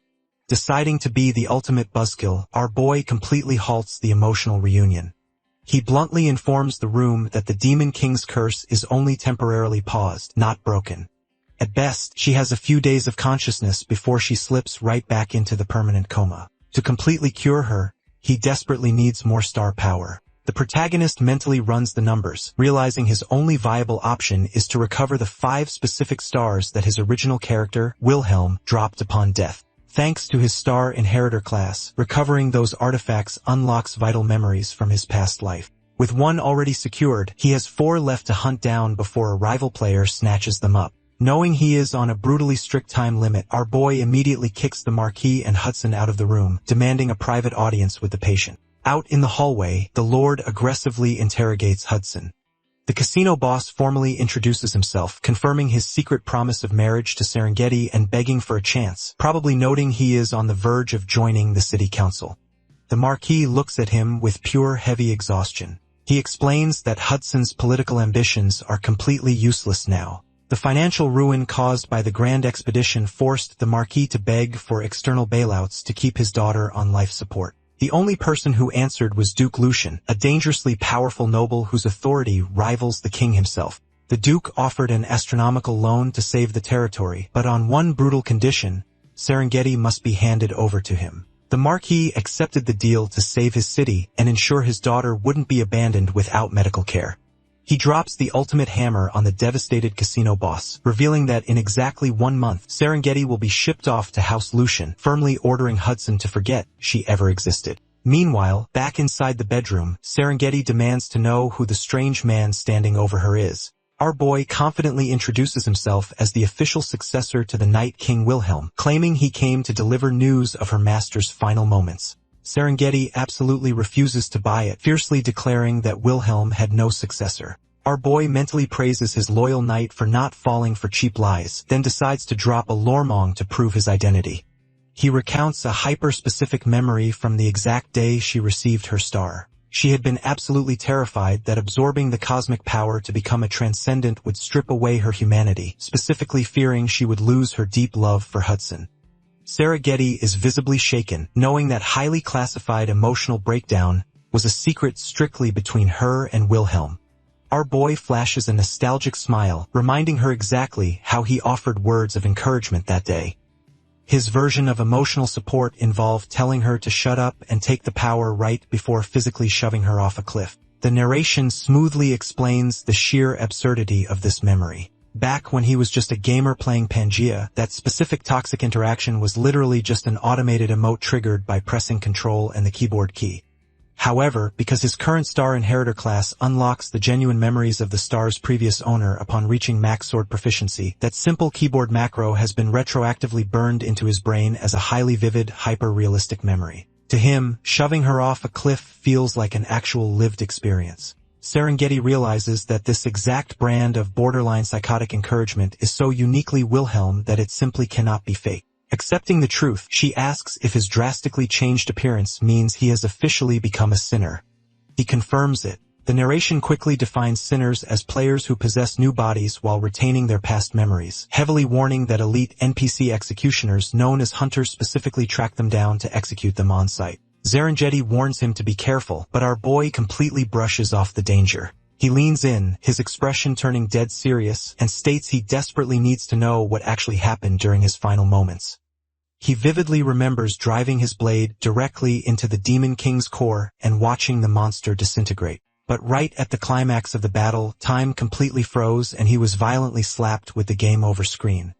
Deciding to be the ultimate buzzkill, our boy completely halts the emotional reunion. He bluntly informs the room that the Demon King's curse is only temporarily paused, not broken. At best, she has a few days of consciousness before she slips right back into the permanent coma. To completely cure her, he desperately needs more star power. The protagonist mentally runs the numbers, realizing his only viable option is to recover the 5 specific stars that his original character, Wilhelm, dropped upon death. Thanks to his star inheritor class, recovering those artifacts unlocks vital memories from his past life. With 1 already secured, he has 4 left to hunt down before a rival player snatches them up. Knowing he is on a brutally strict time limit, our boy immediately kicks the Marquis and Hudson out of the room, demanding a private audience with the patient. Out in the hallway, the Lord aggressively interrogates Hudson. The casino boss formally introduces himself, confirming his secret promise of marriage to Serengeti and begging for a chance, probably noting he is on the verge of joining the city council. The Marquis looks at him with pure heavy exhaustion. He explains that Hudson's political ambitions are completely useless now. The financial ruin caused by the grand expedition forced the Marquis to beg for external bailouts to keep his daughter on life support. The only person who answered was Duke Lucian, a dangerously powerful noble whose authority rivals the king himself. The Duke offered an astronomical loan to save the territory, but on one brutal condition: Serengeti must be handed over to him. The Marquis accepted the deal to save his city and ensure his daughter wouldn't be abandoned without medical care. He drops the ultimate hammer on the devastated casino boss, revealing that in exactly 1 month, Serengeti will be shipped off to House Lucian, firmly ordering Hudson to forget she ever existed. Meanwhile, back inside the bedroom, Serengeti demands to know who the strange man standing over her is. Our boy confidently introduces himself as the official successor to the Night King Wilhelm, claiming he came to deliver news of her master's final moments. Serengeti absolutely refuses to buy it, fiercely declaring that Wilhelm had no successor. Our boy mentally praises his loyal knight for not falling for cheap lies, then decides to drop a lormong to prove his identity. He recounts a hyper-specific memory from the exact day she received her star. She had been absolutely terrified that absorbing the cosmic power to become a transcendent would strip away her humanity, specifically fearing she would lose her deep love for Hudson. Serengeti is visibly shaken, knowing that highly classified emotional breakdown was a secret strictly between her and Wilhelm. Our boy flashes a nostalgic smile, reminding her exactly how he offered words of encouragement that day. His version of emotional support involved telling her to shut up and take the power right before physically shoving her off a cliff. The narration smoothly explains the sheer absurdity of this memory. Back when he was just a gamer playing Pangea, that specific toxic interaction was literally just an automated emote triggered by pressing Control and the keyboard key. However, because his current Star Inheritor class unlocks the genuine memories of the star's previous owner upon reaching max sword proficiency, that simple keyboard macro has been retroactively burned into his brain as a highly vivid, hyper-realistic memory. To him, shoving her off a cliff feels like an actual lived experience. Serengeti realizes that this exact brand of borderline psychotic encouragement is so uniquely Wilhelm that it simply cannot be faked. Accepting the truth, she asks if his drastically changed appearance means he has officially become a sinner. He confirms it. The narration quickly defines sinners as players who possess new bodies while retaining their past memories, heavily warning that elite NPC executioners known as hunters specifically track them down to execute them on sight. Serengeti warns him to be careful, but our boy completely brushes off the danger. He leans in, his expression turning dead serious, and states he desperately needs to know what actually happened during his final moments. He vividly remembers driving his blade directly into the Demon King's core and watching the monster disintegrate. But right at the climax of the battle, time completely froze and he was violently slapped with the game over screen.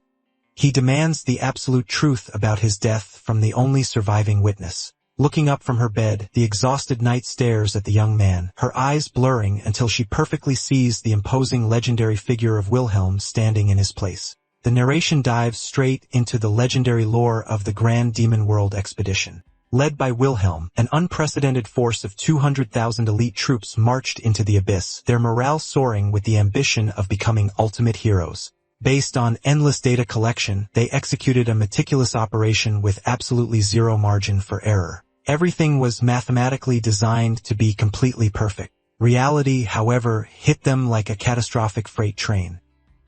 He demands the absolute truth about his death from the only surviving witness. Looking up from her bed, the exhausted knight stares at the young man, her eyes blurring until she perfectly sees the imposing legendary figure of Wilhelm standing in his place. The narration dives straight into the legendary lore of the Grand Demon World Expedition. Led by Wilhelm, an unprecedented force of 200,000 elite troops marched into the abyss, their morale soaring with the ambition of becoming ultimate heroes. Based on endless data collection, they executed a meticulous operation with absolutely zero margin for error. Everything was mathematically designed to be completely perfect. Reality, however, hit them like a catastrophic freight train.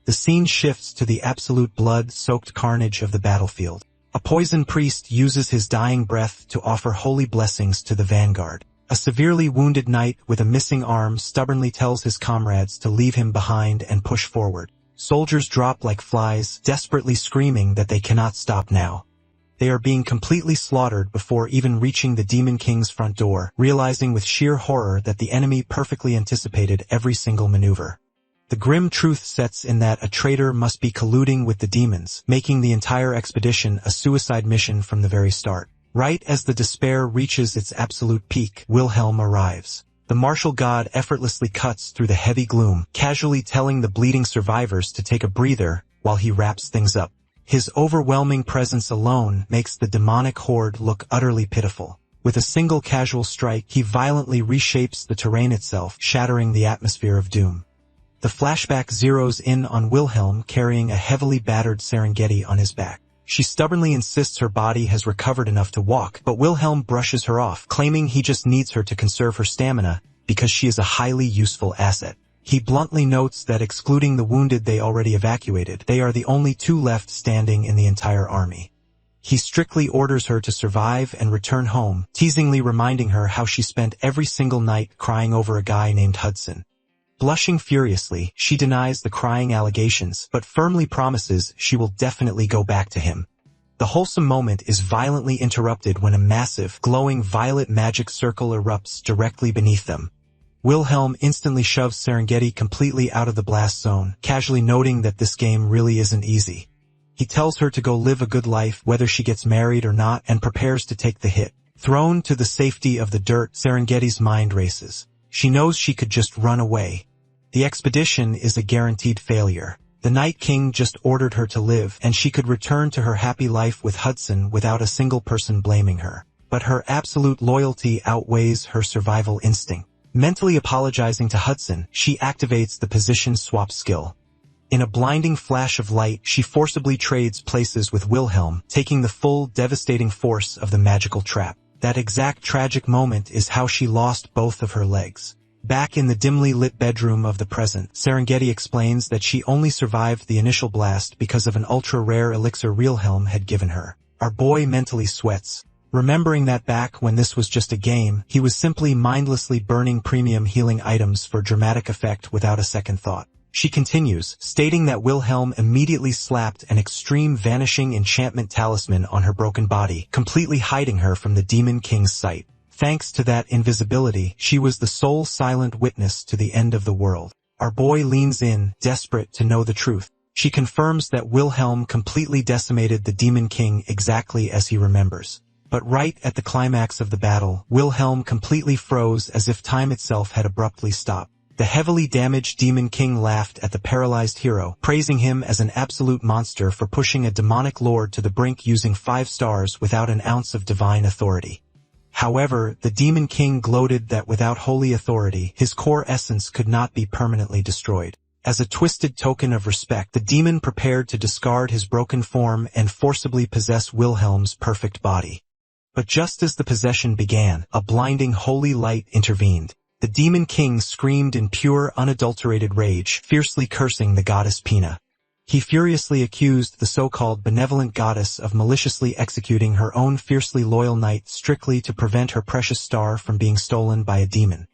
The scene shifts to the absolute blood-soaked carnage of the battlefield. A poison priest uses his dying breath to offer holy blessings to the vanguard. A severely wounded knight with a missing arm stubbornly tells his comrades to leave him behind and push forward. Soldiers drop like flies, desperately screaming that they cannot stop now. They are being completely slaughtered before even reaching the Demon King's front door, realizing with sheer horror that the enemy perfectly anticipated every single maneuver. The grim truth sets in that a traitor must be colluding with the demons, making the entire expedition a suicide mission from the very start. Right as the despair reaches its absolute peak, Wilhelm arrives. The martial god effortlessly cuts through the heavy gloom, casually telling the bleeding survivors to take a breather while he wraps things up. His overwhelming presence alone makes the demonic horde look utterly pitiful. With a single casual strike, he violently reshapes the terrain itself, shattering the atmosphere of doom. The flashback zeroes in on Wilhelm carrying a heavily battered Serengeti on his back. She stubbornly insists her body has recovered enough to walk, but Wilhelm brushes her off, claiming he just needs her to conserve her stamina because she is a highly useful asset. He bluntly notes that excluding the wounded they already evacuated, they are the only two left standing in the entire army. He strictly orders her to survive and return home, teasingly reminding her how she spent every single night crying over a guy named Hudson. Blushing furiously, she denies the crying allegations, but firmly promises she will definitely go back to him. The wholesome moment is violently interrupted when a massive, glowing violet magic circle erupts directly beneath them. Wilhelm instantly shoves Serengeti completely out of the blast zone, casually noting that this game really isn't easy. He tells her to go live a good life whether she gets married or not and prepares to take the hit. Thrown to the safety of the dirt, Serengeti's mind races. She knows she could just run away. The expedition is a guaranteed failure. The Night King just ordered her to live, and she could return to her happy life with Hudson without a single person blaming her. But her absolute loyalty outweighs her survival instinct. Mentally apologizing to Hudson, she activates the position swap skill. In a blinding flash of light, she forcibly trades places with Wilhelm, taking the full, devastating force of the magical trap. That exact tragic moment is how she lost both of her legs. Back in the dimly lit bedroom of the present, Serengeti explains that she only survived the initial blast because of an ultra-rare elixir Wilhelm had given her. Our boy mentally sweats, remembering that back when this was just a game, he was simply mindlessly burning premium healing items for dramatic effect without a second thought. She continues, stating that Wilhelm immediately slapped an extreme vanishing enchantment talisman on her broken body, completely hiding her from the Demon King's sight. Thanks to that invisibility, she was the sole silent witness to the end of the world. Our boy leans in, desperate to know the truth. She confirms that Wilhelm completely decimated the Demon King exactly as he remembers. But right at the climax of the battle, Wilhelm completely froze as if time itself had abruptly stopped. The heavily damaged Demon King laughed at the paralyzed hero, praising him as an absolute monster for pushing a demonic lord to the brink using 5 stars without an ounce of divine authority. However, the Demon King gloated that without holy authority, his core essence could not be permanently destroyed. As a twisted token of respect, the demon prepared to discard his broken form and forcibly possess Wilhelm's perfect body. But just as the possession began, a blinding holy light intervened. The Demon King screamed in pure, unadulterated rage, fiercely cursing the goddess Pina. He furiously accused the so-called benevolent goddess of maliciously executing her own fiercely loyal knight strictly to prevent her precious star from being stolen by a demon.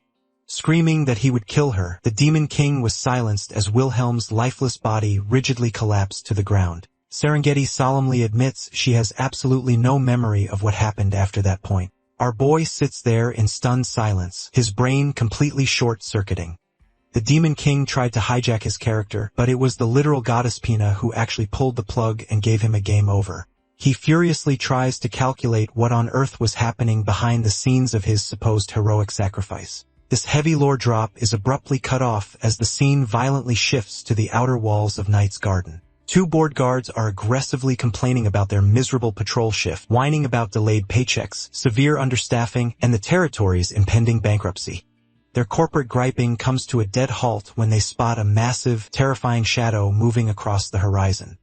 Screaming that he would kill her, the Demon King was silenced as Wilhelm's lifeless body rigidly collapsed to the ground. Serengeti solemnly admits she has absolutely no memory of what happened after that point. Our boy sits there in stunned silence, his brain completely short-circuiting. The Demon King tried to hijack his character, but it was the literal goddess Pina who actually pulled the plug and gave him a game over. He furiously tries to calculate what on earth was happening behind the scenes of his supposed heroic sacrifice. This heavy lore drop is abruptly cut off as the scene violently shifts to the outer walls of Knight's Garden. 2 board guards are aggressively complaining about their miserable patrol shift, whining about delayed paychecks, severe understaffing, and the territory's impending bankruptcy. Their corporate griping comes to a dead halt when they spot a massive, terrifying shadow moving across the horizon.